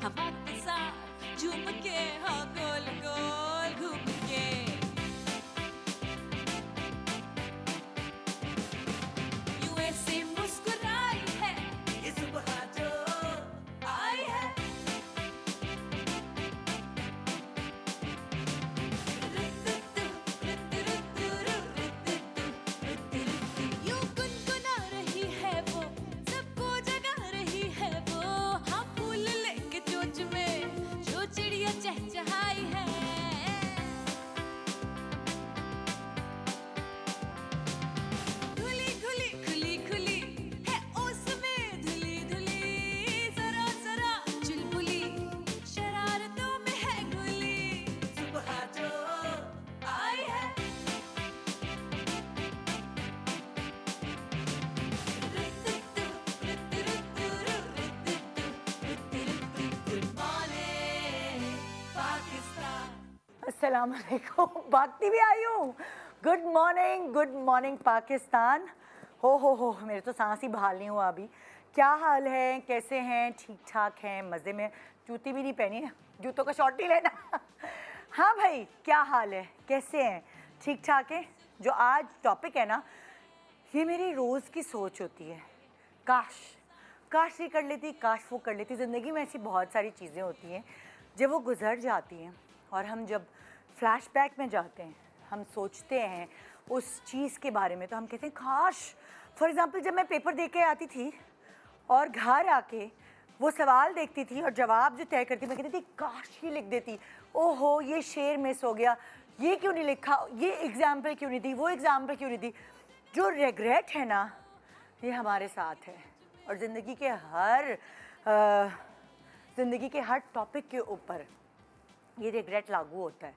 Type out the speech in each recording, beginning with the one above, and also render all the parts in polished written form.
हवा के साथ झूम के हाँ गोल गोल घूम के यूं ऐसे मुस्कुराई है ये सुबह जो आई है यूं गुनगुना रही है वो सबको जगा रही है वो हाँ फूल लेके चोंच में जो चिड़िया चहचहाई है धुली खुली खुली खुली है ओस में धुली धुली जरा जरा चुलबुली शरारतों में है गुली सुबह जो आई है गुड मॉर्निंग पाकिस्तान अस्सलाम वालेकुम। भागती भी आई हूँ। Good morning Pakistan. हो मेरे तो सांस ही बहाल नहीं हुआ अभी। क्या हाल है, कैसे हैं? ठीक ठाक हैं, मज़े में। जूती भी नहीं पहनी है, जूतों का शॉर्ट नहीं लेना। हाँ भाई, क्या हाल है, कैसे हैं? ठीक ठाक है। जो आज टॉपिक है ना, ये मेरी रोज़ की सोच होती है। काश ये कर लेती, काश वो कर लेती। ज़िंदगी में ऐसी बहुत सारी चीज़ें होती हैं जब वो गुज़र जाती हैं और हम जब फ्लैशबैक में जाते हैं, हम सोचते हैं उस चीज़ के बारे में, तो हम कहते हैं काश। फॉर एग्ज़ाम्पल, जब मैं पेपर दे के आती थी और घर आके वो सवाल देखती थी और जवाब जो तय करती, मैं कहती थी काश ये लिख देती। ओहो, ये शेर मिस हो गया, ये क्यों नहीं लिखा, ये एग्ज़ाम्पल क्यों नहीं दी, वो एग्ज़ाम्पल क्यों नहीं दी। जो रिग्रेट है ना, ये हमारे साथ है और ज़िंदगी के हर टॉपिक के ऊपर ये रिग्रेट लागू होता है।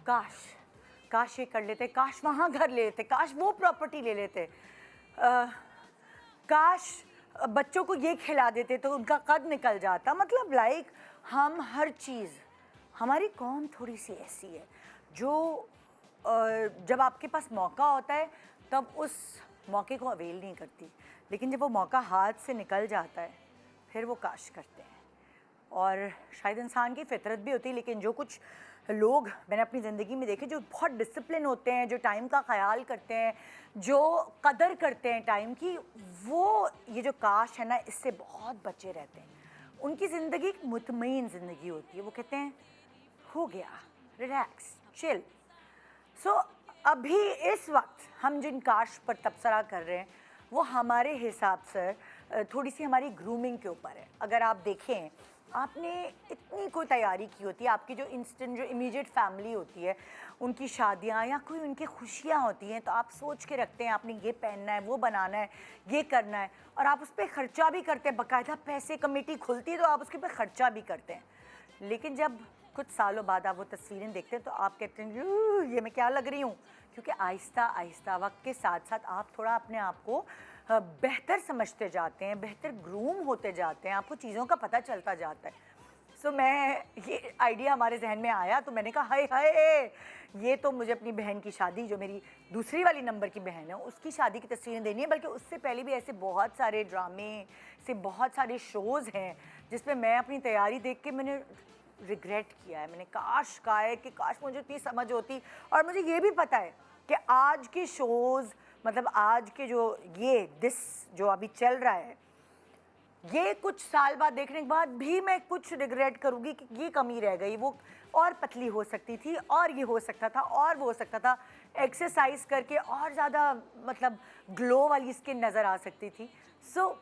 काश ये कर लेते, काश वहाँ घर ले लेते, काश वो प्रॉपर्टी ले लेते, काश बच्चों को ये खिला देते तो उनका कद निकल जाता। मतलब लाइक हम हर चीज़, हमारी कौम थोड़ी सी ऐसी है जो जब आपके पास मौका होता है तब उस मौके को अवेल नहीं करती, लेकिन जब वो मौका हाथ से निकल जाता है फिर वो काश करते हैं। और शायद इंसान की फितरत भी होती है, लेकिन जो कुछ लोग मैंने अपनी ज़िंदगी में देखे जो बहुत डिसिप्लिन होते हैं, जो टाइम का ख्याल करते हैं, जो कदर करते हैं टाइम की, वो ये जो काश है ना, इससे बहुत बचे रहते हैं। उनकी ज़िंदगी एक मुतमईन ज़िंदगी होती है। वो कहते हैं हो गया, रिलैक्स, चिल। सो अभी इस वक्त हम जिन काश पर तबसरा कर रहे हैं वो हमारे हिसाब से थोड़ी सी हमारी ग्रूमिंग के ऊपर है। अगर आप देखें, आपने इतनी कोई तैयारी की होती है, आपकी जो इंस्टेंट, जो इमीडिएट फैमिली होती है, उनकी शादियां या कोई उनकी खुशियां होती हैं, तो आप सोच के रखते हैं आपने ये पहनना है, वो बनाना है, ये करना है, और आप उस पर ख़र्चा भी करते हैं। बाकायदा पैसे कमेटी खुलती है तो आप उसके पर ख़र्चा भी करते हैं। लेकिन जब कुछ सालों बाद आप वो तस्वीरें देखते हैं तो आप कहते हैं ये मैं क्या लग रही हूँ, क्योंकि आहिस्ता आहिस्ता वक्त के साथ साथ आप थोड़ा अपने आप को बेहतर समझते जाते हैं, बेहतर ग्रूम होते जाते हैं, आपको चीज़ों का पता चलता जाता है। सो मैं ये आइडिया हमारे जहन में आया तो मैंने कहा हाय हाय, ये तो मुझे अपनी बहन की शादी, जो मेरी दूसरी वाली नंबर की बहन है, उसकी शादी की तस्वीरें देनी है। बल्कि उससे पहले भी ऐसे बहुत सारे ड्रामे से बहुत सारे शोज़ हैं जिसमें मैं अपनी तैयारी देख के मैंने रिग्रेट किया है। मैंने काश कहा है कि काश मुझे इतनी समझ होती। और मुझे ये भी पता है कि आज के शोज़, मतलब आज के जो अभी चल रहा है, ये कुछ साल बाद देखने के बाद भी मैं कुछ रिग्रेट करूँगी कि ये कमी रह गई, वो और पतली हो सकती थी, और ये हो सकता था, और वो हो सकता था, एक्सरसाइज करके और ज़्यादा मतलब ग्लो वाली स्किन नज़र आ सकती थी। सो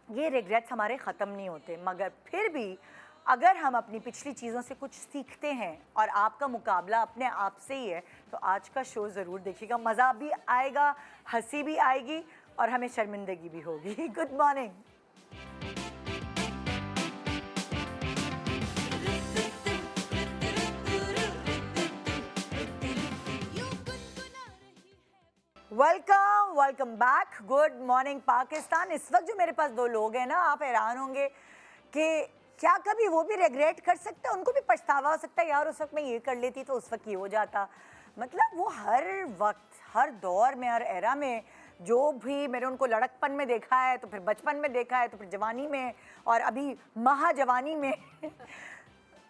ये रिग्रेट्स हमारे ख़त्म नहीं होते, मगर फिर भी अगर हम अपनी पिछली चीज़ों से कुछ सीखते हैं और आपका मुकाबला अपने आप से ही है, तो आज का शो ज़रूर देखिएगा। मज़ा भी आएगा, हंसी भी आएगी और हमें शर्मिंदगी भी होगी। Good morning. Welcome back. Good morning Pakistan. इस वक्त जो मेरे पास दो लोग हैं ना, आप हैरान होंगे कि क्या कभी वो भी रिग्रेट कर सकते हैं, उनको भी पछतावा हो सकता है, यार उस वक्त मैं ये कर लेती तो उस वक्त ये हो जाता। मतलब वो हर वक्त, हर दौर में, हर एरा में जो भी मैंने उनको लड़कपन में देखा है, तो फिर बचपन में देखा है, तो फिर जवानी में, और अभी महाजवानी में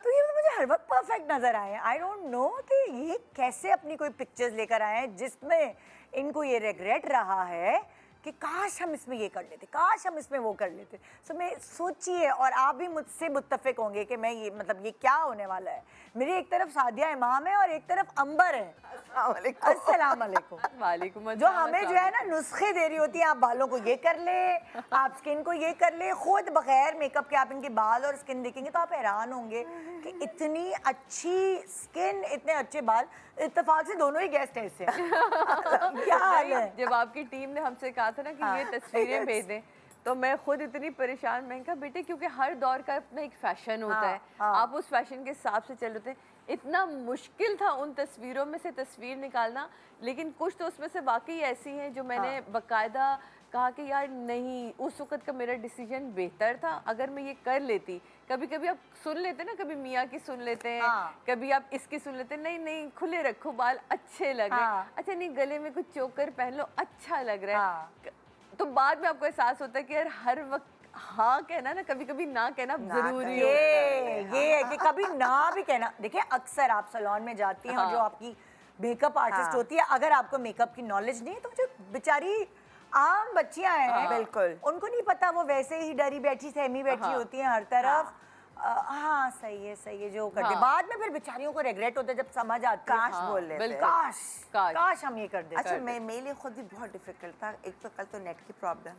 तो ये मुझे हर वक्त परफेक्ट नजर आए। आई डोंट नो कि ये कैसे अपनी कोई पिक्चर्स लेकर आए हैं जिसमें इनको ये रिग्रेट रहा है कि काश हम इसमें ये कर लेते, काश हम इसमें वो कर लेते। सो मैं सोचिए, और आप भी मुझसे मुत्तफिक होंगे कि मैं ये मतलब ये क्या होने वाला है। मेरी एक तरफ सादिया इमाम है और एक तरफ अंबर है। अस्सलाम वालेकुम। वालेकुम जो हमें जो है ना नुस्खे दे रही होती है, आप बालों को ये कर ले, आप स्किन को ये कर ले, खुद बगैर मेकअप के आप इनके बाल और स्किन देखेंगे तो आप हैरान होंगे कि इतनी अच्छी स्किन, इतने अच्छे बाल। इत्तेफाक से दोनों ही गेस्ट ऐसे हैं। क्या हाल है? जब आपकी टीम ने हमसे कहा था ना कि ये तस्वीरें भेज दें, तो मैं खुद इतनी परेशान, मैंने कहा बेटे क्योंकि हर दौर का अपना एक फैशन होता है, आप उस फैशन के हिसाब से चल रहे थे। इतना मुश्किल था उन तस्वीरों में से तस्वीर निकालना, लेकिन कुछ तो उसमें से वाकई ऐसी हैं जो मैंने बाकायदा कहा कि यार नहीं, उस वक्त का मेरा डिसीजन बेहतर था, अगर मैं ये कर लेती। कभी कभी आप सुन लेते ना, कभी मियाँ की सुन लेते हैं, कभी आप इसकी सुन लेते हैं, नहीं नहीं खुले रखो बाल, अच्छे लग रहे हैं, अच्छा नहीं गले में कुछ चोकर पहन लो, अच्छा लग रहा है। तो बाद में आपको एहसास होता है कि यार हर वक्त हाँ कहना ना, कभी कभी ना कहना जरूरी ये है कि कभी ना भी कहना। देखिए अक्सर आप सैलून में जाती हैं और जो आपकी मेकअप आर्टिस्ट होती है, अगर आपको मेकअप की नॉलेज नहीं है तो जो बेचारी आम बच्चियां हैं, बिल्कुल उनको नहीं पता, वो वैसे ही डरी बैठी सहमी बैठी होती हैं हर तरफ। हाँ सही है जो करते बाद में फिर बेचारियों को रिग्रेट होता है जब समझ आता है। काश बोल लेते हैं। काश हम ये कर देते। अच्छा मेरे लिए खुद भी बहुत डिफिकल्ट था। एक तो कल तो नेट की प्रॉब्लम,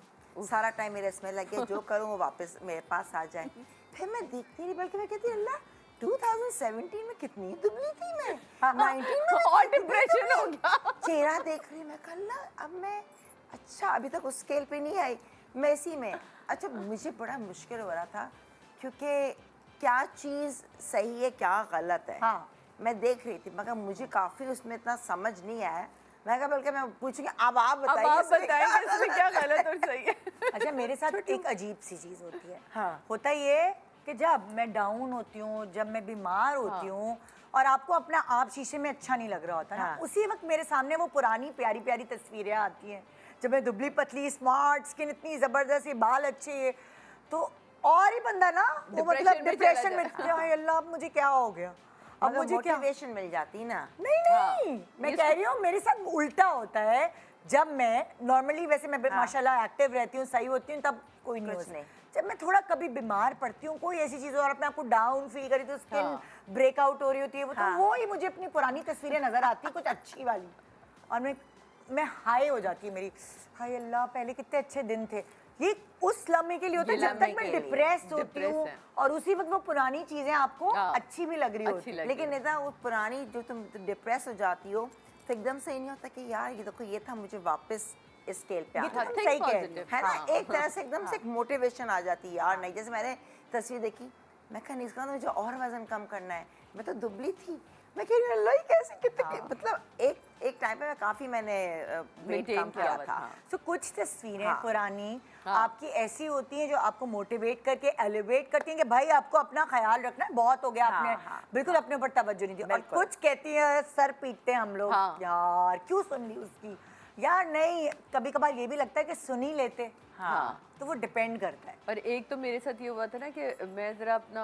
सारा टाइम मेरे इसमें लग गया, जो करूँ वो वापस मेरे पास आ जाए। फिर मैं देखती नहीं, बल्कि मैं कहती अल्लाह 2017 में कितनी दुबली थी मैं, 19 में और डिप्रेशन हो गया। चेहरा देख रही मैं कल, अब मैं अच्छा अभी तक उस स्केल पे नहीं आई मैं इसी में। अच्छा मुझे बड़ा मुश्किल हो रहा था क्योंकि क्या चीज़ सही है क्या गलत है। मैं देख रही थी मगर मुझे काफ़ी उसमें इतना समझ नहीं आया। मैं कहा बल्कि मैं पूछूंगी अब आप बताइए इसमें क्या गलत और सही है। अच्छा मेरे साथ एक अजीब सी चीज़ होती है। होता ये कि जब मैं डाउन होती हूँ, जब मैं बीमार होती हूँ और आपको अपना आप शीशे में अच्छा नहीं लग रहा होता ना, उसी वक्त मेरे सामने वो पुरानी प्यारी प्यारी तस्वीरें आती हैं जब मैं दुबली पतली, स्मार्ट, स्किन इतनी ज़बरदस्त, ये बाल अच्छे, तो और ही बंदा ना वो मतलब डिप्रेशन में अल्लाह अब मुझे क्या हो गया, अब मुझे क्या मोटिवेशन मिल जाती ना। नहीं मैं कह रही हूँ मेरे साथ उल्टा होता है। जब मैं नॉर्मली वैसे मैं माशाल्लाह एक्टिव रहती हूँ, सही होती हूँ, तब कोई नहीं। जब मैं थोड़ा कभी बीमार पड़ती हूँ, कोई ऐसी चीज़ और अपने आपको डाउन फील करी तो स्किन ब्रेकआउट हो रही होती है, वो तो वो ही मुझे अपनी पुरानी तस्वीरें नजर आती है कुछ अच्छी वाली, और मैं हाई हो जाती है मेरी, हाय अल्लाह पहले कितने अच्छे दिन थे। ये उस लम्हे के लिए होता है जब तक मैं डिप्रेस होती हूँ और उसी वक्त वो पुरानी चीजें आपको अच्छी भी लग रही होती है। लेकिन निदा वो पुरानी जो तुम डिप्रेस हो जाती हो तो एकदम से नहीं होता कि यार ये देखो ये था, मुझे वापस इस स्केल पे आना सही है ना। एक तरह से एकदम से एक मोटिवेशन आ जाती है यार। नहीं जैसे मैंने तस्वीर देखी, मैं कहा इसका मुझे और वजन कम करना है, मैं तो दुबली थी, मैं कह रही अल्लाह कैसे कितने मतलब एक टाइम पे मैं काफी मैंने वेट कम किया था। तो कुछ तस्वीरें पुरानी आपकी ऐसी होती हैं जो आपको मोटिवेट करके एलिवेट करती हैं कि भाई आपको अपना ख्याल रखना है, बहुत हो गया आपने बिल्कुल अपने ऊपर तवज्जो नहीं दी। और कुछ कहती है सर पीटते हैं हम लोग, यार क्यों सुन ली उसकी, यार नहीं कभी कभार ये भी लगता है कि सुन ही लेते। तो वो डिपेंड करता है। और एक तो मेरे साथ ये हुआ था ना कि मैं ज़रा अपना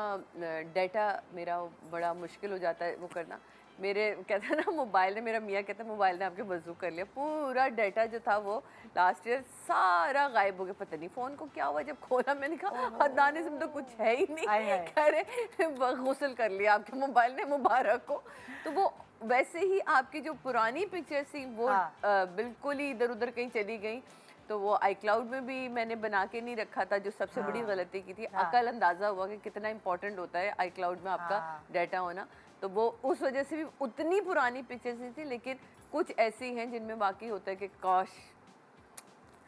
डाटा मेरा बड़ा मुश्किल हो जाता है वो करना। मेरे कहते हैं ना मोबाइल ने, मेरा मियाँ कहता है मोबाइल ने आपके वजू कर लिया, पूरा डाटा जो था वो लास्ट ईयर सारा गायब हो गया। पता नहीं फ़ोन को क्या हुआ, जब खोला मैंने कहा हदाने से तो कुछ है ही नहीं, कह रहे गुस्ल कर लिया आपके मोबाइल ने, मुबारक को। तो वो वैसे ही आपकी जो पुरानी पिक्चर्स थी वो बिल्कुल ही इधर उधर कहीं चली गई। तो वो iCloud में भी मैंने बना के नहीं रखा था, जो सबसे बड़ी गलती की थी। अकल अंदाज़ा हुआ कि कितना इम्पोर्टेंट होता है iCloud में आपका डाटा होना। तो वो उस वजह से भी उतनी पुरानी पिक्चर्स नहीं थी, लेकिन कुछ ऐसी हैं जिनमें वाकई होता है कि काश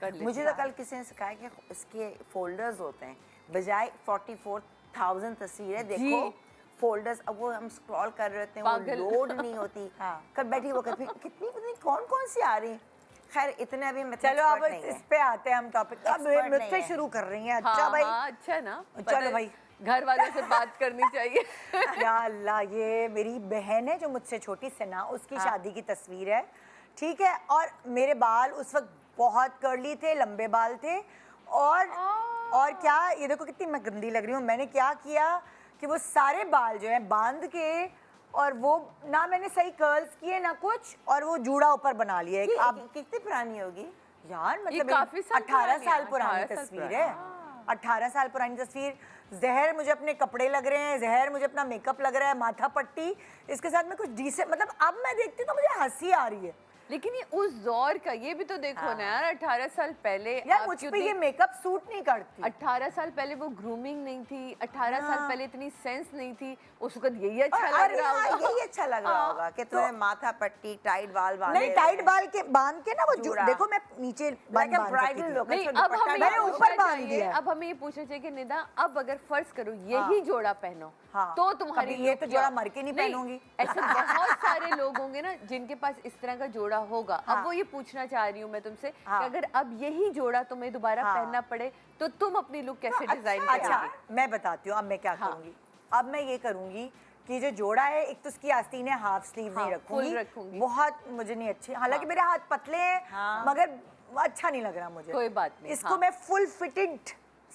कर लेते। मुझे तो कल किसी ने सिखाया कि इसके फोल्डर्स होते हैं, बजाय 44,000 तस्वीरें देखो फोल्डर्स, अब वो हम स्क्रॉल कर रहे होते हैं, वो लोड नहीं होती। कल बैठी वो कितनी कितनी कौन सी आ रही। खैर इतने अभी चलो अब इस पे आते हैं हम टॉपिक, अब मुझसे शुरू कर रही हैं। अच्छा भाई अच्छा ना, चलो भाई घर वालों से बात करनी चाहिए। या अल्लाह, ये मेरी बहन है जो मुझसे छोटी सना, उसकी शादी की तस्वीर है, ठीक है। और मेरे बाल उस वक्त बहुत कर्ली थे, लंबे बाल थे और क्या, ये देखो कितनी मैं गंदी लग रही हूँ। मैंने क्या किया कि वो सारे बाल जो है बांध के, और वो ना मैंने सही कर्ल्स किए ना कुछ, और वो जूड़ा ऊपर बना लिया। एक आप कितनी पुरानी होगी? यार मतलब काफी साल 18 साल पुरानी 18 साल तस्वीर है। 18 साल पुरानी तस्वीर। जहर मुझे अपने कपड़े लग रहे हैं, जहर मुझे अपना मेकअप लग रहा है, माथा पट्टी, इसके साथ में कुछ डिसेंट, मतलब अब मैं देखती हूँ तो मुझे हंसी आ रही है। लेकिन ये उस दौर का, ये भी तो देखो ना यार, 18 साल पहले यार आप मुझ क्यों पे ये मेकअप सूट नहीं करती। 18 साल पहले वो ग्रूमिंग नहीं थी, 18 साल पहले इतनी सेंस नहीं थी, उस वक्त यही अच्छा लग अरे रहा हाँ, होगा। यही अच्छा लग रहा होगा कि तुम्हें माथा पट्टी टाइट बाल बांधे नहीं, टाइट बाल के बांध के ना वो जूड़ा। देखो मैं नीचे बांध सकती ब्राइडल थी। लुक। नहीं, अच्छा, अब दुपट्टा हमें मैंने ये ऊपर पूछना बांध चाहिए, दिया। अब हमें ये पूछना चाहिए कि निदा, अब अगर फर्ज करो यही जोड़ा पहनो, हाँ। तो तुम्हारी कभी ये look तो क्या- जोड़ा मर के नहीं पहनूंगी। ऐसे बहुत सारे लोग होंगे ना जिनके पास इस तरह का जोड़ा होगा। हाँ। अब वो ये पूछना चाह रही हूँ मैं तुमसे हाँ। कि अगर अब यही जोड़ा तुम्हें दोबारा हाँ। पहनना पड़े तो तुम अपनी लुक कैसे डिजाइन अच्छा करोगी? मैं बताती हूँ अब मैं क्या हाँ। करूँगी। अब मैं ये करूँगी कि जो जोड़ा है, एक तो उसकी आस्तीन है, हाफ स्लीव नहीं हाँ, रखूंगी। full रखूंगी। बहुत मुझे नहीं अच्छी, हालांकि मेरे हाथ पतले हैं, हाँ। मगर अच्छा नहीं लग रहा मुझे। कोई बात नहीं, इसको हाँ। मैं फुल फिटेड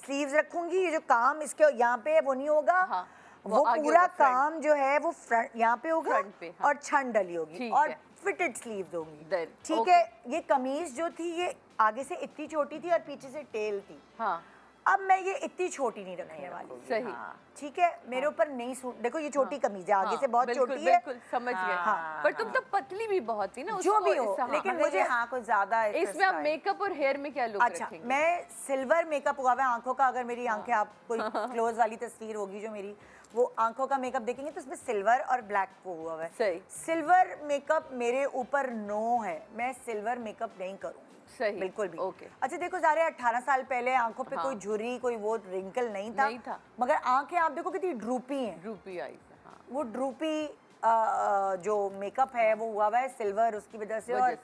स्लीव्स रखूंगी। ये जो काम इसके यहाँ पे है वो नहीं होगा। हाँ, वो वो आगे पूरा होगा, front। काम जो है वो फ्रंट यहाँ पे होगा, Front पे, हाँ। और छन डली होगी ठीक और है। फिटेड स्लीव्स होंगी। Then, ठीक okay। है। ये कमीज जो थी ये आगे से इतनी छोटी थी और पीछे से टेल थी। हाँ, अब मैं ये इतनी छोटी नहीं रखने वाली। सही। ठीक है, मेरे ऊपर नहीं सूट। देखो ये छोटी कमीज है, आगे हाँ, से बहुत बिल्कुल, छोटी है। बिल्कुल समझ गए। हाँ, पर तुम तो पतली भी बहुत थी ना, जो उसको भी हो, हाँ। लेकिन मगर मुझे ये हाँ कुछ ज्यादा इसमें आप मेकअप और हेयर में क्या लुक अच्छा, रखेंगे? मैं सिल्वर मेकअप हुआ हुआ है आंखों का। अगर मेरी आंखें, आप कोई क्लोज वाली तस्वीर होगी जो मेरी, वो आंखों का मेकअप देखेंगे तो उसमें सिल्वर और ब्लैक वो हुआ हुआ है। सही। सिल्वर मेकअप मेरे ऊपर नो है, मैं सिल्वर मेकअप नहीं करूँगी। सही, बिल्कुल भी। ओके। अच्छा देखो, सारे 18 साल पहले आंखों पे हाँ। कोई झुर्री, कोई वो रिंकल नहीं नहीं था। मगर आंखें आप देखो कितनी ड्रूपी हैं। रूपी आई से, हाँ। वो ड्रूपी जो मेकअप है वो हुआ हुआ है सिल्वर, उसकी वजह से। और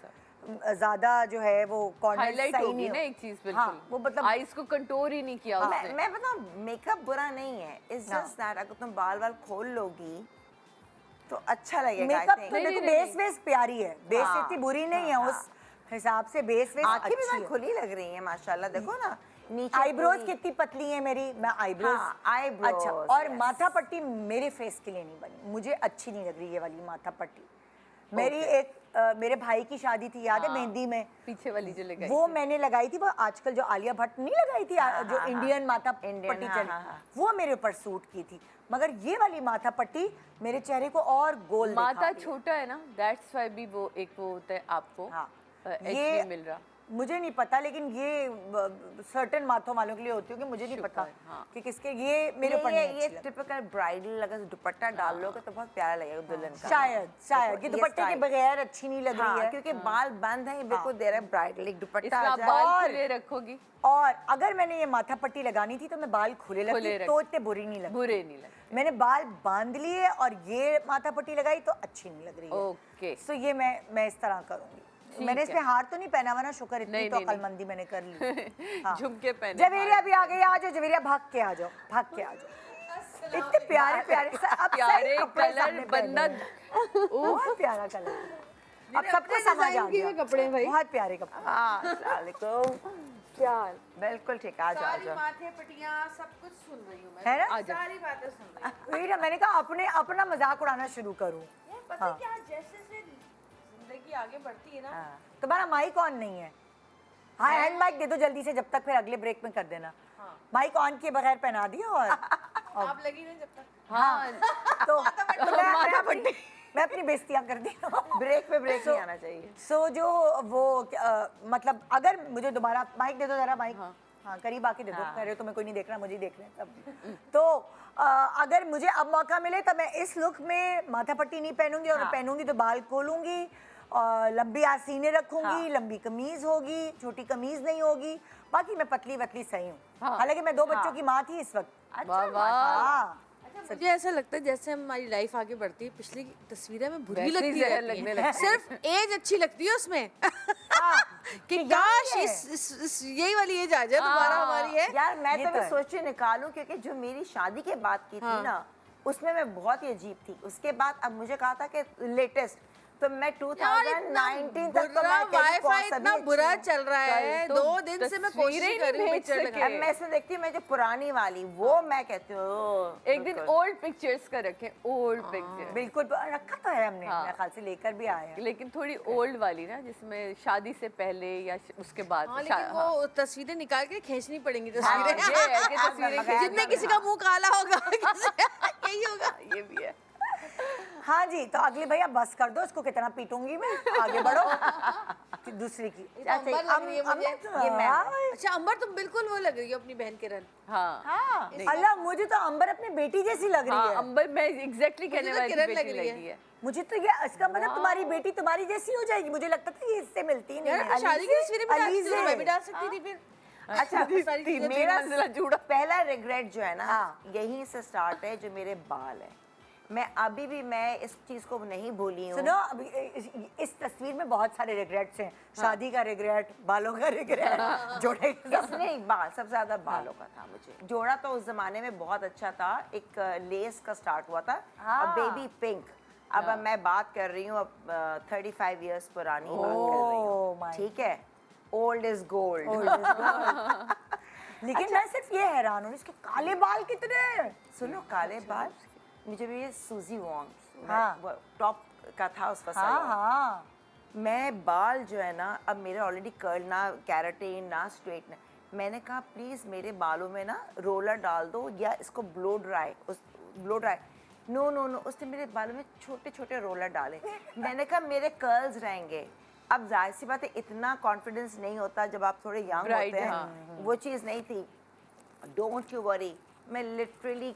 ज्यादा जो है वो कॉर्नर हाईलाइट सही होगी नहीं ना हो- एक चीज हाँ, बिल्कुल। वो मतलब आईज को कंटूर ही नहीं किया उसने। मैं बताऊं, मेकअप बुरा नहीं है, इट्स हाँ। जस्ट दैट अगर तुम बाल बाल खोल लोगी तो अच्छा लगेगा। I makeup think। तो देखो नहीं, बेस वेस प्यारी है, बेस हाँ, इतनी बुरी नहीं है, हाँ, उस हिसाब से बेस वेस आंखें भी अच्छी बहुत है। खुली लग रही हैं माशाल्लाह, देखो ना नीचे आईब्रोज पूरी- कितनी पतली है मेरी, मैं आईब्रोज हाँ, eyebrows, अच्छा। और yes। माथा पट्टी मेरे फेस के लिए नहीं बनी, मुझे अच्छी नहीं लग रही ये वाली माथा पट्टी। मेरी एक मेरे भाई की शादी थी, याद है, मेहंदी में पीछे वाली जो लगाई वो थी। मैंने लगाई थी। वो आजकल जो आलिया भट्ट नहीं लगाई थी, जो इंडियन माथा पट्टी हाँ, चली, हाँ, हाँ। वो मेरे ऊपर सूट की थी। मगर ये वाली माथा पट्टी मेरे चेहरे को और गोल दिखा माथा रही है। छोटा है ना, दैट्स वाई भी वो एक वो होता है आपको हाँ, ये मिल रहा। मुझे नहीं पता, लेकिन ये सर्टेन माथों वालों के लिए होती होगी, मुझे नहीं पता हाँ। कि किसके। ये मेरे ऊपर नहीं ये अच्छी लगी। टिपिकल ब्राइडल, अगर दुपट्टा डाल लोगे तो बहुत प्यारा लगेगा दुल्हन का। शायद शायद देखो, कि ये दुपट्टे के style। बगैर अच्छी नहीं लग रही हाँ, है। क्योंकि बाल बंद है, ये बिल्कुल दे रहा है ब्राइडल, एक दुपट्टा इसमें आ आप जाए। बाल और- खुले रखोगी, और अगर मैंने ये माथा पट्टी लगानी थी तो मैं बाल खुले लगती रख- तो इतने बुरी नहीं लगती। बुरे नहीं लगते। मैंने बाल बांध लिए और ये माथा पट्टी लगाई तो अच्छी नहीं लग रही है। ओके। सो ये मैं इस तरह करूंगी। ठीक मैंने है। इसमें हार तो नहीं पहना हुआ ना, शुक्र, इतनी नहीं, तो नहीं, नहीं। अक्लमंदी मैंने कर ली। हाँ। झुमके पहने, जवेरिया हार भी आ गई, आ जाओ जवेरिया, भाग के आ जाओ, भाग के आ जाओ। इतने प्यारे प्यारे अब प्यारे सही कपड़े कलर सबने पहने बंदा हैं। बहुत प्यारा कलर, अब सबको समझ आ गया। कपड़े भाई। बहुत प्यारे कपड़े। हाँ, अस्सलाम वालेकुम। प्यार बिल्कुल ठीक, आ जाओ आ जाओ। माथे पटियां सब कुछ सुन रही हूँ मैं, है ना? आ जाओ। सारी बातें सुन रही हूँ। वही ना, मैंने कहा अपना मजाक उड़ाना शुरू करूं। यार पता है क्या, जैसे जैसे जिंदगी आगे बढ़ती है ना, तुम्हारा माइक ऑन नहीं है। हाँ, हैंड माइक दे दो जल्दी से, जब तक फिर अगले ब्रेक में कर देना। माइक ऑन किए बगैर पहना दिया। और आप लगी ना जब तक। हाँ, तो मैं अपनी बेइज्जतियां कर दी। ब्रेक पे ब्रेक नहीं आना चाहिए। सो जो वो मतलब अगर मुझे दोबारा माइक दे दो जरा, माइक हाँ करीब आके दे दो। कह रहे हो तुम्हें कोई नहीं देख रहा, मुझे ही देख रहे हैं सब। तो अगर मुझे अब मौका मिले तो मैं इस लुक में माथा पट्टी नहीं पहनूंगी, और पहनूंगी तो बाल खोलूंगी, और लंबी आसीनें रखूंगी, लंबी कमीज होगी, छोटी कमीज नहीं होगी। बाकी मैं पतली वतली सही हूँ। हालांकि मैं 2 बच्चों की माँ थी इस वक्त। वाह वाह। हाँ, मुझे ऐसा लगता है जैसे हमारी लाइफ आगे बढ़ती है, पिछली तस्वीरें में बुरी वैसे ही लगती जहर है, लगने लगती है। सिर्फ एज अच्छी लगती है उसमें। कि कि काश यार यही वाली एज आ जाए दोबारा हमारी है। यार मैं ये तो तो मैं है। सोची निकालूं, क्योंकि जो मेरी शादी के बाद की थी ना, उसमें मैं बहुत ही अजीब थी। उसके बाद अब मुझे कहा था कि लेटेस्ट तो मैं 2019 तक तो मैं वाईफाई इतना बुरा चल रहा है, तो 2 दिन से मैं कोशिश तस्वीरें कर रही हूँ नहीं पिक्चर भेज लगाने अब मैं इसमें देखती हूँ, मैं जो पुरानी वाली वो मैं कहती हूँ "ओह, एक दिन बिल्कुल।" ओल्ड पिक्चर्स का रखें, ओल्ड पिक्चर, बिल्कुल रखा तो है हमने, हाँ। मेरे ख्याल से लेकर भी आए हैं। लेकिन थोड़ी ओल्ड वाली ना, जिसमें शादी से पहले या उसके बाद। हाँ, लेकिन वो तस्वीरें निकाल के खींचनी पड़ेंगी हाँ, तस्वीरें। ये है कि तस्वीरें हाँ, जितने किसी का मुंह काला होगा यही होगा। ये भी है। हाँ जी, तो अगली भैया बस कर दो, इसको कितना पीटूंगी मैं, आगे बढ़ो। दूसरी की ये तो अंबर लग रही है मुझे। ये मैं अच्छा अंबर तुम बिल्कुल वो लग रही हो अपनी बहन किरण। हाँ हाँ, अल्लाह मुझे तो अंबर अपनी बेटी जैसी लग रही हाँ, है। अंबर मैं एग्जैक्टली कहने तो वाली किरण बेटी लग रही लगी है। मुझे तो ये इसका मतलब तुम्हारी बेटी तुम्हारी जैसी हो जाएगी, मुझे लगता था ये इससे मिलती ही नहीं यार है। मैं शादी की तस्वीरें भी डाल अली सकती थी, से। मैं भी डाल सकती थी फिर। अच्छा सारी चीजें मेरा मंजिला जुड़ा। पहला रिग्रेट जो है ना हाँ। यहीं से स्टार्ट है, जो मेरे बाल है। मैं अभी भी मैं इस चीज को नहीं भूली हूँ। सुनो, अभी इस तस्वीर में बहुत सारे रिग्रेट्स हैं। शादी का रिग्रेट, बालों का रिग्रेट, जोड़े का। नहीं, बाल सबसे ज्यादा बालों का था मुझे। जोड़ा तो उस जमाने में बहुत अच्छा था, एक लेस का स्टार्ट हुआ था और बेबी पिंक। अब मैं बात कर रही हूँ अब 35 इयर्स पुरानी बात कर रही Oh हूँ, my ठीक है। Old is gold. लेकिन मैं सिर्फ ये हैरान हूँ, इसके काले बाल कितने हैं? सुनो, काले बाल मुझे भी ये सूजी वॉन्ग हाँ। टॉप का था उस हाँ फसल हाँ, मैं बाल जो है ना, अब मेरे ऑलरेडी कर्ल ना कैरेटिन ना स्ट्रेट ना, मैंने कहा प्लीज़ मेरे बालों में ना रोलर डाल दो या इसको blow dry no no no, उसने मेरे बालों में छोटे छोटे रोलर डाले। मैंने कहा मेरे कर्ल्स रहेंगे। अब जाहिर सी बात है, इतना कॉन्फिडेंस नहीं होता जब आप थोड़े यंग Bright, होते हैं। हाँ। वो चीज़ नहीं थी। डोंट यू वरी, मैं लिटरली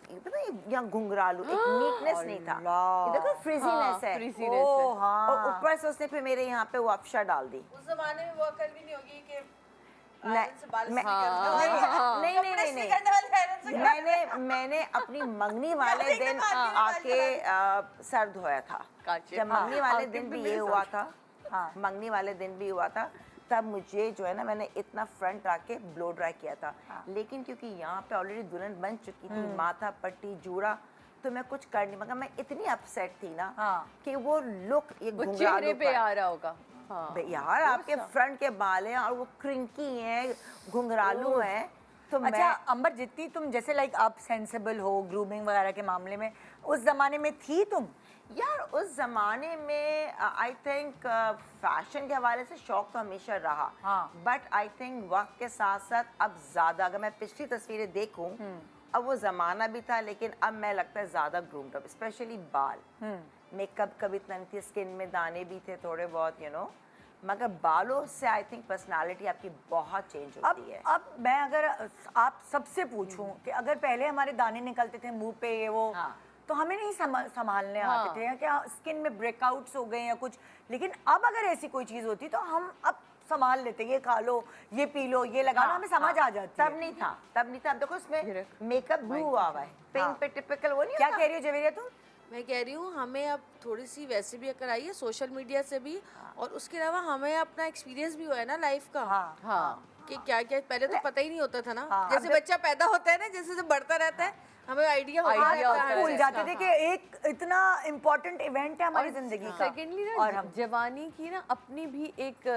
यहाँ घुंघरालू, एक नीटनेस नहीं था। अल्लाह। ये देखो फ्रिजीनेस है। फ्रीजीनेस ओ है। हाँ। और ऊपर से उसने फिर मेरे यहाँ पे वो अफशा डाल दी। उस जमाने में वो अकल भी नहीं होगी कि नहीं, आयरन से बाल मैं- नहीं नहीं नहीं नहीं नहीं, मैंने अपनी मंगनी वाले दिन आके सर धोया था। काचे। जब मंगनी वाले हाँ, दिन भी क्योंकि ये मेरे हुआ साथ- था, हाँ। मंगनी वाले दिन भी हुआ था, तब मुझे जो है ना, मैंने इतना फ्रंट आके ब्लो ड्राई किया था। लेकिन क्योंकि यहाँ पे ऑलरेडी दुल्हन बन चुकी थी, माथा पट्टी जूड़ा, तो मैं कुछ कर नहीं, मगर मैं इतनी अपसेट थी ना हाँ। कि वो लुक ये वो घुंघरालू चेहरे पे आ रहा होगा। हाँ। यार आपके फ्रंट के बाल हैं और वो क्रिंकी हैं, घुंघरालू हैं, तो अच्छा मैं अंबर, जितनी तुम जैसे लाइक आप सेंसिबल हो ग्रूमिंग वगैरह के मामले में, उस जमाने में थी तुम? यार उस जमाने में आई थिंक फैशन के हवाले से शौक तो हमेशा रहा, हाँ। बट आई थिंक वक्त के साथ साथ अब ज़्यादा, अगर मैं पिछली तस्वीरें देखूं, अब वो ज़माना भी था, लेकिन अब मैं लगता है ज़्यादा ग्रूम्ड अप, स्पेशली बाल। मेकअप कभी इतना नहीं थी, स्किन में दाने भी थे थोड़े बहुत, यू नो, मगर बालों से आई थिंक पर्सनालिटी आपकी बहुत चेंज होती है। अब मैं अगर आप सबसे पूछूं कि अगर पहले हमारे दाने निकलते थे मुंह पे ये वो, हाँ। तो हमें नहीं संभालने हाँ। आते थे, या क्या स्किन में ब्रेकआउट्स हो गए या कुछ, लेकिन अब अगर ऐसी कोई चीज़ होती तो हम अब संभाल लेते, ये खा लो, ये पी लो, ये लगा लो, हमें समझ आ जाती तब है। नहीं था, तब नहीं था। अब देखो ये इसमें रख। मेकअप ब्लू हुआ हुआ है, पिंक हाँ। पे टिपिकल वो नहीं क्या होता? कह रही हो जवेरिया तुम? मैं कह रही हूँ हमें अब थोड़ी सी वैसे भी अकल आई है सोशल मीडिया से भी, और उसके अलावा हमें अपना एक्सपीरियंस भी हुआ है ना लाइफ का। हाँ हाँ। कि क्या क्या पहले तो पता ही नहीं होता था ना। हाँ। जैसे बच्चा पैदा होता है ना, जैसे जैसे बढ़ता रहता है हमें आइडिया होता Idea रहता होता है है। हर भूल चीज़ जाते का। थे कि एक इतना इम्पोर्टेंट इवेंट है हमारी जिंदगी का। सेकेंडली और ना, हम जवानी की ना अपनी भी एक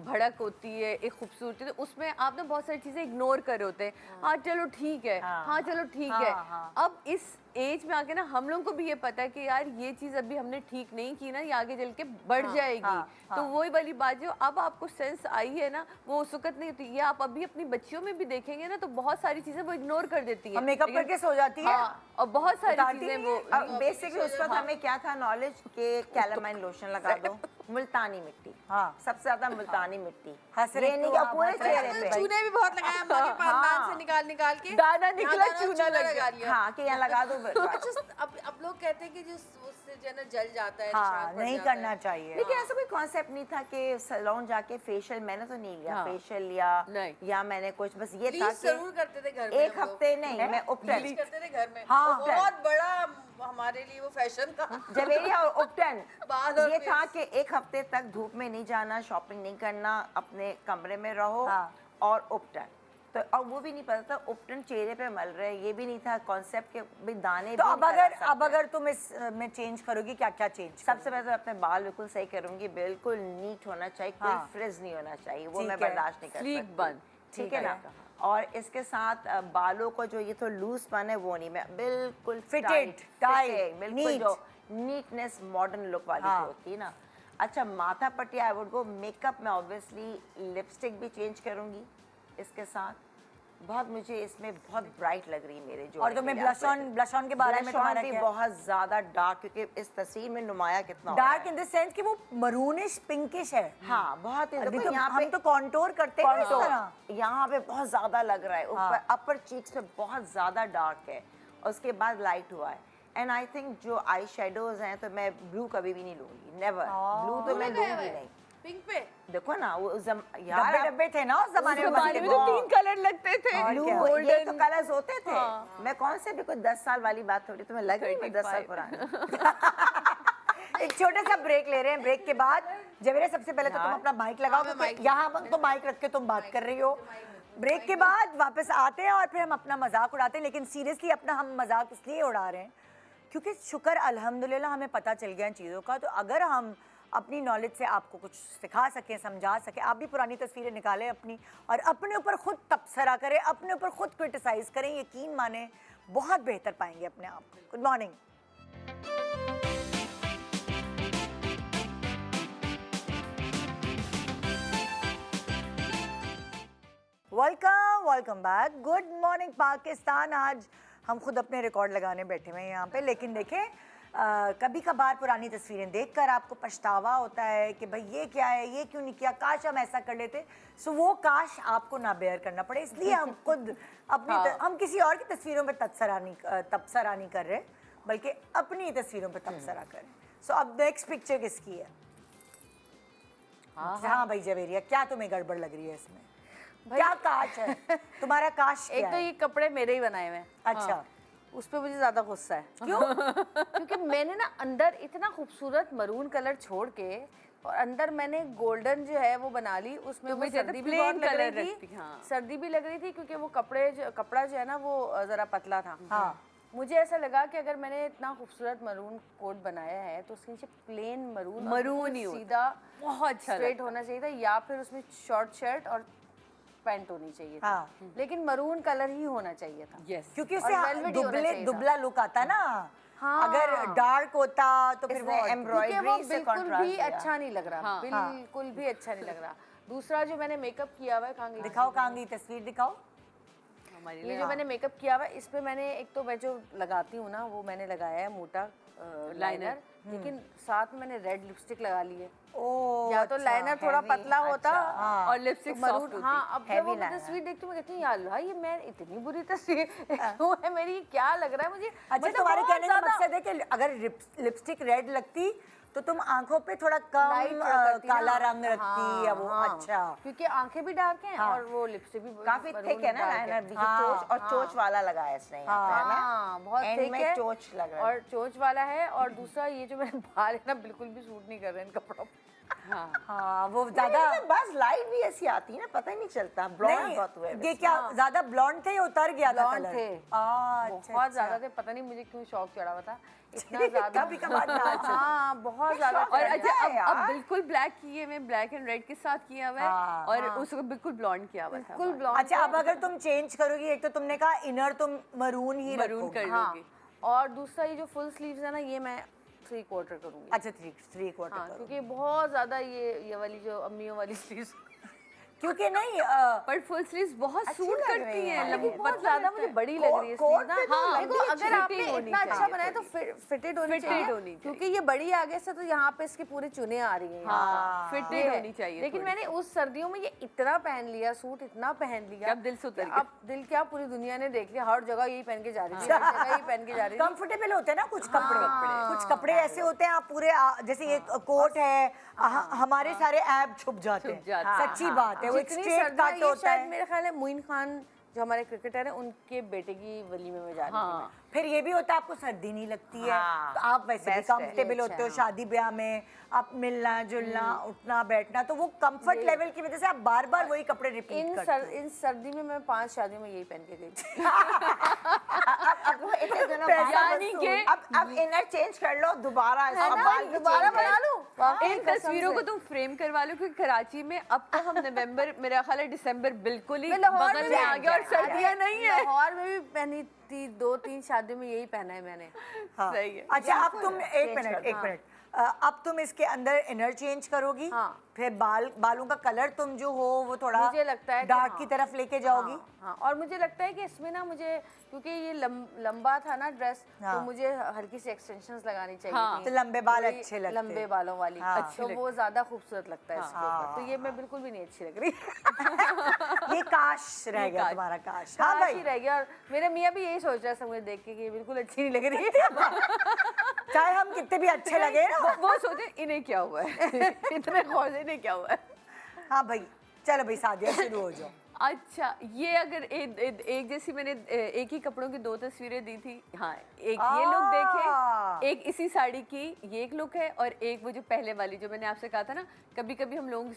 भड़क होती है, एक खूबसूरती, तो उसमें आप ना बहुत सारी चीजें इग्नोर कर रहे होते हैं। हाँ चलो ठीक है, हाँ। हाँ चलो ठीक हाँ, है। हाँ। अब इस एज में आके ना हम लोगों को भी ये पता है कि यार ये चीज अभी हमने ठीक नहीं की ना, ये आगे चल के बढ़ जाएगी। हाँ, तो हाँ। वही वाली बात जो अब आपको सेंस आई है ना, वो उस वक्त नहीं होती। ये आप अभी अपनी बच्चियों में भी देखेंगे ना, तो बहुत सारी चीजें वो इग्नोर कर देती है। हम मेकअप लेकिन- करके सो जाती है। हाँ, और बहुत सारी बताती चीजें नहीं वो है। अब बेसिकली उस वक्त हमें क्या था नॉलेज के कैलामाइन लोशन लगा दो, मुल्तानी मिट्टी, हाँ। सबसे ज्यादा मुल्तानी मिट्टी, हंस रही ये नहीं तो कि आप पूरे हंस रही चेहरे पे। चूने भी बहुत लगाए अम्मा के पानदान से निकाल निकाल के दाना यहाँ निकला, दाना चूना लग लगा गया। लिया। हाँ कि यहाँ लगा दो। अच्छा अब लोग कहते हैं कि जिस उससे जो है ना जल जाता है, हाँ, निशान पड़ नहीं जाता करना है। चाहिए। लेकिन ऐसा कोई कॉन्सेप्ट नहीं था कि सैलून जाके फेशियल, मैंने तो नहीं लिया हाँ। फेशियल लिया, नहीं। या मैंने कुछ, बस ये था ब्लीच जरूर कि करते थे घर में एक हम लोग। हफ्ते नहीं, मैं उपटन ब्लीच करते थे घर में। हाँ। वो बहुत बड़ा हमारे लिए वो फैशन था। जवेरिया और उपटन बाल और ये फेस। था कि एक हफ्ते तक धूप में नहीं जाना, शॉपिंग नहीं करना, अपने कमरे में रहो, हाँ। और उपटन तो और वो भी नहीं पता था उपटन चेहरे पे मल रहे हैं, ये भी नहीं था कॉन्सेप्ट के भाई दाने तो भी अब निकल आ अगर सकते अब हैं। अगर तुम इस में चेंज करोगी, क्या क्या चेंज सबसे पहले तो अपने बाल बिल्कुल सही करूंगी, बिल्कुल नीट होना चाहिए, कोई हाँ। फ्रिज नहीं होना चाहिए, वो ठीक मैं है। बर्दाश्त नहीं कर Sleek सकती। bun, ठीक है ना। और इसके साथ बालों को जो ये तो लूज पन है वो नहीं, मैं बिल्कुल Fitted, tight, tight, बिल्कुल neat। जो नीटनेस मॉडर्न लुक वाली हाँ। जो होती है ना। अच्छा माथा पट्टी आई वुड गो, मेकअप में ऑब्वियसली लिपस्टिक भी चेंज करूंगी इसके साथ। बहुत मुझे इसमें बहुत ब्राइट लग रही है मेरे जो। और तुम्हें ब्लश ऑन के बारे में तुम्हारा भी क्या? बहुत ज्यादा डार्क, क्योंकि इस तस्वीर में नुमाया कितना हो डार्क रहा इन द सेंस कि वो मरूनिश पिंकिश है। है। हाँ बहुत ही अभी देखो तो यहाँ हम पे तो कॉन्टोर करते हैं इस तरह। यहाँ पे बहुत ज्यादा लग रहा है, ऊपर हाँ। अपर चीक्स पे बहुत ज्यादा डार्क है, और उसके बाद लाइट हुआ है। एंड आई थिंक जो आई शेडोज हैं तो मैं ब्लू कभी भी नहीं लूंगी, नेवर। ब्लू तो मैं लूंगी नहीं। पिंक पे देखो ना वो डब्बे यार डब्बे थे ना उस जमाने उस में। जमाने में तो 3 कलर लगते थे। और ब्लू क्या? ये तो कलर्स होते थे। मैं कौन से भी कोई 10 साल वाली बात हो रही, तुम्हें लग रही है मैं 10 साल 35 पुरानी। एक छोटा सा ब्रेक ले रहे हैं। ब्रेक के बाद जवेरा सबसे पहले तो तुम यार। अपना माइक लगाओ, मैं क्योंकि mic यहाँ तो माइक रख के तुम बात कर रही हो। ब्रेक के बाद वापस आते हैं और फिर हम अपना मजाक उड़ाते हैं, लेकिन सीरियसली अपना हम मजाक इसलिए उड़ा रहे हैं क्योंकि शुक्र अल्हम्दुलिल्लाह हमें पता चल गया इन चीज़ों का। तो अगर हम अपनी नॉलेज से आपको कुछ सिखा सकें, समझा सकें, आप भी पुरानी तस्वीरें निकालें अपनी और अपने ऊपर खुद तबसरा करें, अपने ऊपर खुद क्रिटिसाइज करें, यकीन माने बहुत बेहतर पाएंगे अपने आप को। Good morning. Welcome back. Good morning Pakistan. आज हम खुद अपने रिकॉर्ड लगाने बैठे हुए हैं यहाँ पे, लेकिन देखें कभी कभार पुरानी तस्वीरें देखकर आपको पछतावा होता है कि भाई ये क्या है, ये क्यों नहीं किया, काश हम ऐसा कर लेते। सो वो काश आपको ना बेयर करना पड़े, इसलिए हम खुद अपनी हम किसी और की तस्वीरों पर तबसरा नहीं कर रहे, बल्कि अपनी तस्वीरों पर तबसरा करें। सो अब नेक्स्ट पिक्चर किसकी है? हाँ भाई जवेरिया, क्या तुम्हें गड़बड़ लग रही है इसमें? क्या काश है तुम्हारा? काश एक क्या तो है? ये कपड़े मेरे ही बनाए हुए हैं। अच्छा, उस पर मुझे ज्यादा गुस्सा है। क्यों? क्योंकि मैंने ना अंदर इतना खूबसूरत मरून कलर छोड़ के और अंदर मैंने गोल्डन जो है वो बना ली, उसमें वो तुम्हें ज्यादा सर्दी भी plain बहुत लग colour रही रखती, थी। हाँ। सर्दी भी लग रही थी क्योंकि वो कपड़ा जो है ना वो जरा पतला था। हाँ। मुझे ऐसा लगा कि अगर मैंने इतना खूबसूरत मरून कोट बनाया है तो उसके नीचे प्लेन मरून मरून ही होता। सीधा बहुत अच्छा स्ट्रेट लगता। होना चाहिए था, या फिर उसमें शॉर्ट शर्ट और पैंट होनी चाहिए था। हाँ। लेकिन मरून कलर ही होना चाहिए था। यस, क्योंकि और उससे velvet ही होना चाहिए था। दुबला लुक आता है ना। हाँ। अगर डार्क होता तो फिर वो इसने क्योंकि वो एम्ब्रॉयडरी से बिल्कुल कॉन्ट्रास्ट भी दिया। अच्छा नहीं लग रहा। हाँ। बिल्कुल भी अच्छा नहीं लग रहा। दूसरा जो मैंने मेकअप किया हुआ है, कहाँ गई? दिखाओ कांगी तस्वीर दिखाओ। हमारी ये जो मैंने मेकअप किया हुआ है, इस पे मैंने एक तो मैं जो लगाती हूँ ना वो मैंने लगाया है मोटा लाइनर, लेकिन साथ में मैंने रेड लिपस्टिक लगा ली है। ओ या तो लाइनर थोड़ा heavy, पतला होता अच्छा। और लिपस्टिक मरून। सॉफ्ट होती। हाँ, अब जब Heavy वो मैं liner। तस्वीर देखती हूँ मैं कहती हूँ यार भाई ये मैं इतनी बुरी तस्वीर क्यों है मेरी, क्या लग रहा है मुझे। अच्छा, मतलब तुम्हारे बहुत कहने का ज़्यादा मकसद है कि अगर लिपस्टिक रेड लगती तो तुम आंखों पे थोड़ा कम light करती ना। काला रंग रखती या वो। हाँ, अच्छा, क्योंकि आंखें भी डार्क हैं और वो लिपस्टिक भी काफी maroon थिक है ना dark लाइनर भी, हाँ, चोच और चोच वाला लगाया इसने यहाँ पे, है ना? हाँ, बहुत End थिक में है चोच लग रहा है। और चोच वाला है। और दूसरा ये जो मेरे बाल है ना बिल्कुल भी सूट नहीं कर रहे हैं इन कपड़ों पे। हाँ, हाँ वो ज्यादा बस लाइट भी ऐसी आती है ना, पता ही नहीं चलता। ब्लॉन्ड नहीं, बहुत हुए ये क्या ज्यादा ब्लॉन्ड थे या उतर गया था Blonde कलर? थे। अच्छा, बहुत ज्यादा थे, पता नहीं मुझे क्यों शौक चढ़ा हुआ था इतना ज्यादा। कभी कभार ना चढ़े। हाँ, बहुत ज्यादा शौक और चढ़ा। अच्छा है अब यार। बिल्कुल ब्लैक किए हुए, ब्लैक एंड रेड के साथ किया हुआ है हाँ, और उसको बिल्कुल ब्लॉन्ड किया हुआ था। बिल्कुल blonde अच्छा, अब अगर तुम चेंज करोगी, एक तो तुमने कहा इनर तुम मरून ही मरून रखोगी। कर हाँ, लोगी। और दूसरा ये जो फुल स्लीव्स है ना ये मैं 3/4 करूंगी। अच्छा, थ्री क्वार्टर हाँ, करो। क्योंकि बहुत ज्यादा ये वाली जो अम्मियों वाली स्लीव्स क्योंकि नहीं पर फुल स्लीव्स बहुत अच्छी सूट लग करती रही हैं, है। लंबी लेकिन बहुत ज्यादा मुझे बड़ी लग रही है कोट स्लीव ना। पे तो हाँ, लंबी देखो अच्छी अगर fitting आपने होनी इतना अच्छा चाहिए बनाया तो फिटेड होनी Fitted चाहिए, होनी क्योंकि ये बड़ी आगे से तो यहाँ पे इसके पूरे चुने आ रही हैं। हाँ, ये फिटेड है। होनी चाहिए लेकिन थोड़ी मैंने उस सर्दियों में ये इतना पहन लिया, सूट इतना पहन लिया कि अब दिल से उतर कि गया। अब दिल क्या पूरी दुनिया ने देख लिया, हर जगह यही पहन के जा रही थी, हर जगह यही पहन के जा रही थी। कंफर्टेबल होते हैं ना कुछ कपड़े। कुछ कपड़े ऐसे होते हैं आप पूरे जैसे ये कोट है, हमारे सारे ऐब छुप जाते छुप हैं। जाते हैं। सच्ची बात है, वो एक जितनी स्ट्रेट सर्दियाँ, कट ये होता शायद है। मेरे ख्याल है मोइन खान जो हमारे क्रिकेटर हैं उनके बेटे की वलीमे में जा रही थी मैं। फिर ये भी होता है आपको सर्दी नहीं लगती है, हाँ, तो आप वैसे भी best है। कंफर्टेबल ये होते हो अच्छा है, शादी ब्याह में, आप मिलना जुलना उठना बैठना, तो वो कंफर्ट लेवल की वजह से आप बार बार वही कपड़े रिपीट करते हो। इन सर्दी में मैं 5 शादियों में यही पहन के गई थी। अब वो इतने दिनों पैसा बाद यानी कि अब इनर चेंज कर लो दोबारा, अब बाल भी दोबारा change कर- बना लूं। इन तस्वीरों को तुम फ्रेम करवा लो, क्योंकि कराची में अब तो हम नवंबर, मेरा ख्याल है दिसंबर बिल्कुल ही मैं लाहौर बगल में में भी आ गया और सर्दियां नहीं है। लाहौर में भी पहनी थी, 2-3 शादियों में यही पहना है मैंने। हाँ। सही है। अच्छा, अब तुम एक मिनट अब तुम इसके अंदर इनर चेंज करोगी, हाँ। फिर बालों का कलर तुम जो हो वो थोड़ा मुझे लगता है कि डार्क हाँ। की तरफ लेके जाओगी। हाँ, और मुझे लगता है कि इसमें ना मुझे, क्योंकि ये लंबा था ना ड्रेस, हाँ। तो मुझे हल्की सी एक्सटेंशंस लगानी चाहिए हाँ। थी। तो लंबे बाल थोड़ी अच्छे लगते लंबे हैं। बालों वाली, हाँ। तो वो ज्यादा खूबसूरत लगता है इसके ऊपर। तो ये मैं बिल्कुल भी नहीं अच्छी लग रही। ये काश रह गया काश। तुम्हारा काश। हाँ काश भाई, ही रह गया। और मेरे मियाँ भी यही सोच रहा है मुझे देख के कि ये बिल्कुल अच्छी नहीं लग रही है। चाहे हम कितने भी अच्छे लगे ना। वो सोचे इन्हें क्या हुआ है, इतने गौर से इन्हें क्या हुआ है। हाँ भाई, चलो भाई सादिया शुरू हो जाओ। अच्छा, ये अगर एक जैसी मैंने एक ही कपड़ों की 2 तस्वीरें दी थी। हाँ, एक ये लुक देखे, एक इसी साड़ी की ये एक लुक है, और एक वो जो पहले वाली जो मैंने आपसे कहा था ना, कभी कभी हम लोग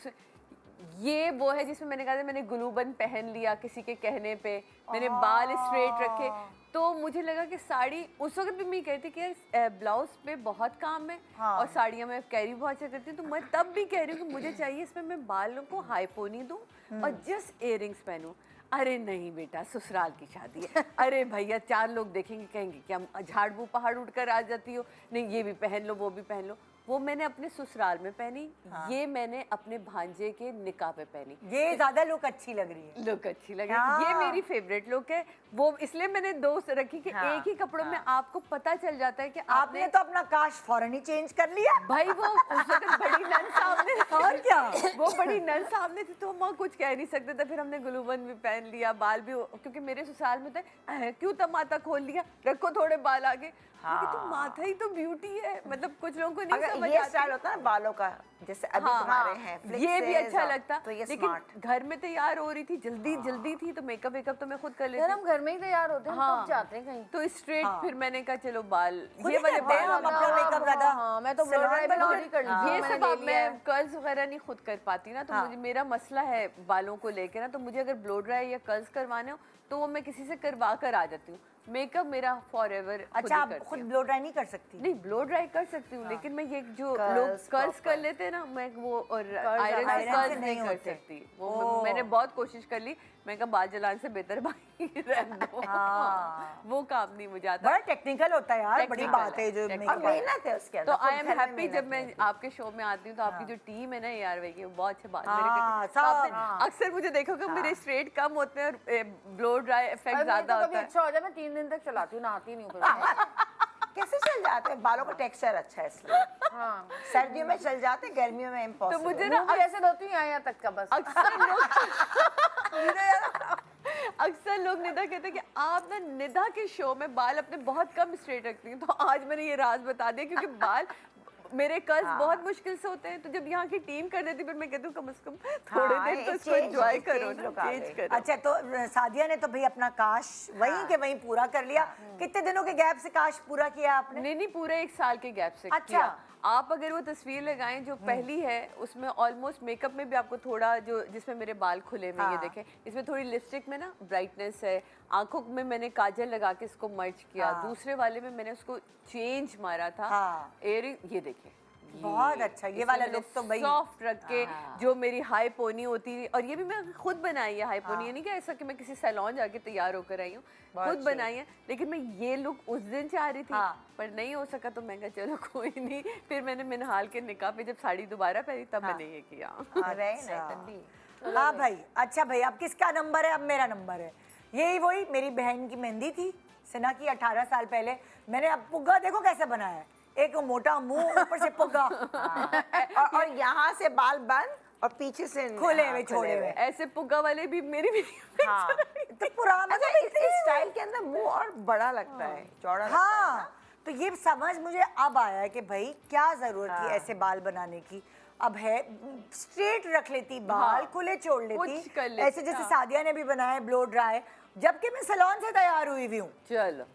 ये वो है जिसमें मैंने कहा था मैंने ग्लूबन पहन लिया किसी के कहने पे, मैंने बाल स्ट्रेट रखे, तो मुझे लगा कि साड़ी उस वक्त भी मैं कहती कि यार ब्लाउज पे बहुत काम है। हाँ। और साड़ियाँ मैं कैरी बहुत अच्छा करती हूँ, तो मैं तब भी कह रही हूँ कि मुझे चाहिए इसमें मैं बालों को हाई पोनी दूँ और जस्ट इयररिंग्स पहनूं। अरे नहीं बेटा, ससुराल की शादी है। अरे भैया 4 लोग देखेंगे, कहेंगे कि हम झाड़ू पहाड़ उठकर आ जाती हो, नहीं ये भी पहन लो वो भी पहन लो। वो मैंने अपने ससुराल में पहनी, ये मैंने अपने भांजे के निकाह पे पहनी। ये ज्यादा लुक अच्छी लग रही है। लुक अच्छी लगी, हाँ। ये मेरी फेवरेट लुक है। वो इसलिए मैंने 2 रखी कि हाँ, एक ही कपड़ों में आपको पता चल जाता है कि आपने तो अपना काश फौरन ही चेंज कर लिया। भाई वो उस वक्त बड़ी नन सामने और क्या? वो बड़ी नन सामने थी, तो हम कुछ कह नहीं सकते थे। फिर हमने ग्लूबन भी पहन लिया, बाल भी, क्योंकि मेरे ससुराल में तो क्यों तमाता खोल लिया, रखो थोड़े बाल आगे। हाँ। तो माथा ही तो ब्यूटी है, मतलब कुछ लोगों को नहीं अगर समझ ये आती। स्टाइल होता है ना बालों का, जैसे अभी हाँ, तुम्हारे हैं ये भी flexes अच्छा और- लगता, तो ये लेकिन स्मार्ट। घर में तैयार हो रही थी, जल्दी थी, तो मेकअप तो मैं खुद कर लेती यार हूँ। हम घर में ही तैयार होते हैं, हम कब जाते हैं कहीं। तो स्ट्रेट फिर मैंने कहा चलो बाल खुद ये ही वाले करते हैं बाल हम अपना मेकअप ज्यादा। हाँ, मैं तो सलमान ब्लॉगर बनवा- खुद ही कर लेती हूँ, ये मैंने सब ले अब लिया है। मैं कर्ल्स वगैरह नहीं खुद कर पाती ना, तो मुझे मेरा मसला है बालों को लेके ना, तो मुझे अगर ब्लो ड्राई या कर्ल्स करवाने हो तो वो मैं किसी से करवा कर आ जाती हूँ। मेकअप मेरा फॉरएवर अच्छा, आप खुद ब्लो ड्राई नहीं कर सकती? नहीं, ब्लो ड्राई कर सकती हूँ, लेकिन मैं ये जो Curls लोग कर्ल्स कर proper। लेते हैं ना, मैं वो और आयरन आयरन से से कर्ल्स नहीं नहीं कर होते। सकती। वो मैंने बहुत कोशिश कर ली, मैं कहा बाल जलाने से बेहतर भाई रहने दो। हाँ। वो काम नहीं मुझे आता। बड़ा टेक्निकल होता है यार, बड़ी Technical बात है जो और मेकअप। मेहनत है उसके अंदर। तो खुद आई एम घर में हैप्पी जब मेहनत मैं नहीं आपके शो में आती हूँ, तो आपकी जो टीम है ना यार भाई की, वो बहुत अच्छे बात हाँ, मेरे सब। आपने अक्सर मुझे देखोगे मेरे स्ट्रेट कम होते हैं और ब्लो ड्राई इफेक्ट अरे ज्यादा तो कभी होता है। अच्छा हो जाए, मैं 3 दिन तक चलाती हूँ, नहाती नहीं हूँ फिर मैं। कैसे चल जाते हैं, बालों का टेक्सचर अच्छा है इसलिए। हाँ, सर्दियों में चल जाते हैं, गर्मियों में तो इम्पॉसिबल। मुझे ना मुंह भी ऐसे धोती हूँ यहाँ तक का बस। अक्सर लोग निदा कहते हैं कि आप ना निदा के शो में बाल अपने बहुत कम स्ट्रेट रखती हैं, तो आज मैंने ये राज बता दिया, क्योंकि बाल मेरे कर्ल्स बहुत मुश्किल से होते हैं, तो जब यहाँ की टीम कर देती, फिर मैं कहती हूँ कम से कम थोड़े हाँ, दिन तो ये इसको change- एंजॉय करो change ना, look आ चेंज गई। करो। अच्छा, तो सादिया ने तो भाई अपना काश वहीं के वहीं पूरा कर लिया। कितने दिनों के गैप से काश पूरा किया आपने? नहीं, पूरे 1 साल के गैप से अच्छा। किया। आप अगर वो तस्वीर लगाएं जो पहली है, उसमें ऑलमोस्ट मेकअप में भी आपको थोड़ा जो जिसमें मेरे बाल खुले हुए ये देखें, इसमें थोड़ी लिपस्टिक में ना ब्राइटनेस है, आंखों में मैंने काजल लगा के इसको मर्ज किया, दूसरे वाले में मैंने उसको चेंज मारा था। हाँ। इयरिंग ये देखें, बहुत अच्छा, ये वाला look तो भाई- सॉफ्ट रख के जो मेरी हाई पोनी होती थी, और ये भी मैं खुद बनाई है हाई पोनी, ये नहीं कि ऐसा कि मैं किसी सैलून जाके तैयार होकर आई हूँ, खुद बनाई है। लेकिन मैं ये लुक उस दिन चाह रही थी, पर नहीं हो सका, तो मैं कहा चलो कोई नहीं। फिर मैंने मिनहाल के निकाह पे जब साड़ी दोबारा पहनी, तब मैंने ये किया। रहे नहीं तभी। हाँ भाई, अच्छा भाई, अब किसका नंबर है? अब मेरा नंबर है। यही वही मेरी बहन की मेहंदी थी सिना की 18 साल पहले। मैंने अब पुग्गा देखो कैसे बनाया है, एक मोटा मुंह, ऊपर से पुग्गा, और यहाँ से बाल बंद और पीछे से खुले हुए छोड़े हुए। ऐसे पुग्गा वाले भी मेरी भी हाँ। तो पुराना अच्छा, इस स्टाइल के अंदर मुंह और बड़ा लगता है, चौड़ा लगता है ना। हाँ, तो ये समझ मुझे अब आया है कि भाई क्या जरूरत थी ऐसे बाल बनाने की। अब है स्ट्रेट रख लेती बाल, खुले छोड़ लेती, कुछ कर लेती, ऐसे जैसे सादिया ने भी बनाया ब्लो ड्राई, जबकि मैं सैलून से तैयार हुई हुई हूँ। चलो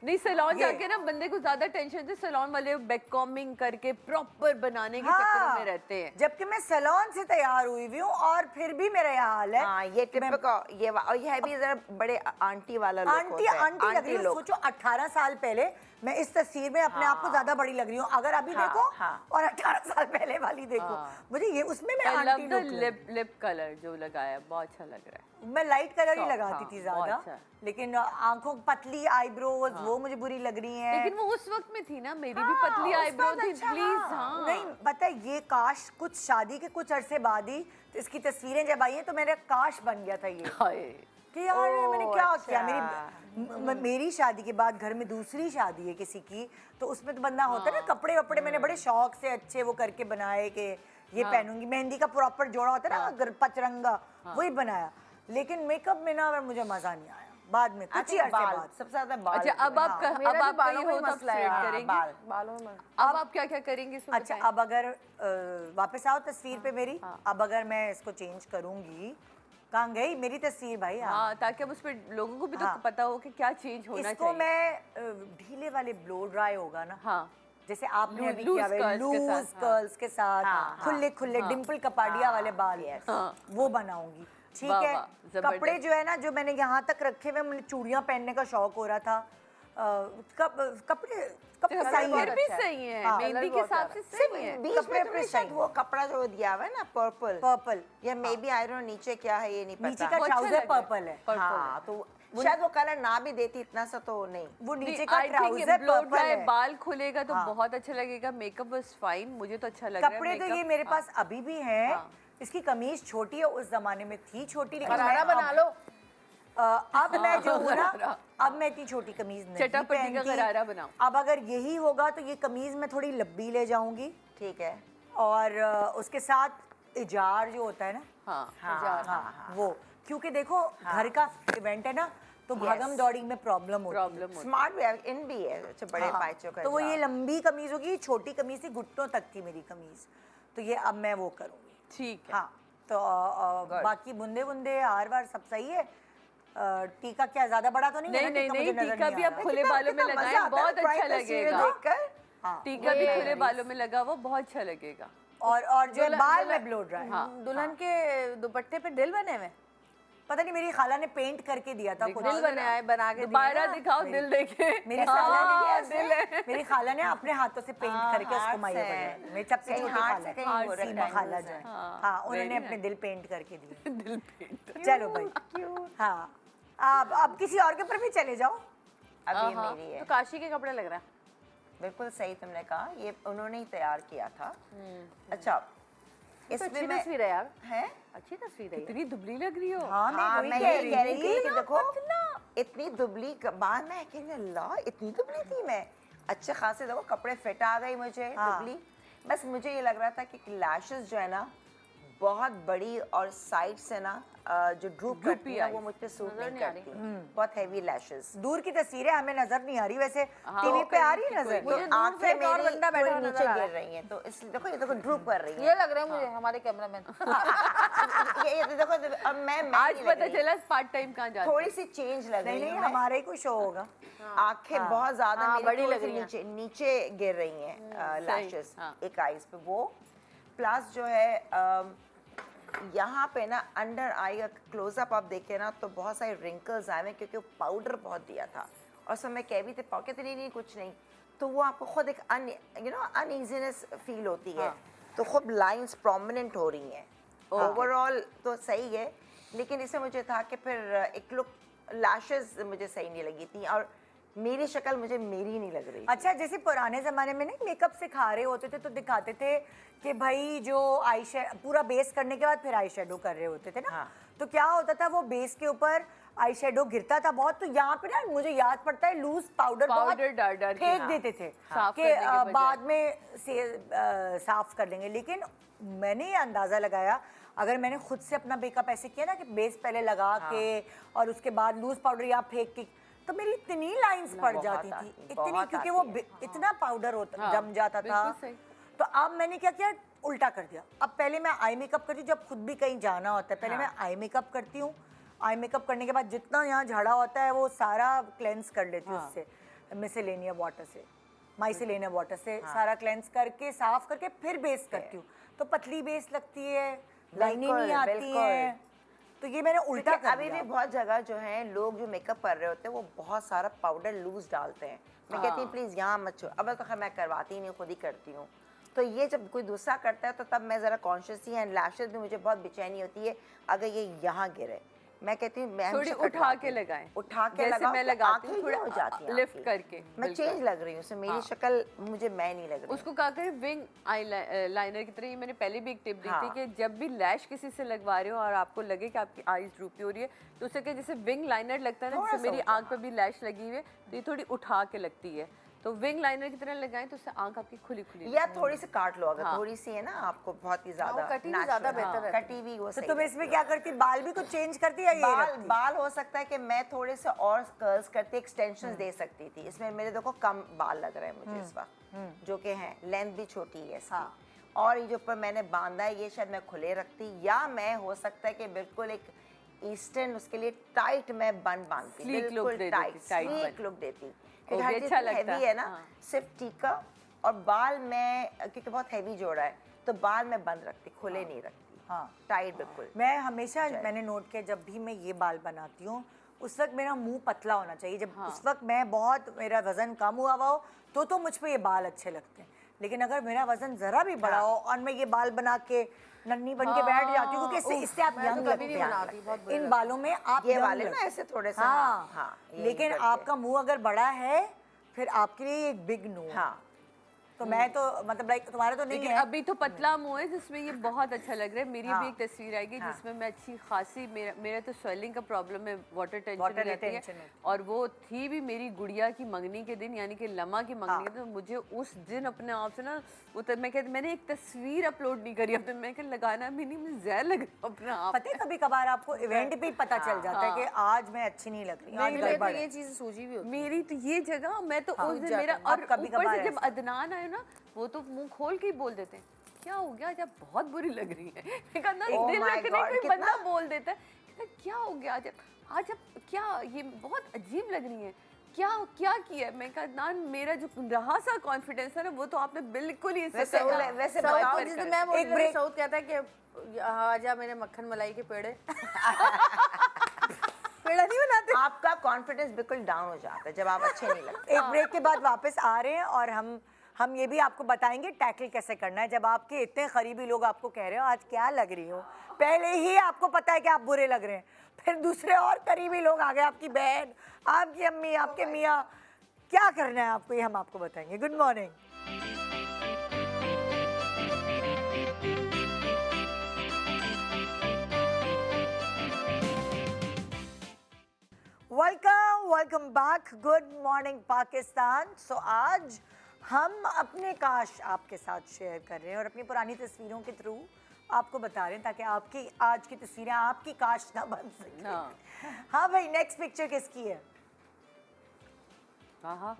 नहीं सैलून ये- जाके ना बंदे को ज्यादा टेंशन होती है, सैलून वाले बैक कॉम्बिंग करके प्रॉपर बनाने के चक्कर में रहते हैं। जबकि मैं सैलून से तैयार हुई हुई हूँ और फिर भी मेरा यह हाल है। हाँ ये टिपिकल ये और ये भी जरा बड़े आंटी वाला लोग आंटी होता है। आंटी लग रही है। सोचो 18 साल पहले मैं इस तस्वीर में अपने आप को ज्यादा बड़ी लग रही हूँ, अगर अभी हाँ, देखो हाँ। और 18 साल पहले वाली देखो, मुझे ये उसमें मैं I love aunty the look लग रही हूँ। लिप कलर जो लगाया है, बहुत अच्छा लग रहा है। मैं लाइट कलर ही Soft, लगाती हाँ, थी बहुत ज्यादा, अच्छा। लेकिन आंखों पतली आईब्रोज वो मुझे बुरी लग रही हैं। लेकिन वो उस वक्त में थी ना, मेरी भी हाँ, पतली उस आईब्रो वक्त थी, अच्छा, प्लीज। हाँ। हाँ नहीं पता है, ये काश कुछ शादी के कुछ अरसे बाद ही तो इसकी तस्वीरें जब आई हैं तो मेरा काश बन गया था ये हाय। कि यार मैंने क्या अच्छा। किया। मेरी शादी के बाद घर में दूसरी शादी है किसी की, तो उसमें तो बंदा होता है ना, कपड़े वपड़े मैंने बड़े शौक से अच्छे वो करके बनाए कि ये पहनूंगी। मेहंदी का प्रॉपर जोड़ा होता है ना, अगर पचरंगा वही बनाया। लेकिन मेकअप में ना मुझे मजा नहीं आया बाद में, कुछ ही अरसे बाल बाद। सबसे ज्यादा बाल। अच्छा अब आप मेरा अब भी आप बालों कहीं में हो ही तो मसला है। स्ट्रेट हाँ, करेंगे। बाल बालों में अब आप क्या क्या करेंगे इसमें अच्छा बताएं। अब अगर वापस आओ तस्वीर पे मेरी, अब अगर मैं इसको चेंज करूंगी, कहाँ गई मेरी तस्वीर भाई? हाँ, ताकि अब उस पे लोगों को भी तो हाँ। पता हो कि क्या चेंज होना इसको चाहिए। मैं ढीले वाले ब्लो ड्राई होगा ना, हाँ जैसे आपने अभी Loose किया curls के लूज साथ, कर्ल्स के साथ, हाँ, खुले खुले डिम्पल कपाडिया वाले बाल, हाँ। वो बनाऊंगी। ठीक वाह, है, वाह, जबरदस्त। कपड़े जो है ना जो मैंने यहाँ तक रखे हुए, मुझे चूड़ियाँ पहनने का शौक हो रहा था। कपड़े कपड़े कलर सही बहुत फिर है, भी अच्छा है। सही है, हाँ, मेहंदी कलर के बहुत हिसाब से प्यारा सही है। बीच कपड़े में पे तुमने सही शायद है। वो कपड़ा जो दिया हुआ है ना पर्पल पर्पल, या मे बी आई डोंट नीचे क्या है ये नहीं पता। नीचे का वो अच्छा ट्राउजर लग रहा है। पर्पल है। पर्पल हाँ तो शायद वो कलर ना भी देती इतना सा तो नहीं। वो नीचे नहीं, का I think trouser blow purple dry है। बाल खुलेगा तो हाँ। बहुत अच्छा लगेगा। मेकअप वाज फाइन, मुझे तो अच्छा लग रहा है। कपड़े तो makeup- ये मेरे पास अभी भी हैं। हाँ। इसकी कमीज छोटी है, उस जमाने में थी छोटी, लेकिन गरारा मैं बना लो। अब मैं जो हूँ ना, गरारा। अब मैं इतनी छोटी कमीज नहीं चटापटी का पहनती। गरारा बनाओ। अब अगर यही होगा तो ये कमीज मैं थोड़ी लंबी ले जाऊंगी, ठीक है। और उसके साथ इजार जो होता है ना, हाँ हाँ, वो, क्योंकि देखो घर का इवेंट है ना, तो भागम दौड़ी में प्रॉब्लम होती है। प्रॉब्लम होती स्मार्ट भी इन भी है अच्छा बड़े हाँ, पाइचों का तो वो ये हिजाब। लंबी कमीज होगी, छोटी कमीज थी, घुटनों तक थी मेरी कमीज, तो ये अब मैं वो करूँगी। ठीक है। हाँ, तो बाकी बुंदे बुंदे हार वार सब सही है। टीका क्या ज्यादा बड़ा तो नहीं है नहीं ना? नहीं मुझे नहीं, नजर टीका नहीं भी आ आप रहा। खुले बालों में कितना मजा लगाएं, आता है बहुत अच्छा bright तस्वीरें लगेगा। देखकर। हाँ, टीका भी खुले बालों में लगा हुआ बहुत अच्छा लगेगा। और जो है बाल में ब्लो ड्राई। दुल्हन के दुपट्टे पे दिल बने हुए, पता नहीं मेरी खाला ने पेंट करके दिया था खुद। दिल बने आए बना के दिए दोबारा ना। दिखाओ दिल देखे। मेरी हाँ, खाला दिल ने है। मेरी खाला ने अपने हाथों से पेंट हाँ, करके उसको हाथ माया से। बनाया। मेरी सबसे कहीं छोटी हाथ खाला से है, कहीं वो सीमा rectangles खाला जो है। हाँ, हाँ, उन्होंने very अपने दिल पेंट करके दिए। दिल पेंट। चलो भाई, हाँ, अब किसी और के ऊपर भी चले जाओ। अब ये हाँ, मेरी है। तो काशी के कपड़े लग रहा है। बिल्कुल सही तुमने कहा, ये उन्होंने ही तैयार किया था। अच्छा तो इसमें अच्छी मैं तस्वीर है यार, है अच्छी तस्वीर है ये। इतनी दुबली लग रही हो। हाँ, मैं हाँ वही मैं कह यही कह रही थी कि थी। देखो इतनी दुबली बाद में कह रही अल्लाह इतनी दुबली थी मैं। अच्छे खासे देखो कपड़े फिट आ गई मुझे हाँ। दुबली। बस मुझे ये लग रहा था कि लैशेस जो है ना बहुत बड़ी और साइड से ना जो ड्रूप करती है eyes। वो मुझ पे सूट नजर नहीं नहीं आ रही। करती। बहुत हैवी लैशेस। दूर की तस्वीरें हमें नजर नहीं आ रही, वैसे हाँ, टीवी वो पे आ कहीं रही की है नजर। मुझे तो दूर से आंखें एक और मेरी बंदा बैठा थोड़ी हुआ नीचे नजर आ गिर रहा है। रही हैं तो इसलिए देखो ये देखो ड्रूप कर रही ये है। लग रहा है मुझे हमारे कैमरामैन। ये देखो अब मैं आज नहीं लग पता रही। चला पार्ट टाइम कहाँ जाते थोड़ी सी चेंज लग नहीं रही नहीं, हूँ मैं। हमारा ही कोई शो होगा। आंखें बहुत ज्यादा हाँ, मेरी बड़ी थोड़ी लग सी रही हैं। नीचे नीचे गिर रही हैं लैशेस हाँ। एक आईज पे वो। प्लस जो है यहाँ पे ना अंडर आई का क्लोजअप आप देखे ना तो बहुत सारे रिंकल्स आए हैं क्योंकि वो पाउडर बहुत दिया था और सब मैं कह भी थे पॉकेट नहीं कुछ नहीं, तो वो आपको खुद एक अनईजीनेस फील होती है। तो खूब लाइंस प्रोमिनेंट हो रही हैं। ओवरऑल तो सही है, लेकिन इससे मुझे था कि फिर एक लुक लैशेस मुझे सही नहीं लगी थी और मेरी शक्ल मुझे मेरी नहीं लग रही। अच्छा, जैसे पुराने ज़माने में नहीं मेकअप सिखा रहे होते थे तो दिखाते थे कि भाई जो आई पूरा बेस करने के बाद फिर आई शेडो कर रहे होते थे ना। हाँ। तो क्या होता था, वो बेस के ऊपर आई शेडो गिरता था बहुत, तो यहाँ पे ना मुझे याद पड़ता है लूज पाउडर पाउडर डाल डाल के, फेंक हाँ। देते थे साफ कि करने के बजाय। बाद में से साफ कर लेंगे। लेकिन मैंने ये अंदाज़ा लगाया, अगर मैंने खुद से अपना मेकअप ऐसे किया ना कि बेस पहले लगा के और उसके बाद लूज पाउडर या फेंक के, तो मेरी इतनी लाइंस पड़ बहुत जाती आती, थी, इतनी, बहुत क्योंकि वो आती है। इतना पाउडर होता हाँ, जम जाता था। बिल्कुल सही। तो अब मैंने क्या किया, उल्टा कर दिया। अब पहले मैं आई मेकअप करती हूँ जब खुद भी कहीं जाना होता है, पहले मैं आई मेकअप करती हूँ, आई मेकअप करने के बाद जितना यहाँ झाड़ा होता है वो सारा क्लेंस कर लेती हूँ हाँ। उससे, मिसेलेनिया वाटर से, माइसेलेनिया वाटर से सारा क्लेंस करके साफ करके फिर बेस करती हूँ, तो पतली बेस लगती है, लाइनिंग नहीं आती बिल्कुल। है। तो ये मैंने उल्टा क्योंकि कर अभी दिया। भी बहुत जगह जो है लोग जो मेकअप कर रहे होते हैं वो बहुत सारा पाउडर लूज डालते हैं। मैं कहती हूँ प्लीज़ यहाँ मत छो। अब तो खैर मैं करवाती ही नहीं, खुद ही करती हूँ। तो ये जब कोई दूसरा करता है तो तब मैं ज़रा कॉन्शियस ही, एंड लैशेज में मुझे बहुत बेचैनी होती है अगर ये यहाँ गिरे। मैं कहती हूँ मैं थोड़ी हमेशा उठा कटवाती के हूँ। लगाएं, उठा के जैसे लगाओ मैं कि लगाती हूँ, आंखें थोड़ा ये हो जाती हैं लिफ्ट आपकी। करके, मैं बिल्कुल। चेंज लग रही हूँ, उससे मेरी शक्ल मुझे मैं नहीं लग रही। उसको क्या करें, विंग आई लाइनर की तरह। ये मैंने पहले भी एक टिप दी थी हाँ। कि जब भी लैश किसी से लगवा रहे हो और आपको लगे कि आपकी आईज ड्रूपी हो रही है, तो उसे कि जैसे विंग लाइनर लगता है ना, थोड़ा जैसे सा मेरी ऊपर, आंख पे भी लैश लगी हुई है, तो ये थोड़ी उठा के लगती है, तो विंग लाइनर की तरह लगाएं तो उससे आंख आपकी खुली खुली या थोड़ी सी काट लो अगर हाँ। थोड़ी सी है ना आपको बहुत ही ज्यादा वो कटी हुई ज़्यादा natural, बेहतर हाँ, रहती कटी हुई वो तो सही तुम रहती इसमें है। क्या करती, बाल भी कुछ चेंज करती या ये बाल रखती? बाल हो सकता है कि मैं थोड़े से और कर्ल्स करती, एक्सटेंशंस दे सकती थी। इसमें मेरे देखो कम बाल लग रहे हैं मुझे इस वक्त, जो कि हैं, लेंथ भी छोटी है इसकी। हाँ। और ये जो ऊपर मैंने बांधा है ये शायद मैं खुले रखती, या मैं हो सकता है कि बिल्कुल एक ईस्टर्न उसके लिए टाइट मैं बन बांधती, Sleek look बिल्कुल दे टाइट देती, tight स्लीक बन। लुक देती। वो क्योंकि भी हर चीज़ अच्छा लगता हैवी है ना, हाँ। सिर्फ टीका और बाल मैं, क्योंकि बहुत हैवी जोड़ा है तो बाल मैं बंद रखती, खुले नहीं रखती, हाँ। टाइट बिल्कुल। मैं हमेशा मैंने नोट किया जब भी मैं ये बाल बनाती हूँ उस वक्त मेरा मुंह पतला होना चाहिए। जब उस वक्त मैं बहुत, मेरा वजन कम हुआ हो तो मुझ पे ये बाल अच्छे लगते हैं। लेकिन अगर मेरा वजन जरा भी बड़ा हो और मैं ये बाल बना के नन्ही बन के बैठ जाती हूँ, क्योंकि इससे आप मैं तो यंग कभी लगते नहीं हैं। बनाती, बहुत बुरे इन बालों में आप ये young वाले ना लगते हैं। ऐसे थोड़े से, हाँ, हाँ, यही लेकिन करके। आपका मुंह अगर बड़ा है फिर आपके लिए एक बिग नो है। हाँ, तो मैं तो मतलब लाइक तुम्हारा तो नहीं लेकिन है। अभी तो पतला मुंह है जिसमें ये बहुत अच्छा लग रहा है। मेरी भी एक तस्वीर आएगी हाँ। जिसमें मैं अच्छी खासी, मेरा तो स्वेलिंग का प्रॉब्लम है, वाटर टेंशन Water रहती है, retention होती और वो थी भी मेरी गुड़िया की मंगनी के दिन, यानी कि लम्मा की मंगनी के दिन। तो मुझे उस दिन अपने आप से ना वो मैं कहती, मैंने एक तस्वीर अपलोड नहीं करी अपने, मैं लगाना भी नहीं, मुझे जहर लग रहा है अपना आप। पता है कभी कभार आपको इवेंट पे ही पता चल जाता है कि आज मैं अच्छी नहीं लग रही, आज मेरे लिए तो गड़बड़ है। ये चीज़ सूजी भी होती है। मेरी तो ये जगह, मैं तो उस दिन जाता मेरा, है। और अब कभी ऊपर कभार से जब ऐसा। अदनान आए ना, वो तो मुंह खोल के ही बोल देते हैं क्या हो गया, आज आप बहुत बुरी लग रही है। एक अंदर Oh दिल my रखने God, कोई कितना- बंदा बोल देता है, कहता है, क्या हो गया आज आप क्या, ये बहुत अजीब लग रही है, क्या किया है? मैं कहा अदनान, मेरा जो रहा सा कॉन्फिडेंस है ना, वो तो आपने बिल्कुल ही वैसे सऊद बताओ, को जिस दिन मैं बोल एक रही break- सऊद कहता है कि हाँ आजा मेरे मक्खन मलाई के पेड़े पेड़ा नहीं बनाते। आपका कॉन्फिडेंस बिल्कुल डाउन हो जाता है जब आप अच्छे नहीं लगते। एक ब्रेक के बाद वापस आ रहे हैं और हम ये भी आपको बताएंगे टैकल कैसे करना है जब आपके इतने करीबी लोग आपको कह रहे हो आज क्या लग रही हो, पहले ही आपको पता है कि आप बुरे लग रहे हैं, फिर दूसरे और करीबी लोग आ गए, आपकी बहन, आपकी अम्मी, आपके मियाँ, क्या करना है आपको ये हम आपको बताएंगे। Good morning. Welcome back, good morning Pakistan. So आज हम अपने काश आपके साथ शेयर कर रहे हैं और अपनी पुरानी तस्वीरों के थ्रू आपको बता रहे हैं ताकि आपकी आज की तस्वीरें आपकी काश ना बन सके। हाँ। हाँ भाई, नेक्स्ट पिक्चर किसकी है? हाँ,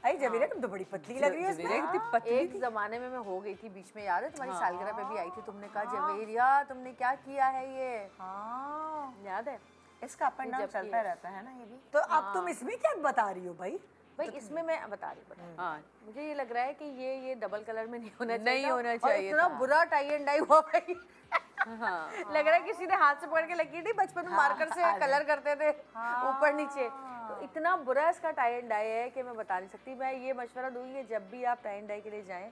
अरे जबीरा, तुम तो बड़ी पतली लग रही है जबीरा इसमें। कितनी पतली एक थी। जमाने में मैं हो गई थी, बीच में याद है तुम्हारी सालगिरह पे भी आई थी, तुमने कहा जवेरिया तुमने क्या किया है ये, हाँ, याद है? इसका अप एंड डाउन चलता रहता है ना ये भी। तो अब तुम इसमें क्या बता रही हो भाई? भाई इसमें मैं बता रही हूँ, हाँ, मुझे ये लग रहा है कि ये डबल कलर में नहीं होना चाहिए नहीं था। होना और चाहिए इतना था। बुरा टाई एंड डाई हुआ भाई। हाँ, लग रहा है किसी ने हाथ से पकड़ के लकीर नहीं, बचपन में मार्कर से कलर करते थे ऊपर नीचे, तो इतना बुरा इसका टाई एंड डाई है कि मैं बता नहीं सकती। मैं ये मशवरा दूंगी कि जब भी आप टाई एंड डाई के लिए जाएं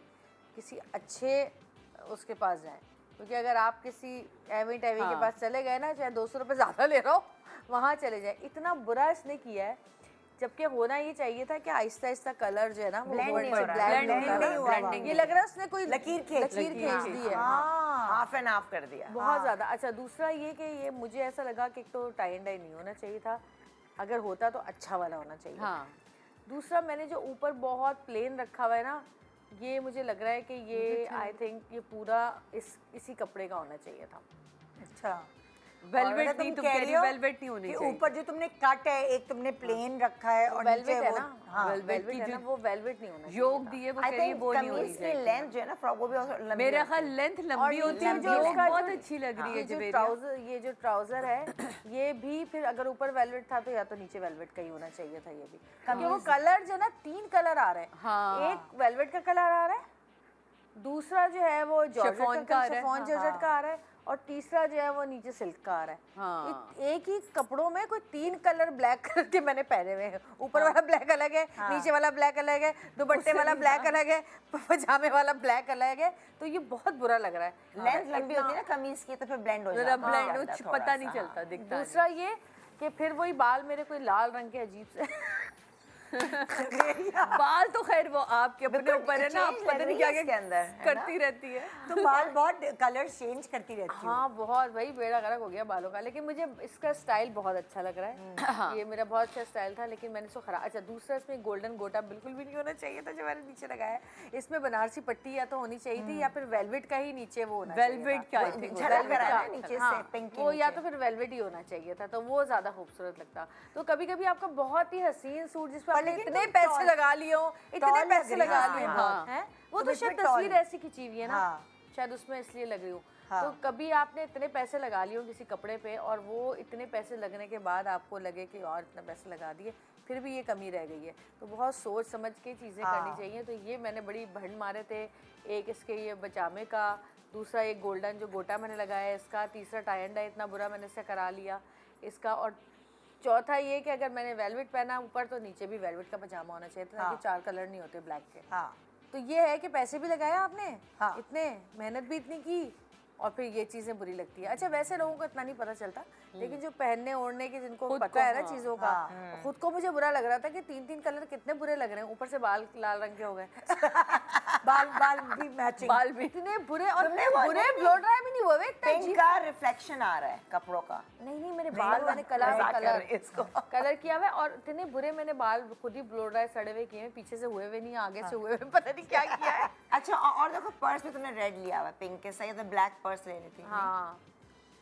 किसी अच्छे उसके पास जाएं, क्योंकि अगर आप किसी एवी टैवी के पास चले गए ना, चाहे 200 रुपये ज़्यादा ले रहा हो, वहाँ चले जाएं। इतना बुरा इसने किया है, जबकि होना ये चाहिए था कि आहिस्ता आहिस्ता कलर जो है ना वो Blend नहीं हो रहा, blend blend नहीं हुआ, blending ये लग रहा है उसने कोई लकीर खींच दी है। हाफ एंड हाफ कर दिया। बहुत ज़्यादा। अच्छा, दूसरा ये कि ये मुझे ऐसा लगा कि एक तो टाई एंड डाई नहीं होना चाहिए था, अगर होता तो अच्छा वाला होना चाहिए। हाँ। दूसरा मैंने जो ऊपर बहुत प्लेन रखा हुआ है ना, ये मुझे लग रहा है कि ये आई थिंक ये पूरा इसी कपड़े का होना चाहिए था। अच्छा, Velvet और नहीं, तुम तुम कह कह रही रही हो velvet नहीं होनी कि चाहिए। ऊपर जो तुमने कट है, एक तुमने प्लेन रखा है और वेलवेट नीचे है वो ना, हाँ वेलवेट की है जो ना, वो वेलवेट नहीं होना चाहिए योग था। दी है वो आई कह रही है थिंक वो नहीं होनी कमीज की चाहिए। लेंथ जो है ना फ्रॉक वो भी लंबी मेरा होती ख्याल है। लेंथ और लंबी होती है, नीचे योग इसका बहुत जो- अच्छी लग रही ये है जो जवेरिया। ट्राउजर, ये जो ट्राउजर है ये भी फिर अगर ऊपर वेलवेट था तो या तो नीचे वेलवेट का ही होना चाहिए था ये भी, क्योंकि वो कलर जो ना 3 कलर आ रहे हैं। हाँ। एक वेलवेट का कलर आ रहा है, दूसरा जो है वो जॉर्जेट शिफॉन का का आ रहा है, शिफॉन हाँ, जॉर्जेट का आ रहा है, और तीसरा जो है वो नीचे सिल्क का आ रहा है। हाँ। एक ही कपड़ों में कोई 3 कलर ब्लैक कलर के मैंने पहने हुए हैं। ऊपर वाला ब्लैक अलग है, नीचे वाला ब्लैक अलग है, दुपट्टे वाला ब्लैक अलग है, पजामे वाला ब्लैक अलग है, तो ये बहुत बुरा लग रहा है। लेंथ लंबी होती है ना कमीज की तो फिर ब्लेंड हो जरा जाता है ब्लेंड अंदर थोड़ा पता सा, नहीं हाँ। चलता, दिखता नहीं। दूसरा ये कि फिर वही बाल मेरे कोई लाल रंग के अजीब से बाल तो खैर वो आपके अपने बिल्कुल ऊपर है ना, आप change पता लग नहीं रही क्या है इसके क्या अंदर, है करती रहती है। तो बाल बहुत कलर चेंज करती रहती है। हाँ बहुत भाई बेड़ा गर्क हो गया बालों का, लेकिन मुझे इसका स्टाइल बहुत अच्छा लग रहा है। ये मेरा बहुत अच्छा स्टाइल था, लेकिन मैंने इसको खराब। अच्छा दूसरा, इसमें गोल्डन गोटा बिल्कुल भी नहीं होना चाहिए था जो मैंने नीचे लगाया है। इसमें बनारसी पट्टी या तो होनी चाहिए थी या फिर वेलवेट का ही नीचे वो होना चाहिए था। वेलवेट क्या आई थिंक झलक कर आया का, नीचे हाँ, से पिंक वो या तो फिर वेलवेट ही होना चाहिए था, तो वो ज्यादा खूबसूरत लगता। तो कभी कभी आपका बहुत ही हसीन सूट जिसपे आपने लेकिन इतने तुम पैसे tall- लगा लिए हो, इतने tall पैसे लग रही लगा हो लिए इसमें हो, बहुत। हैं? वो तुम तो इसमें शायद tall- तस्वीर ऐसी खींची हुई है ना, हाँ। शायद उसमें इसलिए लग रही हूँ। हाँ। तो कभी आपने इतने पैसे लगा लिए हो किसी कपड़े पे और वो इतने पैसे लगने के बाद आपको लगे कि और इतने पैसे लगा दिए फिर भी ये कमी रह गई है, तो बहुत सोच समझ के चीज़ें करनी चाहिए। तो ये मैंने बड़ी भंड मारे थे, एक इसके ये बचामे का, दूसरा एक गोल्डन जो गोटा मैंने लगाया है इसका, तीसरा टाई एंड डाई इतना बुरा मैंने इससे करा लिया इसका, और चौथा ये कि अगर मैंने वेलवेट पहना ऊपर तो नीचे भी वेलवेट का पजामा होना चाहिए था, ताकि 4 कलर नहीं होते ब्लैक के। हाँ तो ये है कि पैसे भी लगाया आपने, हाँ। इतने मेहनत भी इतनी की, और फिर ये चीज़ें बुरी लगती है। अच्छा वैसे लोगों को इतना नहीं पता चलता, लेकिन जो पहनने ओढ़ने के जिनको खुद पता को, है ना हाँ, चीज़ों का, खुद को मुझे बुरा लग रहा था कि 3 कलर कितने बुरे लग रहे हैं, ऊपर से बाल लाल रंग के हो गए बाल बाल भी मैचिंग। बाल भी इतने बुरे, और तुमने वो बुरे नहीं- ब्लो ड्राई भी नहीं हुए इतना पिंक अजीब। का रिफ्लेक्शन आ रहा है कपड़ों का। नहीं मेरे बाल मैंने कलर मजाक कर कलर रही है इसको। कलर किया हुआ है, और इतने बुरे मैंने बाल खुद ही ब्लो ड्राई सड़े हुए किए हैं, पीछे से हुए हुए नहीं, आगे से हुए हुए, पता नहीं क्या किया है। अच्छा और देखो पर्स भी तुमने रेड लिया हुआ है पिंक के, सही तो ब्लैक पर्स ले रही थी। हाँ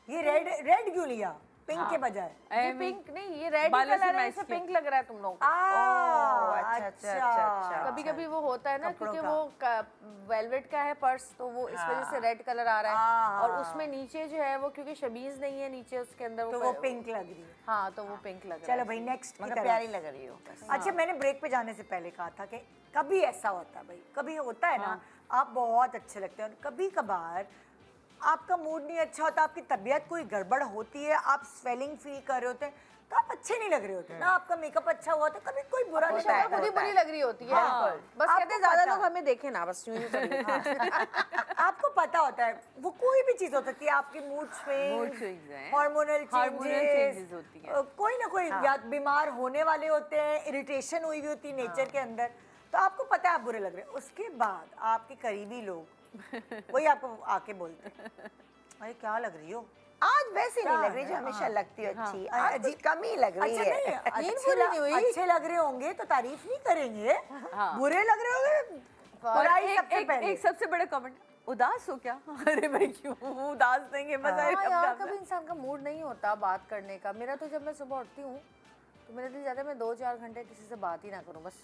ये रेड क्यों लिया पिंक के बजाय? ये पिंक नहीं, ये रेड बालों से कलर है, मैच इसमें किया। पिंक लग रहा है तुम लोगों को। अच्छा, अच्छा, अच्छा। कभी कभी वो होता है ना, कपड़ों क्योंकि का। वो वेलवेट का है पर्स, तो वो इस वजह से रेड कलर आ रहा है, और उसमें नीचे जो है वो क्योंकि शमीज नहीं है नीचे उसके अंदर, तो वो पिंक लग रही है। हाँ तो वो पिंक लग रहा चलो है। भाई नेक्स्ट की मगर तरफ। प्यारी लग रही हो बस। अच्छा मैंने ब्रेक पे जाने से पहले कहा था कि कभी ऐसा होता है भाई, कभी होता है ना आप बहुत अच्छे लगते हैं, और कभी कभार आपका मूड नहीं अच्छा होता, आपकी तबीयत कोई गड़बड़ होती है, आप स्वेलिंग फील कर रहे होते हैं, तो आप अच्छे नहीं लग रहे होते ना, आपका मेकअप अच्छा हुआ तो कभी कोई बुरा नहीं शक्ल लगता खुद ही होता बुरी है। लग रही होती है, बस आपको कहते हैं ज्यादा पता- लोग हमें देखें ना, बस यूं ही करिए। आपको पता होता है वो कोई भी चीज हो सकती है, आपकी मूड Mood स्विंग, swings हैं। हार्मोनल Hormonal changes चेंजेस होती हैं। कोई ना कोई या बीमार होने वाले होते हैं, इरिटेशन हुई हुई होती है नेचर के अंदर, तो आपको पता है आप बुरे लग रहे हैं। उसके बाद आपके करीबी लोग वही आपको आके बोलते हैं अरे क्या लग रही हो। आज वैसे नहीं क्या लग रही जो है? हमेशा लगती है अच्छी, हाँ। आज कुछ कम ही लग रही अच्छा है। नहीं नींद अच्छे पूरी नहीं हुई? अच्छे लग रहे होंगे तो तारीफ नहीं करेंगे, बुरे लग रहे होंगे बुराई सबसे एक पहले। सबसे बड़ा कमेंट, उदास हो क्या? अरे भाई क्यों उदास देंगे, मजा हाँ यार, है कभी इंसान का मूड नहीं होता बात करने का। मेरा तो जब मैं सुबह उठती हूँ तो मेरा दिल जाता है मैं 2-4 घंटे किसी से बात ही ना करूँ, बस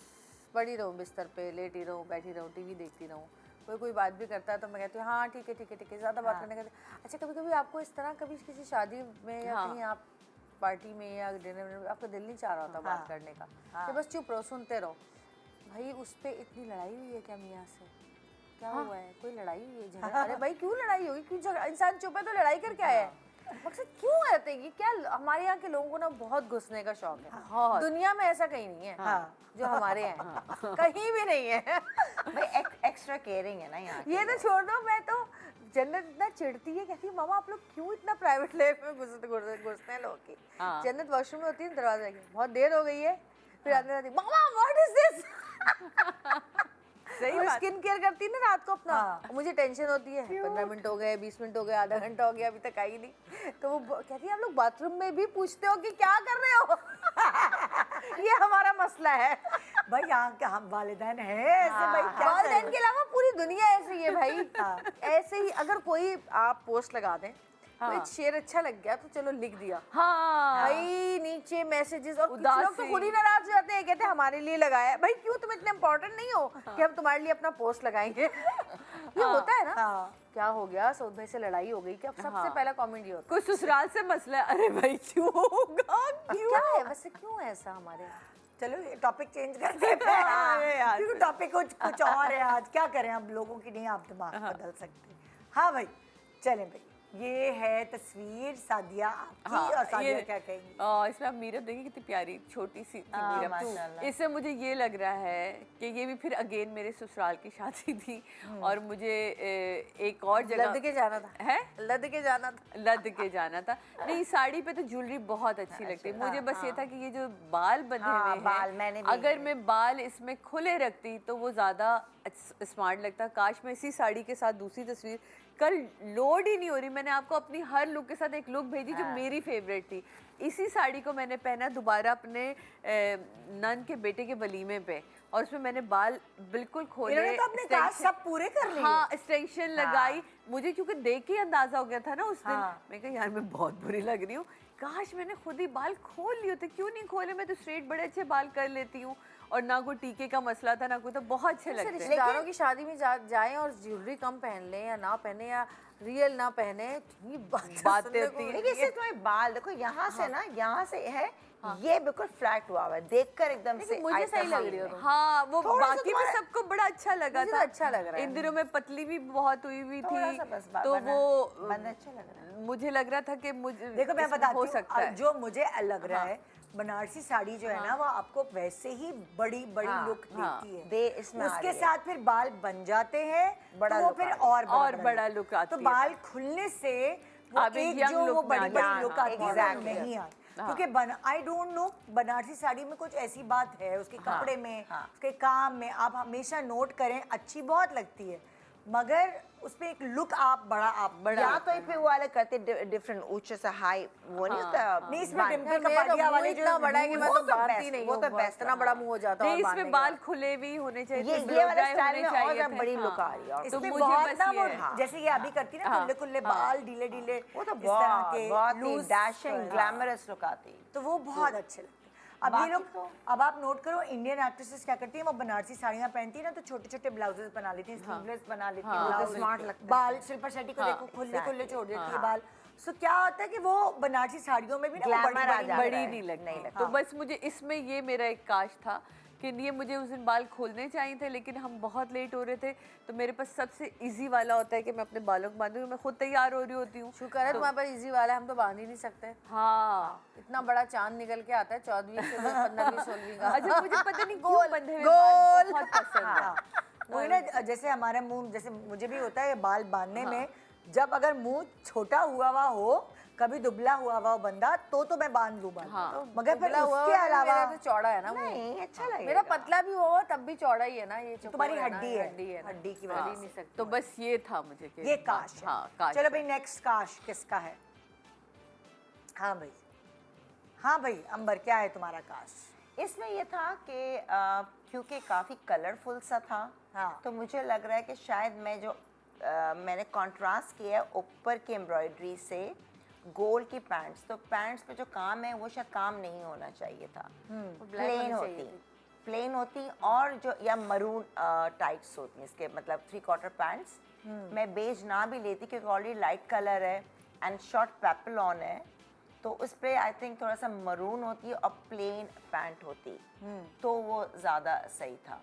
पड़ी रहूँ बिस्तर पे, लेटी रहूँ, बैठी रहूँ, टीवी देखती रहूँ। कोई बात भी करता है तो मैं कहती हूँ हाँ ठीक है, ज़्यादा बात करने का। अच्छा कभी कभी आपको इस तरह कभी किसी शादी में या कहीं आप पार्टी में या डिनर में आपका दिल नहीं चाह रहा होता बात करने का, कि बस चुप रहो, सुनते रहो। भाई उस पर इतनी लड़ाई हुई है क्या मियाँ से, क्या हुआ है, कोई लड़ाई हुई है, झगड़ा? अरे भाई क्यों लड़ाई होगी, क्यों झगड़ा? इंसान चुप है तो लड़ाई कर क्या है, मकसद क्यों रहते हैं? क्या हमारे यहाँ के लोगों को ना बहुत घुसने का शौक है, दुनिया में ऐसा कहीं नहीं है जो हमारे यहाँ कहीं भी नहीं है। भाई एक्स्ट्रा केयरिंग है ना यहाँ के ये तो लोग। छोड़ दो, मैं तो जन्नत इतना चिढ़ती है, कहती है मामा आप लोग क्यों इतना प्राइवेट लाइफ में घुसते हैं लोग की। जन्नत वॉशरूम में होती है दरवाजा के, बहुत देर हो गई है, फिर आते आते मामा व्हाट इज दिस। सही वो बात। स्किन केयर करती है ना रात को अपना, मुझे टेंशन होती है 15 मिनट हो गए, 20 मिनट हो गए, आधा घंटा हो गया, अभी तक आई नहीं। तो वो कहती है आप लोग बाथरूम में भी पूछते हो कि क्या कर रहे हो। ये हमारा मसला है भाई यहाँ के हम वालिदैन हैं ऐसे भाई क्या वालिदैन के अलावा पूरी दुनिया ऐसी है भाई। ऐसे ही अगर कोई आप पोस्ट लगा दें कोई शेर अच्छा लग गया तो चलो लिख दिया, हाँ भाई नीचे मैसेजेस, और कुछ उदासी। लोग तो खुद ही नाराज हो जाते हैं, कहते हैं हमारे लिए लगाया है। भाई क्यों, तुम इतने इंपॉर्टेंट नहीं हो कि हम तुम्हारे लिए अपना पोस्ट लगाएंगे? ये होता है ना। क्या हो गया, सऊद भाई से लड़ाई हो गई क्या? सबसे पहला कमेंट ये होता कुछ ससुराल से मसला है, अरे भाई क्यों होगा, है क्यों? क्या है वैसे, क्यों है ऐसा हमारे यहाँ? चलो ये टॉपिक चेंज करते हैं अरे यार। क्योंकि टॉपिक कुछ और है आज, क्या करें अब, लोगों की नहीं आप दिमाग बदल सकते। हाँ भाई चलें भाई, ये है तस्वीर सादिया आपकी, और सादिया क्या कहेंगी? इसमें आप मीरब देखिए कितनी प्यारी छोटी सी थी हाँ, मीरब। माशाल्लाह। इससे मुझे ये लग रहा है कि ये भी फिर अगेन मेरे ससुराल की शादी थी और मुझे एक और जगह लद के जाना था, है, लद के जाना था। लद के जाना था। नहीं, साड़ी पे तो ज्वेलरी बहुत अच्छी लगती है मुझे, बस ये था कि ये जो बाल बंधे हाँ, हुए बाल हैं, मैंने भी अगर मैं बाल इसमें खुले रखती तो वो ज़्यादा स्मार्ट लगता। काश मैं इसी साड़ी के साथ दूसरी तस्वीर, कल लोड ही नहीं हो रही, मैंने आपको अपनी हर लुक के साथ एक लुक भेजी जो मेरी फेवरेट थी। इसी साड़ी को मैंने पहना दोबारा अपने नन के बेटे के वलीमे पे, और उसमें मैंने बाल बिल्कुल खोले, इन्होंने तो अपने काज सब पूरे कर लिए। हाँ एक्सटेंशन लगाई। मुझे क्योंकि देख के ही अंदाजा हो गया था ना उस दिन, मैं कहा यार मैं बहुत बुरी लग रही हूँ, काश मैंने खुद ही बाल खोल लिए होते, क्यों नहीं खोले, मैं तो स्ट्रेट बड़े अच्छे बाल कर लेती हूँ, और ना कोई टीके का मसला था ना कोई, तो बहुत अच्छे लगते हैं। रिश्तेदारों की शादी में जाएं और ज्वेलरी कम पहन लें या ना पहने या रियल ना पहने, ये बातें होती हैं। लेकिन इससे तुम्हारे बाल देखो यहाँ से ना, यहाँ से है ये बिल्कुल फ्लैट हुआ हुआ है, देखकर एकदम से मुझे आई सही लग तस्वीर रही हो में। तुम। हाँ वो थोड़ा सा बाकी में तुम्हारा- सबको बड़ा अच्छा लगा मुझे तो था, अच्छा लग रहा है। इन दिनों में पतली भी बहुत हुई हुई थोड़ा थी, सा बस तो वो बंद अच्छा लग रहा है। मुझे लग रहा था कि मुझे देखो मैं इसमें बताती हो हूँ, सकता है। जो मुझे लग रहा है बनारसी साड़ी जो है ना वो आपको वैसे ही बड़ी बड़ी लुक देती है, दे इसमें आ उसके रही है। साथ फिर बाल बन जाते हैं, बड़ा तो वो look फिर आता है। और बड़ा look आती तो है। बाल खुलने से वो अब एक एक young जो look वो में बड़ी आ बड़ी जाती है। लुक आती है वो exactly। नहीं आती, क्योंकि I don't know Banarasi sari में कुछ ऐसी बात है उसके कपड़े में, उसके काम में, आप हमेशा नोट करें अच्छी बहुत लगती है, मगर उसपे एक लुक आप बड़ा या तो फिर वो वाले करते डिफरेंट ऊंचे से हाई, वो नहीं होता नहीं, इसमें बाल- डिम्पल मेरा तो कपाडिया मुंह वाले जो इतना बड़ा है कि मैं वो तो तो बांधती best, नहीं वो हूँ, तो बस best इतना है। बड़ा मुंह हो जाता है नहीं, और इसमें बांधने बाल के खुले भी होने चाहिए ये थे, वाला blow dry स्टाइल होने में और चाहिए ज्यादा थे। बड़ी हाँ। लुक आ रही है, और तो इसमें मुझे बहुत बस ना ये वो है। जैसे ये अभी करती ना खुले खुले बाल ढीले ढीले वो तो इस तरह के बहुत ही loose dashing curl। Glamorous look आती। तो वो बहुत अच्छे लगते हैं। अब ये बाकी लोग तो- अब आप नोट करो इंडियन एक्ट्रेसेस क्या करती हैं, वो बनारसी साड़ियाँ पहनती है ना तो छोटे छोटे ब्लाउजेस बना लेती हैं, स्लीवलेस बना लेती हैं, ब्लाउज स्मार्ट लगता है। बाल शिल्पा शेट्टी को देखो खुले खुले छोड़ देती है बाल। सो क्या होता है कि वो बनारसी साड़ियों में भी ना वो Glamour आ बड़ी जाता बड़ी बड़ी नहीं लगती। तो बस मुझे इसमें ये मेरा एक काश था कि ये मुझे उस दिन बाल खोलने चाहिए थे, लेकिन हम बहुत लेट हो रहे थे, तो मेरे पास सबसे इजी वाला होता है कि मैं अपने बालों को बांधूँ, मैं खुद तैयार हो रही होती हूँ। शुक्र है तुम्हारे पास इजी वाला है, हम तो बांध ही नहीं सकते। हाँ इतना बड़ा चांद निकल के आता है 14वीं से 15वीं 16वीं का। अच्छा, मुझे पता नहीं क्यों बंधे हुए बाल बहुत पसंद है। वही ना, जैसे हमारा मुंह, जैसे मुझे भी होता है बाल बांधने में, जब अगर मुंह छोटा हुआ हो, कभी दुबला हुआ हो बंदा, तो मैं बांध लूं बाल, मगर फिर दुबला हुआ उसके है, अलावा मेरा तो चौड़ा है ना मुंह। नहीं अच्छा लगेगा। मेरा पतला भी हो तब भी चौड़ा ही है ना, ये तुम्हारी चौकोर ना, हड्डी ये है, ना। हड्डी की कर वजह ही से। नहीं सकती। तो बस ये था मुझे कि ये काश है। हाँ काश चलो है। भाई नेक्स्ट काश किसका है? हाँ भाई, हाँ भाई अंबर क्या है तुम्हारा काश? इसमें ये था कि क्योंकि काफ़ी कलरफुल सा था, हाँ। तो मुझे लग रहा है कि शायद मैं जो मैंने कंट्रास्ट किया है ऊपर की एम्ब्रॉयडरी से गोल्ड की पैंट्स, तो पैंट्स पे जो काम है वो शायद काम नहीं होना चाहिए था, प्लेन होती, प्लेन होती, और जो या मरून टाइट्स होती हैं इसके, मतलब 3/4 पैंट्स मैं बेज ना भी लेती क्योंकि ऑलरेडी लाइट कलर है एंड शॉर्ट पेपलॉन है, तो उस पर आई थिंक थोड़ा सा मरून होती और प्लेन पैंट होती, तो वो ज़्यादा सही था।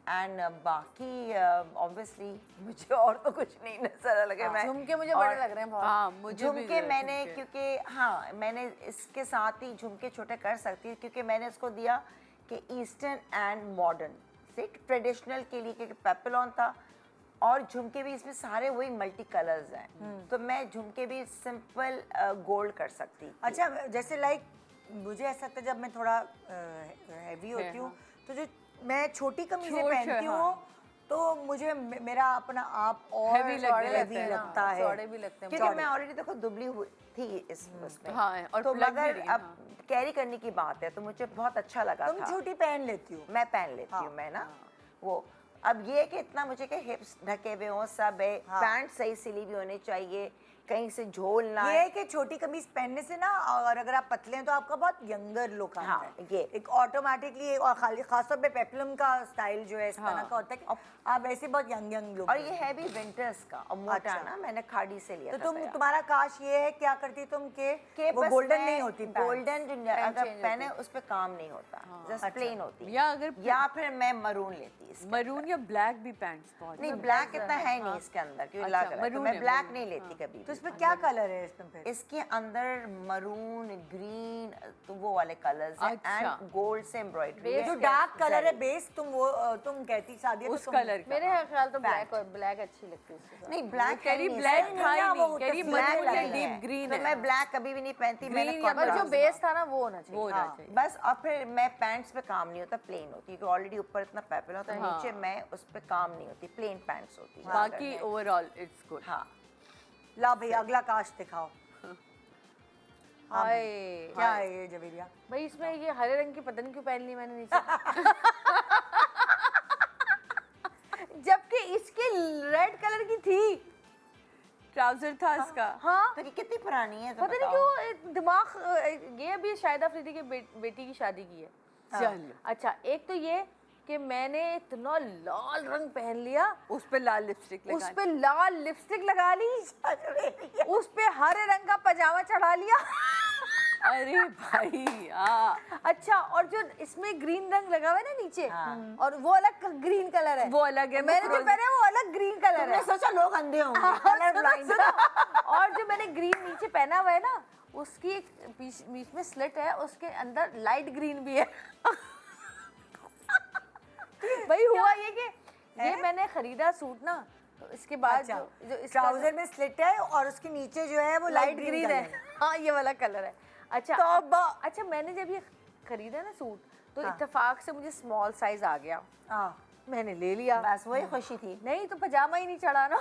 एंड बाकी ऑब्वियसली मुझे और तो कुछ नहीं नजर लगे। मैं झुमके मुझे बड़े लग रहे हैं बहुत। हाँ मुझे भी झुमके मैंने क्योंकि हाँ मैंने इसके साथ ही झुमके छोटे कर सकती हूँ क्योंकि मैंने इसको दिया कि ईस्टर्न एंड मॉडर्न से ट्रेडिशनल के लिए, क्योंकि पेपलॉन था और झुमके भी इसमें सारे वही मल्टी कलर्स हैं, तो मैं झुमके भी सिंपल गोल्ड कर सकती थी। अच्छा, जैसे लाइक मुझे ऐसा लगता है जब मैं थोड़ा हैवी होती हूँ तो जो मैं छोटी कमीजें छोटे, पहनती हूँ तो मुझे मेरा अपना आप और Heavy लगने heavy लगते हैं, लगता है, चौड़े भी लगते हैं। क्योंकि मैं ऑलरेडी देखो दुबली हुई थी इस उसमें, हाँ, और तो plug भी मगर रही, अब हाँ। कैरी करने की बात है तो मुझे बहुत अच्छा लगा तुम था। छोटी पहन लेती हो। मैं पहन लेती हूँ मैं ना वो, अब ये कि इतना मुझे कि हिप्स ढके हुए हों सब है, पैंट सही सिली भी होनी चाहिए, कहीं से झोल ना ये है कि छोटी कमीज पहनने से ना, और अगर आप पतले हैं तो आपका बहुत यंगर लुक आता हाँ, है। ये। एक ऑटोमेटिकली, और खासतौर पे पेप्लम का स्टाइल जो है इस तरह का होता है कि आप ऐसे बहुत यंग लुक। और ये है भी विंटर्स का और मोटा अच्छा। ना, मैंने खाड़ी से लिया तो था तैयार। तुम्हारा काश ये है, क्या करती तुम के वो बस गोल्डन मैं नहीं होती pants। गोल्डन जो अगर पहने उस पे काम नहीं होता, जस्ट प्लेन होती है। या अगर या फिर मैं मरून लेती इसके मरून या ब्लैक भी पैंट्स बहुत नहीं, ब्लैक इतना है नहीं इसके अंदर क्योंकि अच्छा, लग रहा है, तो maroon मैं है, ब्लैक maroon। नहीं लेती कभी तो भी। इसमें क्या कलर है इसमें फिर? इसके अंदर मरून, ग्रीन, तो वो वाले कलर्स हैं अच्छा। एंड गोल्ड से एम्ब्रॉयडरी जो डार्क कलर है बेस, तुम कहती शादी उस कलर का। मेरे ख्याल तो ब्लैक अच्छी लगती है उसके साथ। नहीं, ब्लैक कह रही black था ही नहीं, कह रही मरून या deep green तो है। मैं ब्लैक कभी भी नहीं पहनती, मैंने Green या पर जो contrast बेस था ना वो होना चाहिए। वो होना चाहिए। बस। और फिर मैं पैंट्स पे काम नहीं होता, प्लेन होती है, क्योंकि ऑलरेडी ऊपर इतना पेपल होता है, नीचे मैं उस पे काम नहीं होती, प्लेन पैंट्स होती है। बाकी ओवरऑल इट्स गुड। हाँ, ला भाई अगला काश दिखाओ। हाय क्या है ये जवेरिया? भाई इसमें ये हरे रंग की पता नहीं क्यों पहन ली मैंने नीचे। जबकि इसके रेड कलर की थी। ट्राउजर था इसका। हाँ तो ये कितनी पुरानी है तो पता नहीं बताओ। क्यों दिमाग ये अभी शाहिद अफरीदी के बेटी की शादी की है। चल अच्छा, एक तो ये कि मैंने इतना लाल रंग पहन लिया, उस पे लाल लिपस्टिक उस लगा पे लाल लिपस्टिक लगा ली, उस पे हरे रंग का पजामा चढ़ा लिया। अरे भाई हाँ, अच्छा, और जो इसमें ग्रीन रंग लगा हुआ है ना नीचे, और वो अलग ग्रीन कलर है, वो अलग है। मैंने जो पहना है वो अलग ग्रीन कलर मैंने है। सोचा लोग अंधे होंगे, हाँ, कलर सुनो, ब्लाइंड। सुनो। और जो मैंने ग्रीन नीचे पहना हुआ है ना, उसकी एक बीच में स्लिट है, उसके अंदर लाइट ग्रीन भी है। भाई हुआ ये कि ये मैंने खरीदा सूट ना, तो इसके बाद अच्छा, जो इसका ट्राउजर में स्लिट है और उसके नीचे जो है वो लाइट लाइट ग्रीन है। हाँ, ये वाला कलर है। अच्छा, अच्छा मैंने जब ये खरीदा ना सूट, तो इत्तेफाक से मुझे स्मॉल साइज आ गया, हाँ। मैंने ले लिया। बस वही खुशी थी। नहीं तो पजामा ही नहीं चढ़ा ना।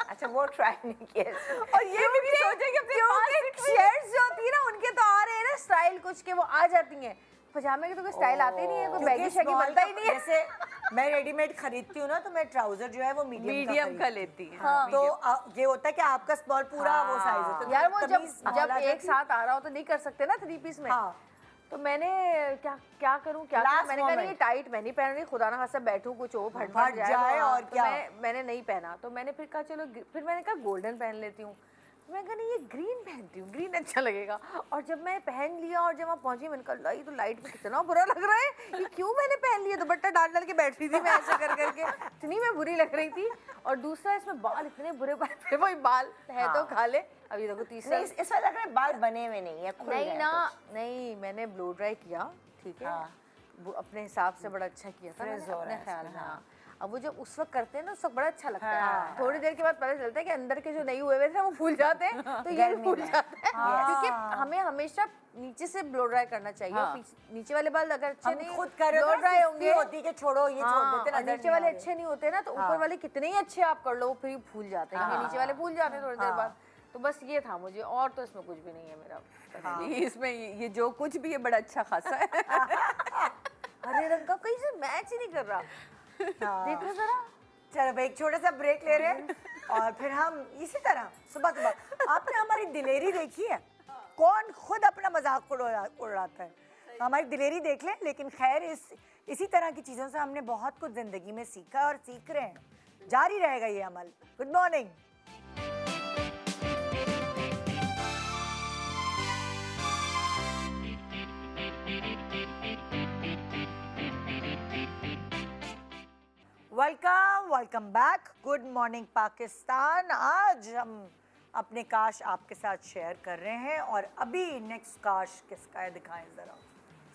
अच्छा, वो ट्राई नहीं किया। और ये भी नहीं सोचे कि अपने पास शर्ट्स जो होती है ना, उनके तो आ रहे हैं ना स्टाइल कुछ के, वो आ जाती हैं। पजामे के तो कोई स्टाइल आते ही नहीं है, कोई क्योंकि बैगी शैगी small बनता ही का- नहीं है। जैसे मैं रेडीमेड खरीदती हूँ ना, तो मैं ट्राउजर जो है वो मीडियम का लेती है। हाँ, तो ये होता है कि आपका स्मॉल पूरा वो साइज होता है। यार वो तमीज़ small जब आ एक जाती है। साथ आ रहा हो तो नहीं कर सकते ना 3 पीस में। हाँ। तो मैंने क्या करूं क्या Last करूं? मैंने कहा नहीं, ये moment। टाइट मैं नहीं पहन रही, खुदा ना खासा बैठूं कुछ हो फट फट जाए वो, और तो क्या। मैंने नहीं पहना। तो मैंने फिर कहा चलो, फिर मैंने कहा गोल्डन पहन लेती हूँ। मैं कहा नहीं, ये ग्रीन पहनती हूँ, ग्रीन अच्छा लगेगा। और जब मैं पहन लिया और जब वहाँ पहुंची, मैंने कहा ये तो लाइट में कितना बुरा लग रहा है, ये क्यों मैंने पहन लिया? दुपट्टा डाल के बैठ रही थी मैं ऐसे कर करके, इतनी मैं बुरी लग रही थी। और दूसरा, इसमें बाल इतने बुरे बाल, फिर वही बाल है तो खा ले। अभी देखो तीसरा, नहीं, इस लग रहा है बाल बने हुए नहीं है, खुल नहीं गए ना, कुछ। नहीं मैंने ब्लो ड्राई किया, ठीक है, हाँ। वो अपने हिसाब से बड़ा अच्छा किया था मैंने, Frizz हो अपने रहा है ख्याल इसमें, में। हाँ। अब वो जब उस वक्त करते हैं ना, उस वक्त बड़ा अच्छा लगता है। हाँ। थोड़ी देर के बाद पता चलता है कि अंदर के जो नहीं हुए हुए थे वो फूल जाते हैं, तो ये भी गर्मी फूल में। जाते हैं। क्योंकि हमें हमेशा नीचे से ब्लो ड्राई करना चाहिए। हाँ। नीचे वाले बाल अगर अच्छे हम नहीं खुद कर रहे ब्लो हो ड्राई ना, होंगे, होती कि छोड़ो ये छोड़ हाँ, देते, और नजर नीचे नहीं वाले आ रहे। अच्छे नहीं होते ना, तो ऊपर वाले कितने ही अच्छे आप कर लो, वो फिर फूल जाते हैं, क्योंकि नीचे वाले फूल जाते हैं थोड़ी देर बाद। तो बस ये था मुझे, और तो इसमें कुछ भी नहीं है मेरा। नहीं, इसमें ये जो कुछ भी है बड़ा अच्छा खासा है। हरे रंग का कहीं से मैच ही नहीं कर रहा। देखो जरा। चलो भाई, एक छोटा सा ब्रेक ले रहे हैं और फिर हम इसी तरह सुबह सुबह, आपने हमारी दिलेरी देखी है? कौन खुद अपना मजाक उड़ाता है? हमारी दिलेरी देख लें। लेकिन खैर, इसी तरह की चीज़ों से हमने बहुत कुछ ज़िंदगी में सीखा और सीख रहे हैं, जारी रहेगा ये अमल। Good morning. Welcome back. Good morning Pakistan. आज हम अपने काश आपके साथ शेयर कर रहे हैं, और अभी नेक्स्ट काश किसका है दिखाएं जरा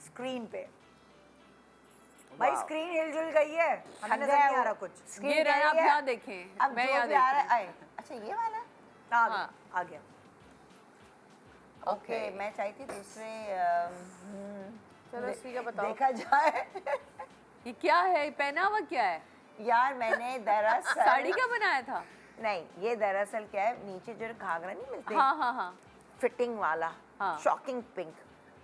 स्क्रीन पे। भाई स्क्रीन हिलजुल गई है, हमें नजर नहीं आ रहा कुछ। ये रहे, आप यहाँ देखें, अब मैं जो यहाँ भी आ देख रहा है, अच्छा ये वाला। आ गया, आ गया। ओके, मैं चाहती दूसरे चलो ठीक है, बताओ। देखा जाए। ये क्या है? ये पहना हुआ क्या है? यार मैंने दरअसल साड़ी का बनाया था? नहीं, ये दरअसल क्या है, नीचे जो घाघरा नहीं मिलते, हाँ हाँ हाँ। फिटिंग वाला, हाँ। शॉकिंग पिंक,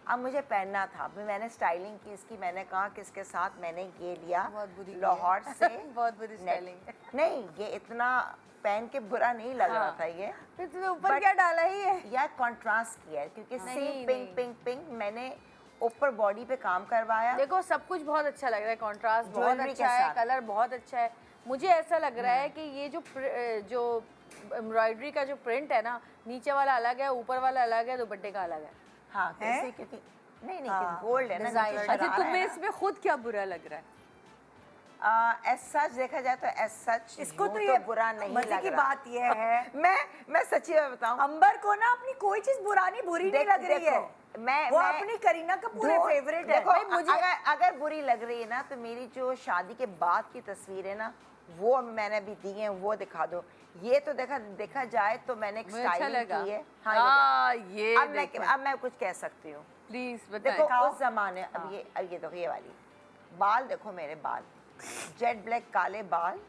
अब मुझे पहनना था, अभी मैंने स्टाइलिंग की इसकी, मैंने कहा कि इसके साथ मैंने ये लिया बहुत बुरी की लाहौर से बहुत बुरी स्टाइलिंग। नहीं ये इतना पहन के बुरा नहीं लग रहा था ये, फिर तूने ऊपर But- क्या डाला ही है? यार कंट्रास्ट किया है क्योंकि नहीं, सेम पिंक नहीं। पिंक पिंक मैंने ऊपर बॉडी पे काम करवाया। देखो सब कुछ बहुत अच्छा लग रहा है, कॉन्ट्रास्ट बहुत Jewelry के अच्छा है, साथ। कलर बहुत अच्छा है। मुझे ऐसा लग रहा है कि ये जो एम्ब्रॉयडरी का जो प्रिंट है ना, नीचे वाला अलग है, ऊपर वाला अलग है, दुपट्टे का अलग है। हाँ है? कैसे, क्योंकि नहीं हाँ, गोल्ड है ना, design। नीचे अच्छा, शरारा तुम्हें है ना। इसमें खुद क्या बुरा लग रहा है? एज सच देखा जाए तो एज सच इसको तो ये बुरा नहीं मजे लग की रहा। बात ये है मैं सच्ची बात बताऊं, अंबर को ना अपनी कोई चीज बुरानी बुरी नहीं लग रही है। वो अपनी करीना कपूर दो- फेवरेट है। देखो भाई मुझे अगर बुरी लग रही है ना तो मेरी जो शादी के बाद की तस्वीर है ना वो मैंने भी दी है, वो दिखा दो। ये तो देखा जाए तो मैंने एक मुझे अच्छा स्टाइलिंग लगा। की है। हाँ, ये अब मैं कुछ कह सकती हूँ। प्लीज देखो बताएं। उस जमाने, अब ये देखो ये वाली बाल, देखो मेरे बाल जेट ब्लैक काले बाल।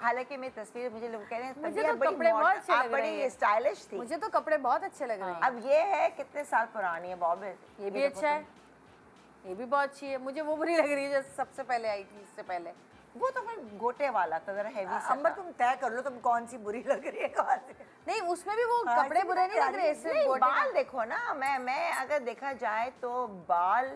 हालांकि मेरी तस्वीर मुझे लोग कह रहे हैं मुझे तभी तो आप बड़ी कपड़े बहुत अच्छे आप लग रहे बड़ी हैं। स्टाइलिश थी। मुझे तो कपड़े बहुत अच्छे लग रहे हैं। अब ये है कितने साल पुरानी है बॉब, ये भी अच्छा है, ये भी बहुत अच्छी है। मुझे वो बुरी लग रही है जो सबसे पहले आई थी, इससे पहले। वो तो फिर गोटे वाला था, जरा हैवी सा अंबर था। तुम तय कर लो तुम कौन सी बुरी लग रही है कौन सी। नहीं, उसमें भी वो हाँ, कपड़े इसमें बुरे तो नहीं लग रहे, नहीं, सिर्फ गोटे का- बाल देखो ना, मैं अगर देखा जाए तो बाल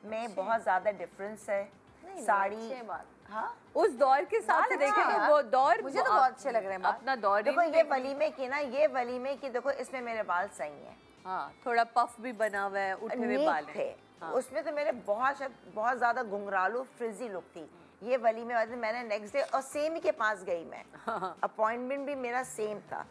में बहुत ज्यादा डिफरेंस है। नहीं, साड़ी अच्छे हैं बाल। हाँ उस दौर के हिसाब से बाल देखें अच्छे तो हैं। वो दौर मुझे तो बहुत अच्छे लग रहे हैं बाल। अपना दौर ही देखो नहीं ये देख- वलीमे की ना, ये वलीमे की देखो, इसमें मेरे बाल सही हैं, हाँ, थोड़ा पफ भी बना हुआ है, उठे हुए नीट बाल थे। हैं। उसमें तो मेरे बहुत ज्यादा घुंघरालू फ्रिजी लुक थी। ये वलीमे वाले मैंने नेक्स्ट डे और सेम ही के पास गई मैं, अपॉइंटमेंट भी मेरा सेम था।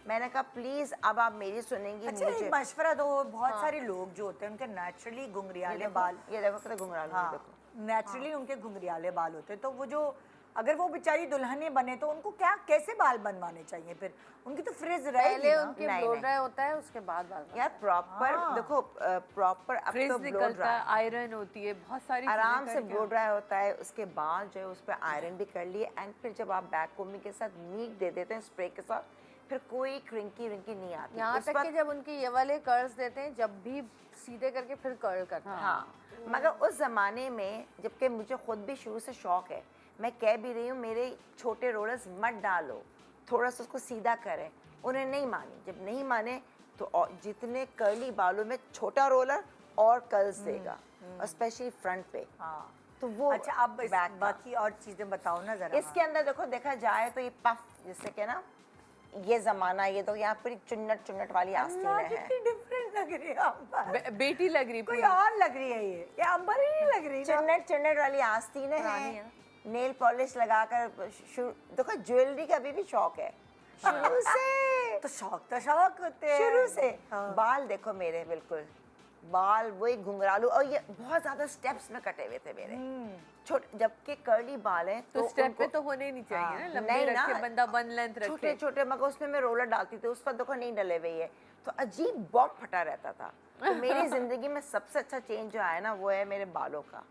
मैंने कहा प्लीज अब आप मेरी सुनेंगी। अच्छा मुझे एक मशवरा दो, बहुत सारे लोग जो होते हैं उनके नेचुरली घुंघरियाले बाल, ये देखो कितने घुंघरालू हैं, हाँ देखो। नेचुरली उनके घुंघरियाले बाल होते हैं, तो वो जो अगर वो बेचारी दुल्हने बने तो उनको क्या कैसे बाल बनवाने चाहिए फिर? उनकी तो फ्रिज रहेगी पहले ना। उनके नहीं, ब्लो नहीं। ड्राई होता है, उसके बाद बाल यार प्रॉपर देखो, प्रॉपर अब फ्रिज तो ब्लो निकलता है, ड्राई आयरन होती है, बहुत सारी चीजें आराम से करके- ब्लो ड्राई होता है। उसके बाद जो है उस पर आयरन भी कर लिए, एंड फिर जब आप बैक कोमिंग के साथ नीट दे देते हैं स्प्रे के साथ, फिर कोई क्रिंकी नहीं आती। यहाँ उस तक वक्त- कि जब उनके ये वाले कर्ल्स देते हैं, जब भी सीधे करके फिर कर्ल करते हैं। हाँ, मगर उस ज़माने में जबकि मुझे खुद भी शुरू से शौक है, मैं कह भी रही हूँ मेरे छोटे रोलर्स मत डालो, थोड़ा सा उसको सीधा करें। उन्हें नहीं मानी, जब नहीं माने तो और जितने कर्ली बालों में छोटा रोलर और कर्ल्स देगा, और स्पेशली फ्रंट पे। हाँ तो वो अच्छा अब back का। बाकी और चीजें बताओ ना जरा। इसके अंदर देखो, देखा जाए तो ये पफ जिससे कि ना ये जमाना, ये तो यहाँ पर चुन्नट वाली आस्तीनें हैं। कितनी डिफरेंट लग रही है अंबर, बेटी लग रही कोई पूरी। और लग रही है ये अंबर ही नहीं लग रही ना। चुन्नट वाली आस्तीनें हैं, नेल पॉलिश लगाकर देखो ज्वेलरी का अभी भी शौक है शुरू से। तो शौक होते हैं शुरू से हाँ। बाल देखो मेरे बिल्कुल, बाल वही घुंघरालू, और ये बहुत ज्यादा स्टेप्स में कटे हुए थे मेरे छोटे, जबकि कर्ली बाल हैं तो स्टेप उनको- पे तो होने ही नहीं चाहिए ना, लंबे नहीं ना, रखे, बंदा वन लेंथ छोटे रखे। छोटे, मगर उसमें मैं रोलर डालती थी, उस पर देखो नहीं डले हुए है, तो अजीब बॉब फटा रहता था। तो मेरी जिंदगी में सबसे अच्छा चेंज जो आया ना वो है मेरे बालों का,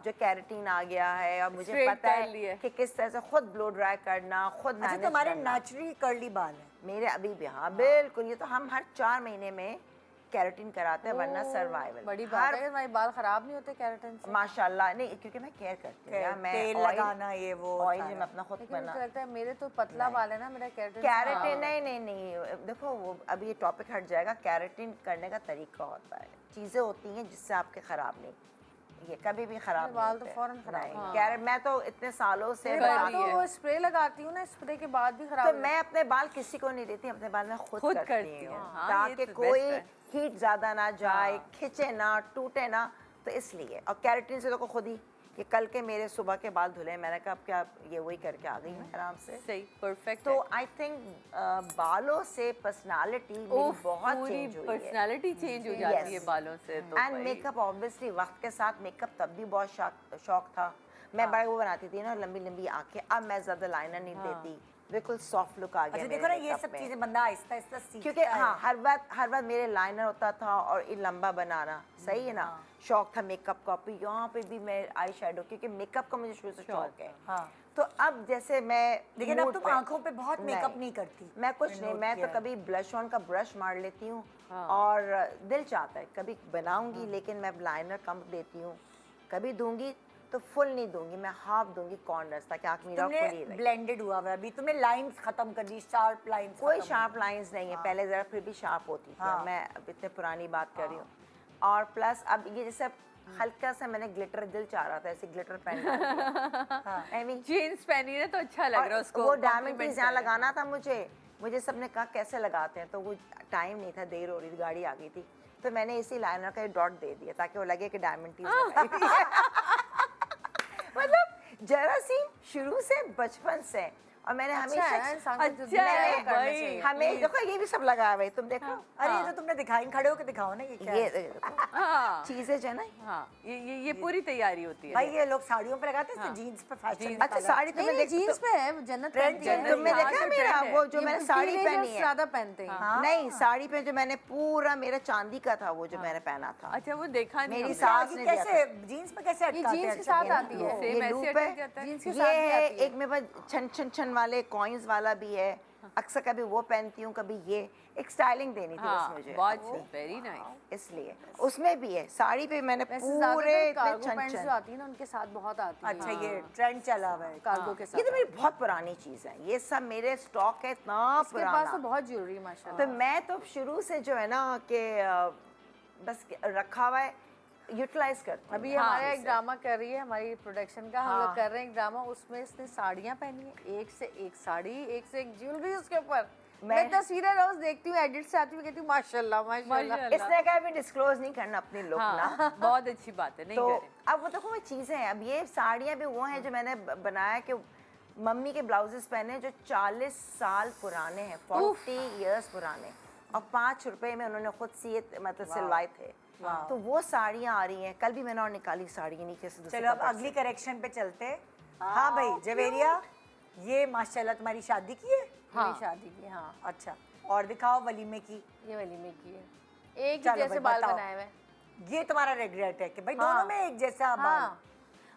जो कैरेटीन आ गया है, और मुझे Straight पता कर लिए। है कि किस तरह से खुद ब्लो ड्राई करना, खुद अच्छा मैनेज तुम्हारे करना। नेचुरली कर्ली बाल है। मेरे अभी भी हाँ बिल्कुल, ये तो हम हर 4 महीने में कैरेटीन कराते हैं, वरना सर्वाइवल। बड़ी बात है कि हमारे बाल खराब नहीं होते केराटिन से। माशाल्लाह, नहीं क्योंकि मैं केयर करती हूँ यार, मैं तेल oil- लगाना ये वो ऑयल सारा। मैं अपना खुद लेकिन बना। मुझे लगता है मेरे तो पतला बाल है ना, मेरा केराटिन कैरेटिन नहीं, देखो वो अभी ये टॉपिक हट जाएगा। कैरेटिन करने का तरीका होता है, चीज़ें होती हैं जिससे आपके ख़राब नहीं, ये कभी भी ख़राब नहीं बाल तो होते। फौरन खराब नहीं, हाँ। कैरेट मैं तो इतने सालों से मेरे बाल तो वो स्प्रे लगाती हूँ ना, स्प्रे के बाद भी खराब तो हो मैं अपने बाल किसी को नहीं देती, अपने बाल मैं खुद खुद करती करती हूँ, हूँ। हाँ, ये ताकि तो कोई best है। हीट ज़्यादा ना जाए, खिंचे ना, टूटे ना, तो इसलिए। और कैरेटिन से तो खुद ही कि कल के मेरे सुबह के बाल धुले, मैंने कहा अब क्या, ये वही करके आ गई मैं आराम से। सही, परफेक्ट। तो आई थिंक बालों से पर्सनालिटी मेरी बहुत पूरी चेंज हुई है। पर्सनालिटी चेंज हो जाती है Yes. बालों से तो एंड भाई। मेकअप ऑब्वियसली वक्त के साथ मेकअप तब भी बहुत शौक था। मैं बड़ा वो बनाती थी ना, लंबी लंबी आंखें, अब मैं ज़्यादा लाइनर नहीं देती, बिल्कुल सॉफ्ट लुक आ गया अच्छा मेरे देखो ना, ये makeup सब में। चीजें बंदा आहिस्ता आहिस्ता सीखता क्योंकि है। हाँ हर बार मेरे लाइनर होता था और ये लंबा बनाना सही है ना, शौक था मेकअप का। भी यहाँ पे भी मैं आई शेडो, क्योंकि मेकअप का मुझे शुरू से शौक है। हाँ। तो अब जैसे मैं लेकिन अब mood तुम पे- आंखों पे बहुत मेकअप नहीं करती। मैं कुछ मैंने नहीं, note मैं किया तो है। कभी ब्लश ऑन का ब्रश मार लेती हूँ और दिल चाहता है कभी बनाऊंगी, लेकिन मैं लाइनर कम देती हूँ। कभी दूंगी तो फुल नहीं दूंगी, मैं हाफ दूंगी कॉर्नर्स, ताकि आँख मेरा खुली तुमने रहे। ब्लेंडेड हुआ हुआ है अभी, तुमने लाइंस खत्म कर दी, शार्प लाइंस। कोई शार्प लाइंस नहीं है, पहले ज़रा फिर भी शार्प होती थी। हाँ। मैं अब इतने पुरानी बात कर रही हूँ। और प्लस अब ये जैसे अब हल्का सा मैंने ग्लिटर, दिल चाह रहा था ऐसे ग्लिटर पहन आई मीन जीन्स पहनी ना तो अच्छा लग रहा है उसको, वो डायमंड compliment पीस यहाँ कर रहा है। लगाना था मुझे सबने कहा कैसे लगाते हैं, तो वो टाइम नहीं था, देर हो रही थी, गाड़ी आ गई थी, तो मैंने इसी लाइनर का डॉट दे दिया ताकि वो लगे कि डायमंड पीस लगाई हुई है। मतलब जरासीम शुरू से बचपन से, और मैंने अच्छा हमेशा है, इंसान को अच्छा जो है, है करना भाई। चाहिए। हमें देखो ये भी सब लगा हुआ है, तुम देखो अरे ये तो तुमने दिखाई, खड़े होके दिखाओ ना, ये क्या ये है? देखो हाँ चीजें जो है ना। हाँ, ये पूरी तैयारी होती है। भाई ये लोग साड़ियों पे लगाते हैं, जीन्स पे फैशन। अच्छा साड़ी नहीं तुम्हें नहीं, देख जीन्स पे है, जन्नत पहनती है। जन्नत। तुमने हाँ, देखा तो मेरा trend है। वो जो ये मैंने साड़ी teenagers पहनी है, ज्यादा पहनते हैं। नहीं साड़ी पे जो मैंने पूरा मेरा चांदी का था वो जो मैंने पहना था। अच्छा वो देखा नहीं मेरी हमने। सास ने दिया कैसे जीन्स पे कैसे ये अटकाते जीन्स हैं? के साथ अच्छा, आती है। सेम ये ऐसे लूप अटक है, जाता है। जीन्स के ये साथ भी है, आती है। एक मेरे पास छन वाले कॉइन्स वाला भी है, अक्सर कभी वो पहनती हूँ, कभी ये। एक स्टाइलिंग देनी थी बस हाँ मुझे, बहुत वेरी नाइस। इसलिए उसमें भी है। साड़ी पे मैंने वैसे पूरे ज्यादातर इतने कार्गो छन पैंट्स छन। जो आती है ना, उनके साथ बहुत आती है। अच्छा ये ट्रेंड चला हुआ है। कार्गो के साथ। ये तो मेरी बहुत पुरानी चीज है, ये सब मेरे स्टॉक है इतना इसके पास तो पुराना। बहुत ज्वेलरी है माशाल्लाह। तो मैं तो शुरू से जो है ना कि बस रखा हुआ है, यूटिलाइज करती हूँ। अभी हमारा एक ड्रामा कर रही है हमारी प्रोडक्शन का, हम लोग कर रहे हैं एक ड्रामा, उसमें इसने साड़ियाँ पहनी है, एक से एक साड़ी, एक से एक ज्वेलरी उसके ऊपर। मैं तस्वीरें रोज देखती हूँ, एडिट से आती हूँ, कहती हूँ माशाल्लाह माशाल्लाह। इसने कहा भी डिस्क्लोज नहीं करना अपनी लुक ना। हाँ बहुत अच्छी बात है, नहीं तो करें। अब वो देखो वो चीज़ें हैं, अब ये साड़ियाँ भी वो हैं जो मैंने बनाया कि मम्मी के ब्लाउजेस पहने जो 40 साल पुराने हैं, 40 इयर्स पुराने, और 5 रुपए में उन्होंने खुद सिए, मतलब सिलवाए थे। तो वो साड़ियाँ आ रही हैं, कल भी मैंने और निकाली साड़ी नीचे से दूसरे चलो अब कपड़े से। अगली करेक्शन पे चलते हैं। हाँ भाई जवेरिया, ये माशाल्लाह तुम्हारी शादी की है? मेरी शादी की, हाँ। अच्छा, और दिखाओ वलीमे की। ये वाली में की है, एक ही चलो जैसे भाई, बाल बताओ। बनाए हुए हैं। ये तुम्हारा रेग्रेट है कि भाई हाँ। दोनों में एक जैसा बाल। हाँ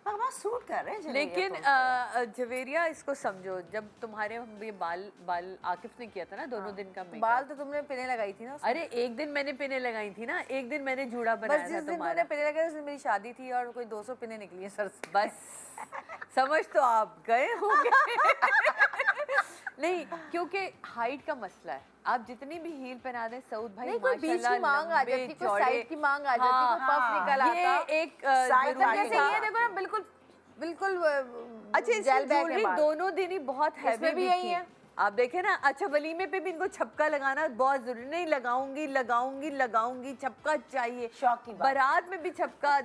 हाँ बहुत सूट कर रहे हैं जवेरिया लेकिन तो। जवेरिया इसको समझो, जब तुम्हारे ये बाल आकिफ ने किया था ना, दोनों दिन का makeup। बाल तो तुमने पिने लगाई थी ना उसमें। अरे एक दिन मैंने पिने लगाई थी ना, एक दिन मैंने जूड़ा बस बनाया जिस था दिन तुमने तुम्हारा। पिने लगाई उस दिन मेरी शादी थी और कोई 200 पिने निकली है सर से। बस समझ तो आप गए होंगे। नहीं क्योंकि हाइट का मसला है, आप जितनी भी हील पहना दें, सऊद भाई नहीं, कोई बीच की माशाल्लाह मांग आ लंबे, जाती, कोई चौड़े। साइड की मांग आ जाती, कोई पफ निकल आता। ये एक Side जरूरी जैसे था। ये देखो ना, बिल्कुल बिल्कुल अच्छा जेल इसमें बैग है ज्वेलरी बाल। दोनों दिन ही बहुत हैवी इसमें भी यही है। आप देखें ना। अच्छा वलीमे पे भी इनको छपका लगाना बहुत जरूरी, नहीं लगाऊंगी छपका चाहिए। शौक की बात। बारात में भी छपका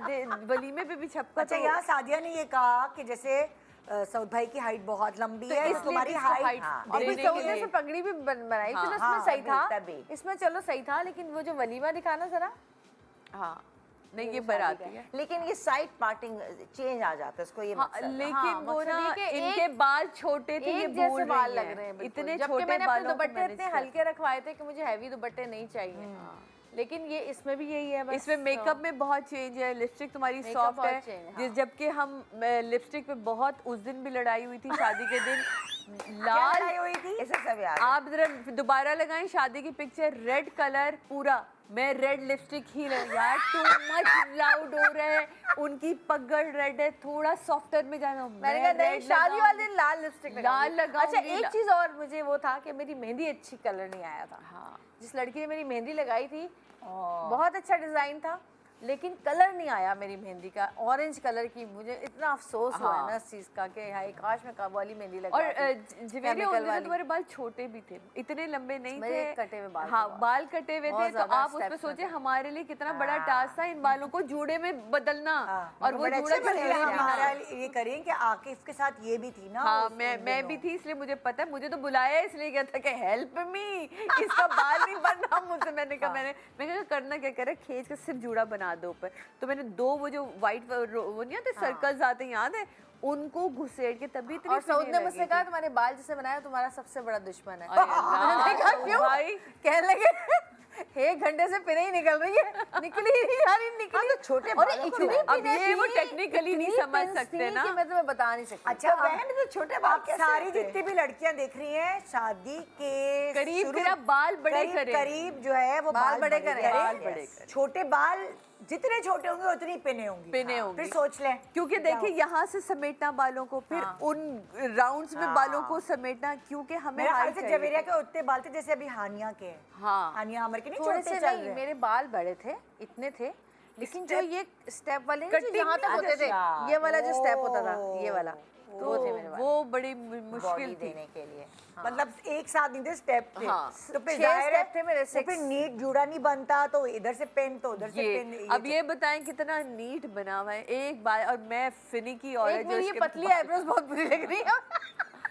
वलीमे पे भी छपका। अच्छा तो यहाँ सादिया ने ये कहा कि जैसे सऊद भाई की हाइट बहुत लंबी तो है, इसलिए तुम्हारी इसको हाइट height हाँ, और देने फिर के सऊदी लिए। से पगड़ी भी बनाई, हाँ, फिर उसमें हाँ, सही था, तभी। इसमें चलो सही था, लेकिन वो जो वलीमा दिखाना जरा, हाँ नहीं ये बारात है। लेकिन ये साइड पार्टिंग चेंज आ जाता है, उसको ये हाँ, मकसद है। लेकिन हाँ, वो मकसद ना ये कि इनके बाल छोटे थे, ये एक बोल जैसे बाल रही लग हैं। रहे हैं बिल्कुल। इतने जबकि छोटे मैंने अपने बालों को दुपट्टे manage इतने किया। हल्के रखवाए थे कि मुझे हैवी दुपट्टे नहीं चाहिए, लेकिन ये इसमें भी यही है बस। इसमें मेकअप में बहुत चेंज है, लिपस्टिक तुम्हारी Makeup सॉफ्ट बहुत है। change है, हाँ। जबकि हम लिपस्टिक पे बहुत, उस दिन भी लड़ाई हुई थी शादी के दिन। क्या लाल लड़ाई हुई थी? इसे सब याद है। आप जरा दोबारा लगाएं शादी की पिक्चर, रेड कलर पूरा, मैं रेड लिपस्टिक ही यार टू मच लाउड हो रहा है। उनकी पगड़ रेड है, थोड़ा सॉफ्टर में जाना। मैंने कहा नहीं, red शादी लगाऊंगी। वाले दिन लाल लिपस्टिक लाल लगाऊंगी। अच्छा एक चीज और मुझे वो था कि मेरी मेहंदी अच्छी कलर नहीं आया था। हाँ। जिस लड़की ने मेरी मेहंदी लगाई थी बहुत अच्छा डिजाइन था, लेकिन कलर नहीं आया मेरी मेहंदी का, ऑरेंज कलर की। मुझे इतना अफसोस हुआ है ना इस चीज का कि हाय काश मैं कब वाली मेहंदी और लगाती। जवेरिया chemical उस दिन वाली। तुम्हारे बाल छोटे भी थे, इतने लंबे नहीं मेरे थे। कटे हुए बाल थे हाँ बहुत। बाल कटे हुए बहुत थे, तो ज्यादा आप उसमें steps में सोचे थे। हमारे लिए कितना बड़ा टास्क था इन बालों को जूड़े में बदलना। और वो बड़े जूड़ा अच्छे बने जवेरिया हैं। भी हमारा था। ये करें कि आकिफ के साथ ये भी थी ना। हाँ उस मैं उन भी दिनों। थी, इसलिए मुझे पता है। मुझे तो बुलाया इसलिए क्या था कि हेल्प मी, इसका बाल नहीं बनना मुझसे। मैंने कहा मैंने कहा करना क्या करे, खींच के सिर्फ जूड़ा बना बना दो ऊपर। तो मैंने 2 वो जो वाइट वो नहीं आते सर्कल्स आते हैं, याद है, उनको घुसेड़ के तभी इतनी और सऊद फिने ने लगी मुझसे थी। कहा तुम्हारे बाल जिससे बनाया तुम्हारा सबसे बड़ा दुश्मन है। अरे अल्लाह, मैंने देखा क्यों भाई कहने लगे 1 घंटे से पिने ही निकल रही है, निकली ही यार निकली। तो छोटे और बालों को इतनी अब पिने ये वो थी, technically नहीं इतनी समझ पिंस सकते थी ना। कि मैं तुम्हें बता नहीं सकती। अच्छा बहन तो छोटे बाल आप कैसे सारी होते हैं? जितनी भी लड़कियां देख रही हैं शादी के करीब शुरू- फिर आप बाल बड़े करीब करें। करीब जो है वो बाल बड़े करें। बाल बड़े करें। छोटे बाल जितने छोटे होंगे उतनी पिने होंगी। पिने हाँ, होंगी। फिर सोच लें क्योंकि देखिए यहाँ से समेटना बालों को, फिर उन राउंड्स में बालों को समेटना, क्योंकि हमें मेरे ख्याल height से चाहिए। जवेरिया के उतने बाल थे जैसे अभी हानिया के हैं। हाँ। हानिया अमर के नहीं थोड़े छोटे से चल नहीं, रहे हैं। मेरे बाल बड़े थे, इतने थे, लेकिन जो ये स्टेप वाले हैं, जो Cutting यहाँ तक नहीं होते थे, अच्छा। ये वाला जो स्टेप होता था, ये वाला, तो वो थे मेरे बाल। वो बड़ी बॉडी मुश्किल थी। देने के लिए। मतलब एक साथ नहीं थे, स्टेप थे। हाँ। तो फिर 6 जाहिर है step थे मेरे, वो 6। फिर नीट जुड़ा नहीं बनता, तो इधर से पेन तो उधर से पेन। ये अब ये बताएं कितना नीट बना हुआ है एक बार, और मैं फिनिकी औरत एक जो मेरी ये इसके पतली आईब्रोज बहुत बुरी लग रही है।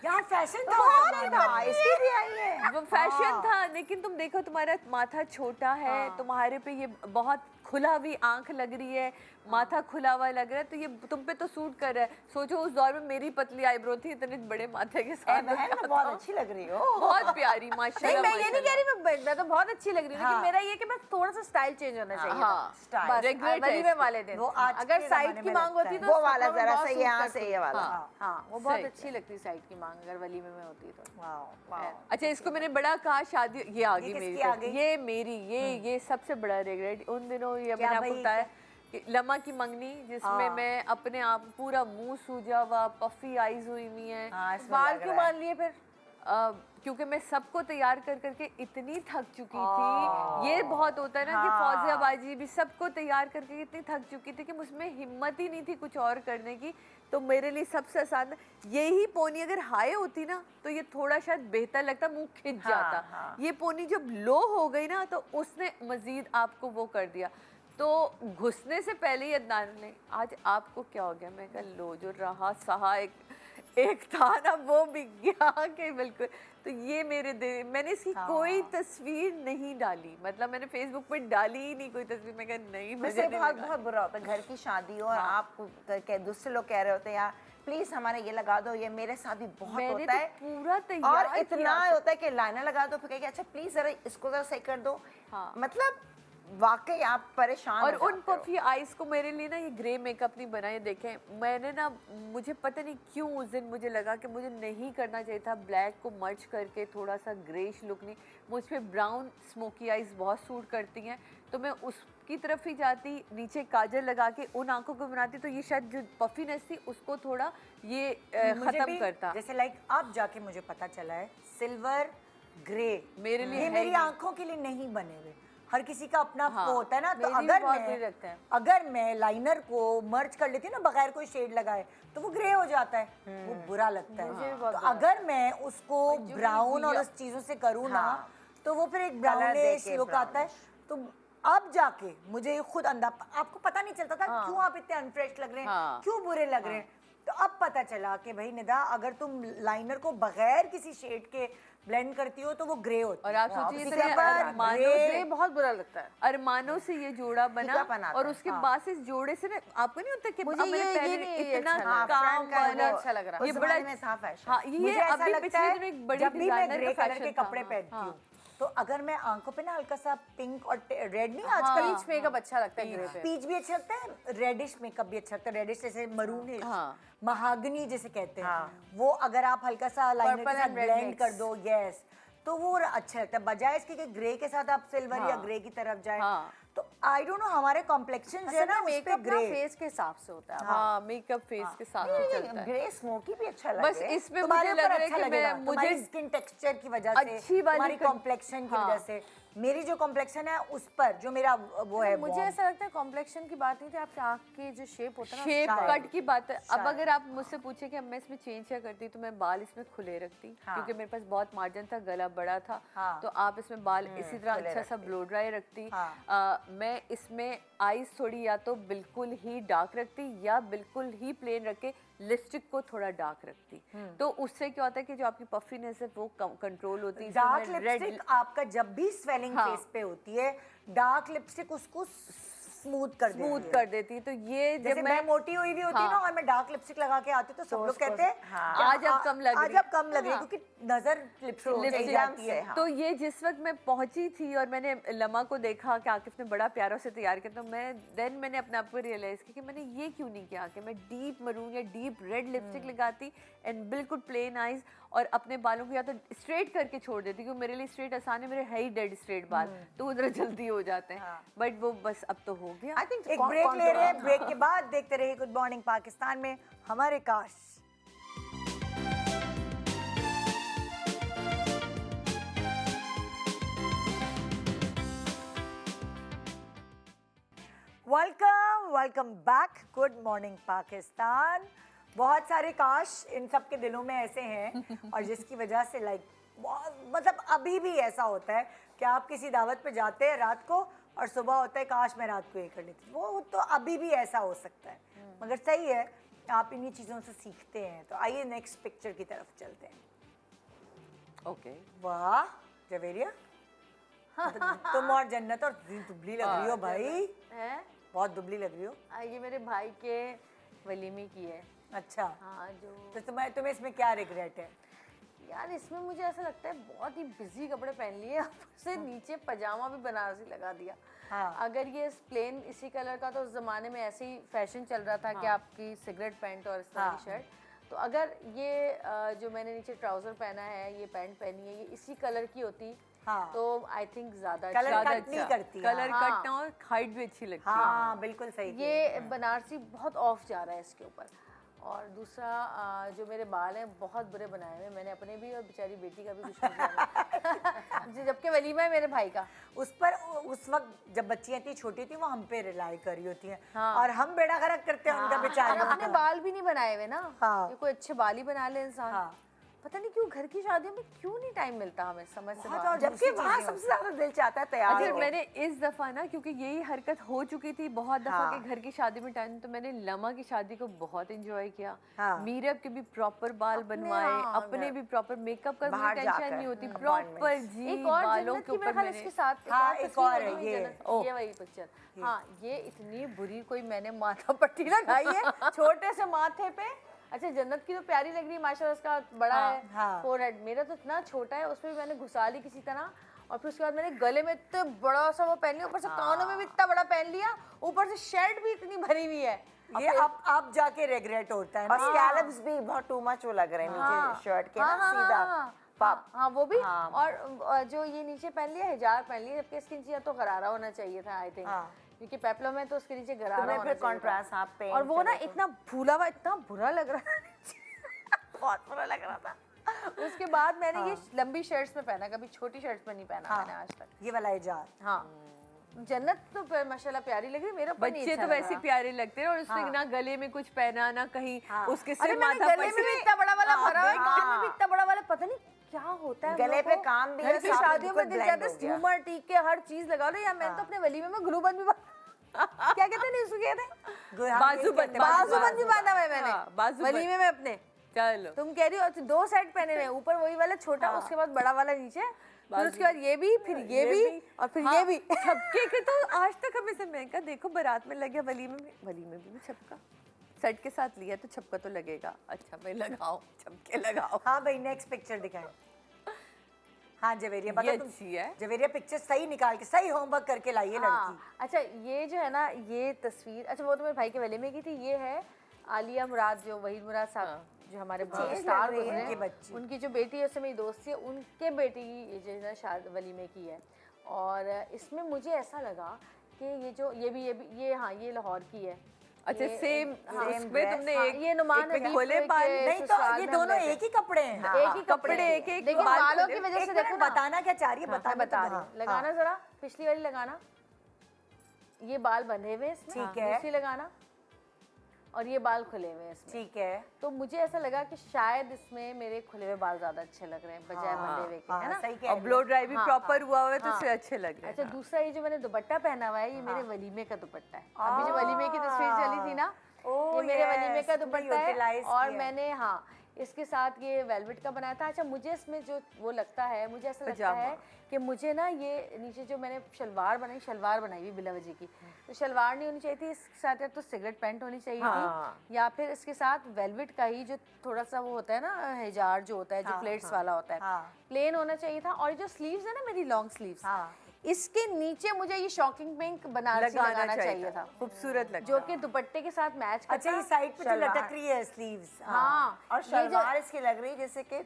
यहाँ फैशन था बहुत उस ही जमाने था, में। इसकी भी आई है। वो फैशन था, लेकिन तुम देखो तुम्हारा माथा छोटा है, तुम्हारे पे ये बहुत खुला हुई आंख लग रही है, माथा खुला हुआ लग रहा है, तो ये तुम पे तो सूट कर रहा है। सोचो उस दौर में मेरी पतली आईब्रो थी इतने बड़े माथे के साथ। बहन तो बहुत अच्छी लग रही हो। बहुत प्यारी नहीं, माशाल्लाह। मैं ये नहीं कह रही, मैं तो बहुत अच्छी लग रही हूँ, लेकिन मेरा ये कि बस थोड़ा सा स्टाइल चेंज होना चाहिए था। हाँ, स्टाइल। बस Regret है वलीमे इसको। वाले दिन वो आज अगर के साइड ज़माने की में मांग लगता होती है। तो वो वाला सब में जरा बहुत सा सूट यहाँ करती। से ये वाला। हाँ। हाँ, वो बहुत सही अच्छी लगती साइड की मांग अगर वलीमे में होती तो। Wow, wow. अच्छा, इसको मैंने बड़ा कहा शादी, ये आ गई किसकी मेरी आ तरफ। गई? ये मेरी ये सबसे बड़ा रिग्रेट उन दिनों, ये क्या मैंने आपको भाई, बताया कि लम्हा की मंगनी, जिसमें मैं अपने आप पूरा मुंह सूजा हुआ, पफी आईज हुई हुई हैं। हाँ, इसमें बाल लग क्यों रहा है। मान लिए फिर? क्योंकि मैं सबको तैयार कर करके इतनी थक चुकी थी। ये बहुत होता है ना कि फौजिया बाजी भी सबको तैयार करके इतनी थक चुकी थी कि मुझमें हिम्मत ही नहीं थी कुछ और करने की। तो मेरे लिए सबसे आसान यही पोनी अगर हाई होती ना तो ये थोड़ा शायद बेहतर लगता, मुंह खिंच जाता। ये पोनी जब लो हो गई ना तो उसने मजीद आपको वो कर दिया। तो घुसने से पहले ही अदनान ने, आज आपको क्या हो गया? मैं कहा लो, जो रहा सहा एक था ना वो भी गया कि बिल्कुल। तो ये मेरे दिल, मैंने इसकी कोई तस्वीर नहीं डाली, मतलब मैंने फेसबुक पे डाली ही नहीं कोई तस्वीर। मैं कहा नहीं, मुझे वैसे नहीं बहुत लगा। बहुत बुरा होता है घर की शादी हो और आप दूसरे लोग कह रहे होते हैं यार प्लीज हमारा ये लगा दो, ये मेरे साथ भी बहुत मैंने होता तो है। पूरा तैयार और इतना किया। होता है कि लाइनर लगा दो, फिर कहेंगे अच्छा प्लीज जरा इसको जरा सही कर दो। हाँ। मतलब वाकई आप परेशान और हो उन जाते हो। पफी आइज को मेरे लिए ना ये ग्रे मेकअप नहीं बना। ये देखें, मैंने ना, मुझे पता नहीं क्यों उस दिन मुझे लगा कि मुझे नहीं करना चाहिए था ब्लैक को मर्ज करके थोड़ा सा ग्रेश लुक। नहीं, मुझ पे ब्राउन स्मोकी आइज बहुत सूट करती हैं, तो मैं उसकी तरफ ही जाती, नीचे काजल लगा के उन आंखों को बनाती, तो ये शायद जो पफीनेस थी उसको थोड़ा ये मुझे ख़त्म भी करता। जैसे लाइक अब जाके मुझे पता चला है सिल्वर ग्रे मेरे लिए ये है मेरी ही। आंखों के लिए नहीं बने हुए। हर किसी का अपना हाँ, वो होता है ना। तो मेरी भी अगर बहुत बुरी लगते हैं। अगर मैं लाइनर को मर्ज कर लेती हूँ ना बगैर कोई शेड लगाए तो वो ग्रे हो जाता है, वो बुरा लगता मुझे भी है। बहुत तो बुरा अगर मैं उसको ब्राउन और उस चीजों से करूँ ना तो वो फिर एक ब्राउनिश देके लुक आता है। तो अब जाके मुझे ये खुद आपको पता नहीं चलता था क्यों आप इतने अनफ्रेश लग रहे हैं, हाँ। क्यों बुरे लग रहे हैं। तो अब पता चला कि भाई निदा अगर तुम लाइनर को बगैर किसी शेड के ब्लेंड करती हो तो वो ग्रे होती और है। आप सोचिए सिल्वर, इतने अरमानों ग्रे, ये बहुत बुरा लगता है। अरमानों से ये जोड़ा बना फीकापन आता और है। उसके बाद से इस जोड़े से ना आपको नहीं होता कि मुझे अब मैंने ये पहले नहीं इतना अच्छा लगा। काम फ्रंट का वाला वो अच्छा लग रहा है। ये उस बड़ा जमाने में था फैशन। हाँ, मुझे ये ऐसा अभी लगता पिछले है दिनों एक बड़े जब भी मैं डिजाइनर ग्रे का कलर के फैशन था। कपड़े पहनती हाँ। हूँ तो अगर मैं आंखों पे ना हल्का सा पिंक और रेड नहीं हाँ, आजकल पीच मेकअप अच्छा लगता है ग्रे पे। पीच भी अच्छा लगता है, रेडिश मेकअप भी अच्छा लगता है। रेडिश जैसे मरून हाँ। महागनी जैसे कहते हैं वो अगर आप हल्का सा लाइनर Purple के साथ and red ब्लेंड mix। कर दो, यस, तो वो अच्छा लगता है बजाय इसके कि ग्रे के साथ आप सिल्वर या हाँ। ग्रे की तरफ जाए। हाँ। तो आई डोंट नो हमारे कॉम्प्लेक्शन जो है ना उस पे मेकअप ना ग्रे फेस के हिसाब से होता है। हाँ, मेकअप फेस के साथ ही चलता है। ग्रे स्मोकी भी अच्छा लगे। बस इसमें तुम्हारे मुझे ऊपर लग रहा है अच्छा कि लगेगा, मैं तुम्हारी मुझे स्किन टेक्सचर की वजह से, अच्छी वाली तुम्हारी कॉम्प्लेक्शन की हाँ। वजह से। मेरी जो कॉम्प्लेक्शन है उस पर जो मेरा वो है मुझे ऐसा लगता है कॉम्प्लेक्शन की बात नहीं थी, आपके आँख की जो शेप होता है ना, शेप शायद। कट की बात है। अब अगर आप मुझसे पूछे कि अब मैं इसमें चेंज क्या करती तो मैं बाल इसमें खुले रखती, क्योंकि मेरे पास बहुत मार्जिन था, गला बड़ा था। हाँ। तो आप इसमें बाल इसी तरह अच्छा सा ब्लो ड्राई रखती। हाँ। मैं इसमें आईज थोड़ी या तो बिल्कुल ही डार्क रखती या बिल्कुल ही प्लेन रख के लिपस्टिक को थोड़ा डार्क रखती। तो उससे क्या होता है कि जो आपकी पफीनेस है वो कंट्रोल होती है। डार्क लिपस्टिक आपका जब भी स्वेलिंग हाँ। फेस पे होती है, डार्क लिपस्टिक उसको स्मूथ कर देती स्मूथ है। कर देती है। तो ये जैसे जब मैं मोटी हुई भी होती ना और मैं डार्क लिपस्टिक लगा के आती तो सब लोग कहते हैं कि आज अब कम लग आज रही अब कम लग रही है क्योंकि नजर लिपस्टिक चली लिपस्टिक जाती है। हाँ। तो ये जिस वक्त मैं पहुंची थी और मैंने लम्हा को देखा कि आकिफ ने बड़ा प्यारा से तैयार किया, तो मैंने अपने आप को रियलाइज किया कि मैंने ये क्यों नहीं किया कि मैं डीप मरून या डीप रेड लिपस्टिक लगाती एंड बिल्कुल प्लेन आईज और अपने बालों को या तो स्ट्रेट करके छोड़ देती, क्योंकि मेरे लिए स्ट्रेट आसान है, मेरे है ही डेड स्ट्रेट बाल, तो वो जरा जल्दी हो जाते हैं। बट वो बस अब तो हो गया। आई थिंक एक ब्रेक ले रहे हैं, ब्रेक के बाद देखते रहिए गुड मॉर्निंग पाकिस्तान में हमारे काश। Welcome back good morning Pakistan. बहुत सारे काश इन सब के दिलों में ऐसे हैं और जिसकी वजह से मतलब अभी भी ऐसा होता है कि आप किसी दावत पे जाते हैं रात को और सुबह होता है काश मैं रात को ये कर लेती। वो तो अभी भी ऐसा हो सकता है, मगर सही है आप इन्हीं चीज़ों से सीखते हैं। तो आइए नेक्स्ट पिक्चर की तरफ चलते हैं। ओके वाह जवेरिया, तुम और जन्नत और दुबली लग रही हो भाई, है बहुत दुबली लग रही हो। ये मेरे भाई के वलीमे की है। अच्छा, हाँ जो तो तुम्हें इसमें क्या रिग्रेट है? यार इसमें मुझे ऐसा लगता है बहुत ही बिजी कपड़े पहन लिए, ऊपर से नीचे पजामा भी बनारसी लगा दिया। हाँ। अगर ये प्लेन इसी कलर का, तो उस जमाने में ऐसे ही फैशन चल रहा था कि आपकी सिगरेट पैंट और इस तरह की शर्ट। तो अगर ये जो मैंने नीचे ट्राउजर पहना है, ये पैंट पहनी है, ये इसी कलर की होती हाँ। तो आई थिंक ज्यादा कलर अच्छा। कट नहीं करती। कलर हाँ। कट ना और हाइट भी अच्छी लगती है। हाँ बिल्कुल सही। ये बनारसी बहुत ऑफ जा रहा है इसके ऊपर। और दूसरा जो मेरे बाल हैं बहुत बुरे बनाए हुए हैं मैंने अपने भी, और बेचारी बेटी का भी कुछ नहीं किया। जबकि वलीमा है मेरे भाई का। उस पर उस वक्त जब बच्चियां इतनी छोटी थी वो हम पे रिलाई कर रही होती हैं हाँ। और हम बेड़ा गर्क करते हैं उनका और बेचारियों अपने का। बाल भी नहीं बनाए हुए ना। हाँ। ये कोई अच्छे बाल ही बना ले इंसान। हाँ। पता नहीं क्यों घर की शादियों में क्यों नहीं टाइम मिलता हमें, समझ से बहुत बाहर। और जबकि वहाँ सबसे ज्यादा दिल चाहता है तैयार अच्छा हो। मैंने इस दफा ना, क्योंकि यही हरकत हो चुकी थी बहुत दफा हाँ। के घर की शादी में टाइम, तो मैंने लम्हा की शादी को बहुत एंजॉय किया। हाँ। मीरब के भी प्रॉपर बाल बनवाए, हाँ, अपने भी प्रॉपर मेकअप का बाहर मुझे टेंशन जाकर, नहीं होती, appointments। प्रॉपर जी एक और बालों जन्नत के की मेरे ऊपर ख्याल मैंने इसके साथ हाँ, एक तस्वीर और है होगी ये। जन्नत, ये वही पिक्चर। हाँ ये इतनी बुरी, कोई मैंने माथा पट्टी लगाई है छोटे से माथे पे। अच्छा जन्नत की तो प्यारी लग रही है माशाल्लाह, उसका बड़ा है हाँ। फोरहेड, मेरा तो इतना छोटा है, उसमें भी मैंने घुसा ली किसी तरह। और फिर उसके बाद मैंने गले में इतना बड़ा सा वो पहन लिया, ऊपर से कानों में भी इतना बड़ा पहन लिया, ऊपर से शर्ट भी इतनी भरी हुई है। ये अब जाके रिग्रेट होता है और ना। स्कैलप्स भी बहुत टू मच वो लग रहे हैं नीचे शर्ट के ना सीधा पप। हाँ वो भी। हाँ। और जो ये नीचे पहन लिया हिजाब पहन लिया, जबकि इसके नीचे या तो गरारा होना चाहिए था आई थिंक, हाँ। क्योंकि पेप्लम है तो उसके नीचे गरारा तुमने होना फिर चाहिए था। कॉन्ट्रास्ट आप पेंट और वो ना इतना फूला हुआ, इतना बुरा लग रहा था बहुत बुरा लग रहा था। उसके बाद मैंने ये लंबी शर्ट्स में पहना, कभी छोटी शर्ट्स में नहीं पहना मैंने आज तक। ये वाला हिजाब। हाँ जन्नत तो माशाल्लाह प्यारी लग रही है, मेरा ऊपर नहीं बच्चे अच्छा तो लग वैसे रहा। प्यारे लगते हैं, और उसने ना गले में कुछ पहना ना कहीं उसके अरे सिर मैंने माथा गले पर में भी इतना बड़ा वाला भरा हुआ है, कान में भी इतना बड़ा वाला, पता नहीं क्या होता है। गले पे काम भी है, घर की सब शादियों में बिल्कुल दिल blend जाता है हो गया। झूमर टीके हर चीज लगा लो, या मैंने तो अपने वलीमे में ग्लू बंद भी क्या कहते हैं उसको, कहते हैं बाजूबंद बाजूबंद भी बांधा हुआ है मैंने हाँ, बाजूबंद। वलीमे में अपने। चलो तुम कह रही हो अच्छा 2 सेट पहने हुए हैं, ऊपर वही वाला छोटा, उसके बाद बड़ा वाला नीचे, फिर उसके बाद ये भी, फिर ये भी, और फिर ये भी। छपके के तो आज तक हमें से महंगा, देखो बारात में लगे, वलीमे में भी छपका सेट के साथ लिया तो छपका तो लगेगा। अच्छा भाई लगाओ, छपके लगाओ। हाँ भाई नेक्स्ट पिक्चर दिखाएं। हाँ जवेरिया ये बता तुम, अच्छी है। जवेरिया पिक्चर सही निकाल के सही होमवर्क करके लाई है लड़की। हाँ, अच्छा ये जो है ना ये तस्वीर, अच्छा वो तो मेरे भाई के वलीमे की थी, ये है आलिया मुराद, जो वहीद मुराद साहब जो हमारे बहुत स्टार रही है गुजरे, उनकी बच्ची। उनकी जो बेटी है उससे मेरी दोस्त थी, उनके बेटी की ये जो है ना शादी वलीमे की है। और इसमें मुझे ऐसा लगा कि ये हाँ ये लाहौर की है। अच्छा ये- सेम हाँ, उसमें तुमने हाँ, एक ये नुमान एक में हबीब खोले के बाल नहीं तो ससुराल ये में हम दोनों गए थे। एक ही कपड़े हैं। एक ही कपड़े, एक लेकिन बाल बालों खोले। की वजह एक से मिनट देखो ना, बताना क्या चाह रही है, मैं बताना बता तो रही हाँ, हूँ। लगाना जरा, पिछली वाली लगाना, ये बाल बंधे हुए हैं इसमें, ठीक है। दूसरी लगाना, और ये बाल खुले हुए हैं इसमें। ठीक है। तो मुझे ऐसा लगा कि शायद इसमें मेरे खुले हुए बाल ज्यादा अच्छे लग रहे हैं बजाय बंधे हुए के, है ना। सही कह और रही ब्लो ड्राई भी हाँ, प्रॉपर हुआ हुआ है तो हाँ। इससे अच्छे लग रहे अच्छा हैं। दूसरा ये जो मैंने दुपट्टा पहना हुआ है, ये मेरे वलीमे का दुपट्टा है। अभी जो वलीमे की तस्वीर चली थी ना, ओह, ये मेरे yes, वलीमे का तुमने दुपट्टा utilize है। और किया। मैंने हाँ इसके साथ ये वेलवेट का बनाया था। अच्छा मुझे इसमें जो वो लगता है, मुझे ऐसा लगता पजामा। है कि मुझे ना ये नीचे जो मैंने शलवार बनाई हुई बिला वजह की, तो शलवार नहीं होनी चाहिए थी, इसके साथ या तो सिगरेट पैंट होनी चाहिए थी, या फिर इसके साथ वेलवेट का ही जो थोड़ा सा वो होता है ना हिजार जो होता है, जो प्लेट्स वाला होता है, प्लेन होना चाहिए था। और जो स्लीव्स है ना मेरी लॉन्ग स्लीव्स, इसके नीचे मुझे ये शॉकिंग पिंक बनारसी लगाना चाहिए था, खूबसूरत लगता जो कि दुपट्टे के साथ मैच करता। अच्छा ये साइड पे जो लटक रही है स्लीव्स, हाँ, और शलवार इसकी लग रही है जैसे कि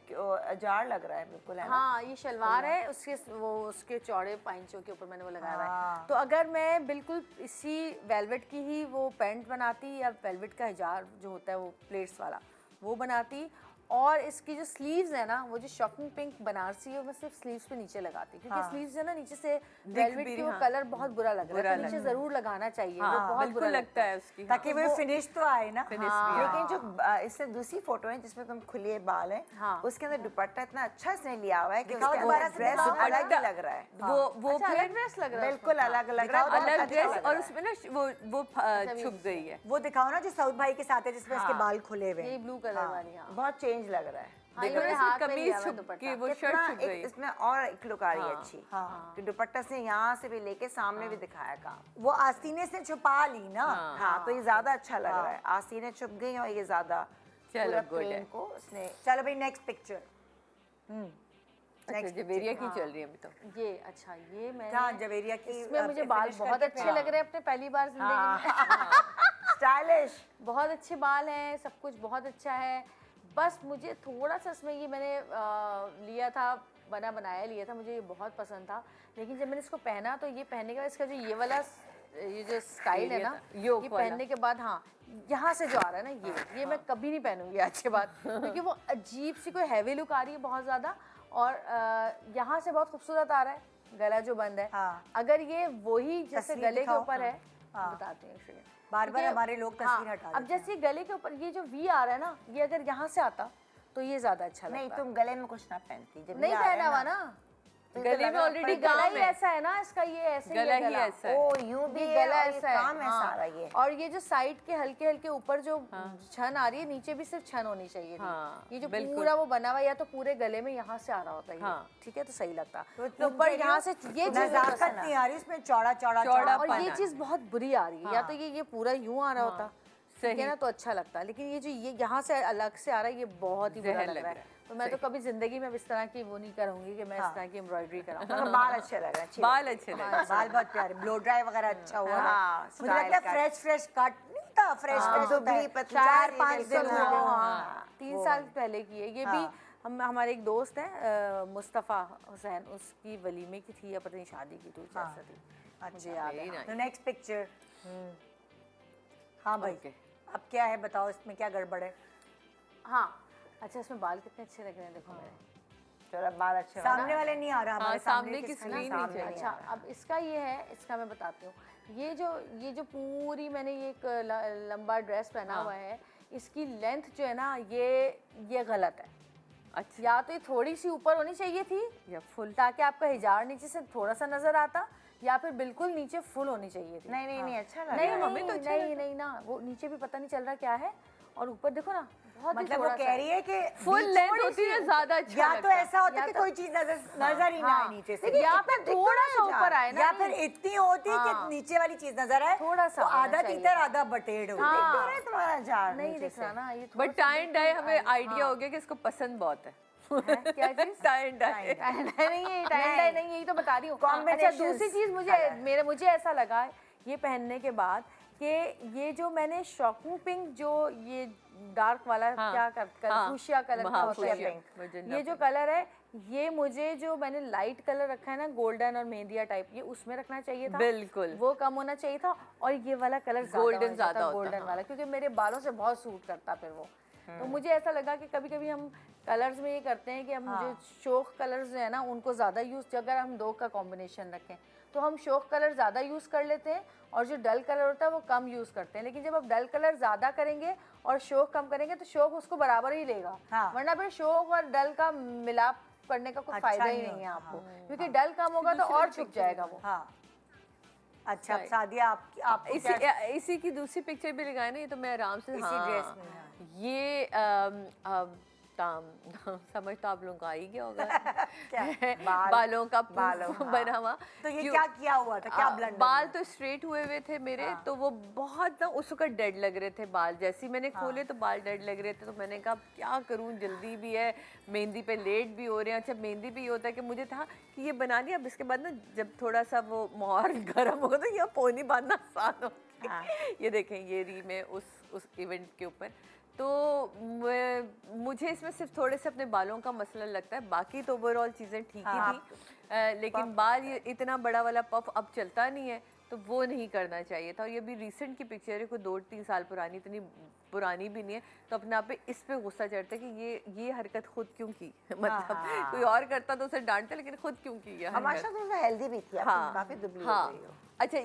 जार लग रहा है बिल्कुल, है ना? हाँ ये शलवार है, उसके चौड़े पाइंचों के ऊपर मैंने वो लगाया हुआ है। तो अगर मैं बिल्कुल इसी वेलवेट की ही वो पैंट बनाती, या वेलवेट का हिजार जो होता है वो प्लेट्स वाला वो बनाती, और इसकी जो स्लीव्स है ना वो जो शॉकिंग पिंक बनारसी है, वो मैं सिर्फ स्लीव्स पे नीचे लगाती, क्योंकि स्लीव्स है ना नीचे से वेलवेट की वो कलर बहुत बुरा लग रहा है, तो नीचे जरूर लगाना चाहिए, वो बहुत बुरा लगता है उसकी। ताकि वो फिनिश तो आए ना। लेकिन जो इससे दूसरी फोटो है जिसमें तुम खुले बाल हैं, उसके अंदर दुपट्टा इतना अच्छा इसने लिया हुआ है कि दिखाओ उसके दोबारा अंदर से ड्रेस दिखाओ। अलग ही लग रहा है, वो अच्छा, फिर अलग ड्रेस लग रहा है बिल्कुल अलग लग रहा है, बहुत अलग अच्छा ड्रेस, लग और रहा है। उसमें ना वो छुप गई है। वो दिखाओ ना जो साउथ भाई के साथ है जिसमें इसके बाल खुले हुए ये हैं। ब्लू कलर वाली। हाँ बहुत चेंज लग रहा है। हाँ, ये देखो मेरे इसमें हाथ पे कमीज लिया हुआ छुप दुपट्टा। के वो कितना शर्ट छुप गई। इसमें और एक लुक आ रही है अच्छी, कि दुपट्टा से यहाँ से भी लेके सामने भी दिखाया काम। वो आस्तीने से छुपा ली ना। हाँ, तो ये ज्यादा अच्छा लग रहा है, आस्तीनें छुप गई और ये ज्यादा चलो, पूरा good है। प्लेन को उसने। चलो भाई नेक्स्ट पिक्चर। अच्छा जवेरिया की चल रही है अभी तो। ये अच्छा ये मैं हाँ जवेरिया की इसमें मुझे बाल finish बहुत करके अच्छे लग रहे हैं अपने पहली बार जिंदगी में। स्टाइलिश। बहुत अच्छे बाल हैं, सब कुछ बहुत अच्छा है, बस मुझे थोड़ा सा इसमें ये मैंने लिया था, बनाया लिया था, मुझे ये बहुत पसंद था, लेकिन जब मैंने इसको पहना तो ये पहनने के बाद इसका जो ये वाला ये जो स्टाइल है ना, योक ये वाला। पहनने के बाद हाँ यहाँ से जो आ रहा है ना ये मैं कभी नहीं पहनूंगी आज के बाद, क्योंकि वो अजीब सी कोई हैवी लुक आ रही है बहुत ज़्यादा, और यहाँ से बहुत खूबसूरत आ रहा है, गला जो बंद है। अगर ये वही जैसे तस्वीर गले के दिखाओ। ऊपर है, बताती हूँ एक सेकंड। बार-बार क्योंकि- हमारे लोग तस्वीर हटा अब देते हैं। जैसे गले के ऊपर ये जो वी आ रहा है ना, ये अगर यहाँ से आता तो ये ज्यादा अच्छा लगता। नहीं, तुम गले में कुछ ना पहनती, जब नहीं ये आ रहा है पहना हुआ ना, ना, गले में ऑलरेडी गला काम ही है। ऐसा है ना इसका, ये ऐसे ही गला है ही गला। ऐसा है। ओ यूं भी ये है गला और ये ऐसा है, काम ऐसा हाँ। आ रही है। और ये जो साइड के हल्के हल्के ऊपर जो छन आ रही है, नीचे भी सिर्फ छन होनी चाहिए थी। हाँ, ये जो बिल्कुल। पूरा वो बना हुआ है, या तो पूरे गले में यहाँ से आ रहा होता है ये, हाँ। ठीक है, तो सही लगता। तुम ऊपर कह रही यहाँ हो, से ये चीज नजाकत नहीं आ रही इसमें, चौड़ा चौड़ा चौड़ा और ये पना। चीज बहुत बुरी आ रही है, या तो ये पूरा यूं आ रहा होता, ठीक है सही। ना, तो अच्छा लगता है, लेकिन ये जो ये यहाँ से अलग से आ रहा है, ये बहुत ही बुरा जहर लग लग रहा रहा है। तो मैं तो कभी जिंदगी में इस तरह की वो नहीं करूंगी कि मैं इस तरह की एम्ब्रॉयडरी कराऊं। मगर बाल अच्छे लग रहे हैं, अच्छी बाल अच्छे लग रहे हैं। बाल बहुत प्यारे, ब्लो ड्राई वगैरह अच्छा हुआ है। हाँ, मुझे लगता है style फ्रेश कट नहीं होता, फ्रेश फ्रेश होता है। दुबली पतली 4-5 बिल्कुल, दिन हुए हाँ। हाँ। 3 साल पहले की है ये भी। हम हमारे एक दोस्त हैं मुस्तफ़ा हुसैन, उसकी वलीमे की थी या पता नहीं शादी की थी, ऐसा थी, मुझे याद है। Very nice. तो नेक्स्ट पिक्चर। हाँ भाई Okay. अब क्या है बताओ, इसमें क्या गड़बड़ है? हाँ अच्छा, इसमें बाल कितने अच्छे लग रहे हैं, देखो मेरे। चलो बाल अच्छे हो सामने वाले नहीं आ रहा, हमारे सामने की किसका screen सामने नहीं नहीं अच्छा आ रहा। अब इसका ये है, इसका मैं बताती हूँ, ये जो पूरी मैंने ये एक लंबा ड्रेस पहना हुआ है, इसकी लेंथ जो है ना ये गलत है। अच्छा या तो ये थोड़ी सी ऊपर होनी चाहिए थी, या फुल। ताकि आपका हिजाब नीचे से थोड़ा सा नजर आता, या फिर बिल्कुल नीचे फुल होनी चाहिए थी। नहीं नहीं नहीं, अच्छा लग नहीं रहा है। नहीं नहीं नहीं ना, वो नीचे भी पता नहीं चल रहा क्या है, और ऊपर देखो ना बहुत ही मतलब वो थोड़ा कह सा। रही है कि फुल बीच लेंथ थोड़ी होती सी- है ज्यादा अच्छा या तो लगता है। ऐसा होता या कि तो- कोई चीज नजर ही ना आए नीचे से, या फिर थोड़ा सा ऊपर आए ना, या नहीं। फिर इतनी होती कि हाँ। नीचे वाली चीज नजर आए, थोड़ा सा तो होना आधा चाहिए तीतर था। आधा बटेड़ हो। हाँ। तो रहे तुम्हारा जार नहीं नीचे दिख रहा से। ना ये बट टाई एंड डाई हमें आइडिया हो गया कि इसको पसंद बहुत है। क्या चीज? Tie and dye. नहीं है, टाइम नहीं, यही तो बता रही हूँ। अच्छा Combinations दूसरी चीज मुझे ऐसा लगा ये पहनने के बाद कि ये जो मैंने शॉकिंग पिंक जो ये डार्क वाला हाँ, क्या कर हाँ, फूशिया कलर का हाँ, होता है फूशिया, पिंक, magenta ये जो pink। कलर है, ये मुझे जो मैंने लाइट कलर रखा है ना गोल्डन और मेहंदिया टाइप, ये उसमें रखना चाहिए था, बिल्कुल। वो कम होना चाहिए था, और ये वाला कलर Golden ज्यादा होता, गोल्डन हाँ। वाला, क्योंकि मेरे बालों से बहुत सूट करता फिर वो। तो मुझे ऐसा लगा कि कभी कभी हम कलर्स में ये करते हैं कि हम जो शोक कलर्स जो है ना उनको ज़्यादा यूज़, अगर हम दो का कॉम्बिनेशन रखें तो हम शोक कलर ज़्यादा यूज़ कर लेते हैं, और जो डल कलर होता है वो कम यूज़ करते हैं। लेकिन जब आप डल कलर ज़्यादा करेंगे और शोक कम करेंगे तो शोक उसको बराबर ही लेगा, वरना फिर शोक और डल का मिलाप करने का कोई फायदा ही नहीं है आपको, क्योंकि डल कम होगा तो और छुप जाएगा वो। हाँ अच्छा, अब सादिया आप इसी की दूसरी पिक्चर भी लगाए ना, ये तो मैं आराम से इसी हाँ, ड्रेस में, हाँ। ये ताम समझ तो आप लोगों को आ ही गया होगा क्या? बालों का बालों, पूफ बना हुआ। तो ये क्यों? क्या किया हुआ था, क्या ब्लंडर? बाल तो स्ट्रेट हुए हुए थे मेरे, तो वो बहुत ना उस वक्त डेड लग रहे थे बाल। जैसे ही मैंने खोले तो बाल डेड लग रहे थे, तो मैंने कहा क्या करूं, जल्दी भी है, मेहंदी पे लेट भी हो रहे हैं। अच्छा मेहंदी भी ये होता है कि मुझे था कि ये बना लिया, अब इसके बाद ना जब थोड़ा सा वो माहौल गर्म होगा तो ये पोनी बांधना आसान हो। ये देखें, ये रही मैं उस इवेंट के ऊपर। तो मुझे इसमें सिर्फ थोड़े से अपने बालों का मसला लगता है, बाकी तो ओवरऑल चीज़ें ठीक ही थी। लेकिन बाल ये इतना बड़ा वाला पफ अब चलता नहीं है, तो वो नहीं करना चाहिए था। और ये भी रिसेंट की पिक्चर है, कोई 2-3 साल पुरानी, इतनी पुरानी भी नहीं है। तो अपने आप पे इस पे गुस्सा चढ़ता है कि ये हरकत खुद क्यों की मतलब कोई और करता तो उसे डांटता, लेकिन खुद क्यों की ये हमारे हरकत? साथ हेल्दी भी थी, हाँ, काफी दुबली हो हाँ। गई हो। अच्छा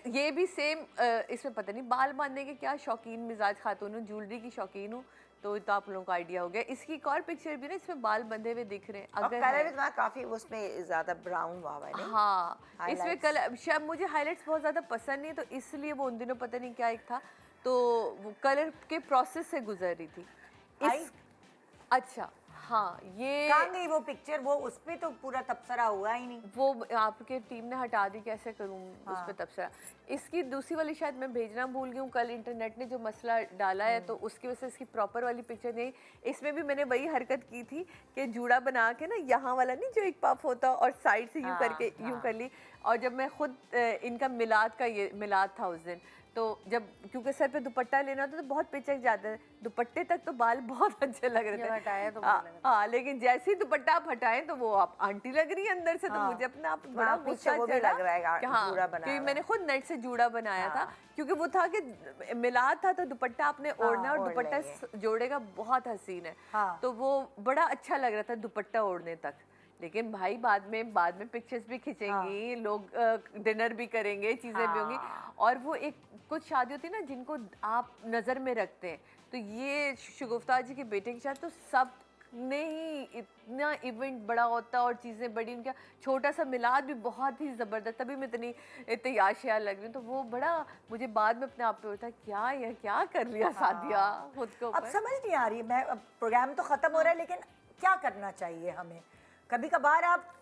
ये भी सेम, इसमें पता नहीं बाल बांधने के क्या शौकीन मिजाज खातून हूँ, ज्वेलरी की शौकीन हूँ, तो आप लोगों को आइडिया हो गया। इसकी एक और पिक्चर भी ना, इसमें बाल बंधे हुए दिख रहे हैं। और अगर कलर है- भी तुम्हारा काफी उसमें ज्यादा ब्राउन हुआ है नहीं? हाँ, इसमें Highlights। कलर शायद मुझे हाइलाइट्स बहुत ज़्यादा पसंद नहीं, तो इसलिए वो उन दिनों पता नहीं क्या एक था, तो वो कलर के प्रोसेस से गुजर रही थी। आई? अच्छा हाँ, ये कहाँ गई वो पिक्चर? वो उस पे तो पूरा तबसरा हुआ ही नहीं। वो आपके टीम ने हटा दी, कैसे करूँ उस पे तबसरा। इसकी दूसरी वाली शायद मैं भेजना भूल गई हूँ, कल इंटरनेट ने जो मसला डाला है तो उसकी वजह से इसकी प्रॉपर वाली पिक्चर नहीं। इसमें भी मैंने वही हरकत की थी कि जूड़ा बना के ना, यहाँ वाला नहीं जो एक पफ होता और साइड से यूँ करके यूँ कर ली। और जब मैं खुद इनका मिलाद था उस दिन, तो जब क्योंकि सर पे दुपट्टा लेना होता तो बहुत पिचक जाते हैं, दुपट्टे तक तो बाल बहुत अच्छे लग रहे जब थे। हटाया तो हाँ, लेकिन जैसे ही दुपट्टा आप हटाएं तो वो आप आंटी लग रही है अंदर से। तो मुझे अपने आप बड़ा पीछे गुस्सा वो भी चढ़ा लग रहा है कि हाँ, जूड़ा बना क्योंकि हुआ मैंने खुद नेट से जूड़ा बनाया था, क्योंकि वो था कि मिलाद था तो दुपट्टा आपने ओढ़ना है, और ओढ़ दुपट्टा लेंगे। जोड़ेगा बहुत हसीन है। हाँ। तो वो बड़ा अच्छा लग रहा था दुपट्टा ओढ़ने तक। लेकिन भाई बाद में पिक्चर्स भी खींचेंगी, लोग डिनर भी करेंगे, चीज़ें भी होंगी। और वो एक कुछ शादी होती है ना जिनको आप नज़र में रखते हैं, तो ये शगुफ्ता जी के बेटे के साथ तो सब ने ही इतना इवेंट बड़ा होता और चीज़ें बड़ी, उनका छोटा सा मिलाद भी बहुत ही ज़बरदस्त, तभी मैं इतनी तैयार श्यार लग रही हूँ। तो वो बड़ा मुझे बाद में अपने आप पे होता है, क्या कर लिया सादिया खुद को अब समझ नहीं आ रही मैं, अब प्रोग्राम तो खत्म हो रहा है, लेकिन क्या करना चाहिए हमें? कभी कभार आप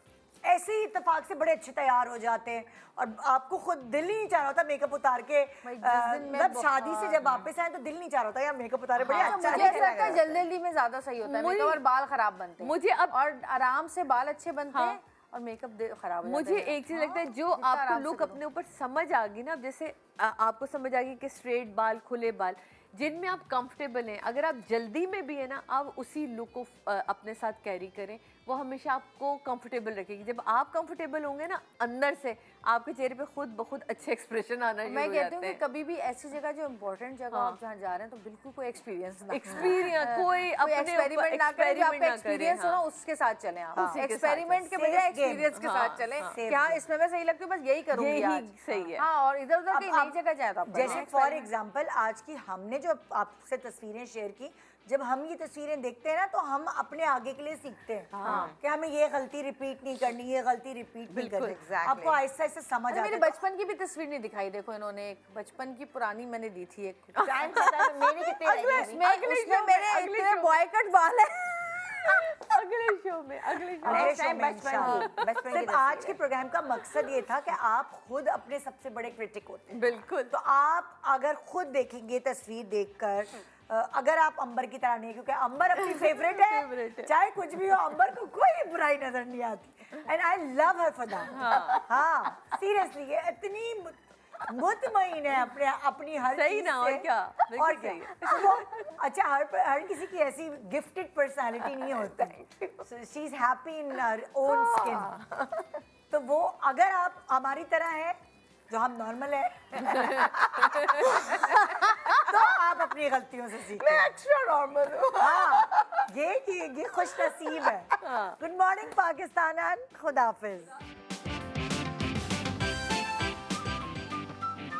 ऐसे ही इत्तेफाक से बड़े अच्छे तैयार हो जाते हैं और आपको खुद दिल ही नहीं चाह रहा होता मेकअप उतार के, मतलब शादी से जब वापस आए तो दिल नहीं चाह रहा होता यार मेकअप उतारे, बड़े अच्छा मुझे ऐसा लगता है जल्दी में ज्यादा सही होता है मेकअप, और बाल खराब बनते हैं। मुझे अब और आराम से बाल अच्छे बनते हैं और मेकअप खराब हो जाता मुझे है। एक चीज लगता है, जो जितना आपको आराम से लुक करो। अपने ऊपर समझ आ गई ना, अब जैसे आपको समझ आ गई कि स्ट्रेट बाल, खुले बाल, जिनमें आप कंफर्टेबल हैं, अगर आप जल्दी में भी है ना, आप उसी लुक को अपने साथ कैरी करें, वो हमेशा आपको कंफर्टेबल रखेगी। जब आप कंफर्टेबल होंगे ना अंदर से, आपके चेहरे पे खुद ब खुद अच्छे एक्सप्रेशन आना शुरू मैं हो कहती जाते हूँ कि हैं। कभी भी ऐसी जगह जो इम्पोर्टेंट जगह आप जहाँ जा रहे हैं तो बिल्कुल कोई एक्सपीरियंस ना एक्सपीरियंस कोई अपने एक्सपेरिमेंट ना करें, जो आपका एक्सपीरियंस हो ना उसके साथ चलें आप। उसी के साथ एक्सपेरिमेंट के Safe बजाय game। एक्सपीरियंस के साथ चलें हाँ, कि हाँ इसमें मैं सही लगती हूँ, बस यही करूँगी यही आज। सही है। हाँ, और इधर उधर कहीं नई जगह जाए तो आप जैसे फॉर एग्जाम्पल आज की हमने जो आपसे तस्वीरें शेयर की, जब हम ये तस्वीरें देखते हैं ना तो हम अपने आगे के लिए सीखते हैं कि हमें ये गलती रिपीट नहीं करनी, ये गलती रिपीट नहीं करनी। exactly। आपको आहिस्ता आहिस्ता समझ अरे आता मेरे है। बचपन की भी तस्वीर नहीं दिखाई, देखो इन्होंने एक बचपन की पुरानी मैंने दी थी एक, टाइम पता है मेरी कितनी रह गई? उसमें मेरे इतने बॉय कट बाल है। अगले शो में अगले Next शो time में बचपन इंशाल्लाह। की- बचपन की सिर्फ तस्वीर आज के है। प्रोग्राम का मकसद ये था कि आप खुद अपने सबसे बड़े क्रिटिक होते हैं। बिल्कुल। तो आप अगर खुद देखेंगे तस्वीर देखकर, अगर आप अंबर की तरह नहीं, क्योंकि अंबर अपनी फेवरेट Favorite है, है। चाहे कुछ भी हो, अंबर को कोई बुराई नजर नहीं आती, and I love her for that. हाँ सीरियसली, ये इतनी मुतमईन है अपनी हर सही चीज ना, और से। क्या? बिल्कुल और क्या? सही वो अच्छा, हर किसी की ऐसी गिफ्टेड पर्सनालिटी नहीं होती। She is happy in her own skin. तो वो अगर आप हमारी तरह हैं, जो हम नॉर्मल है, तो आप अपनी गलतियों से सीखें। मैं एक्स्ट्रा नॉर्मल हूँ। हाँ, ये खुश नसीब है। गुड मॉर्निंग पाकिस्तान एंड खुदा हाफिज।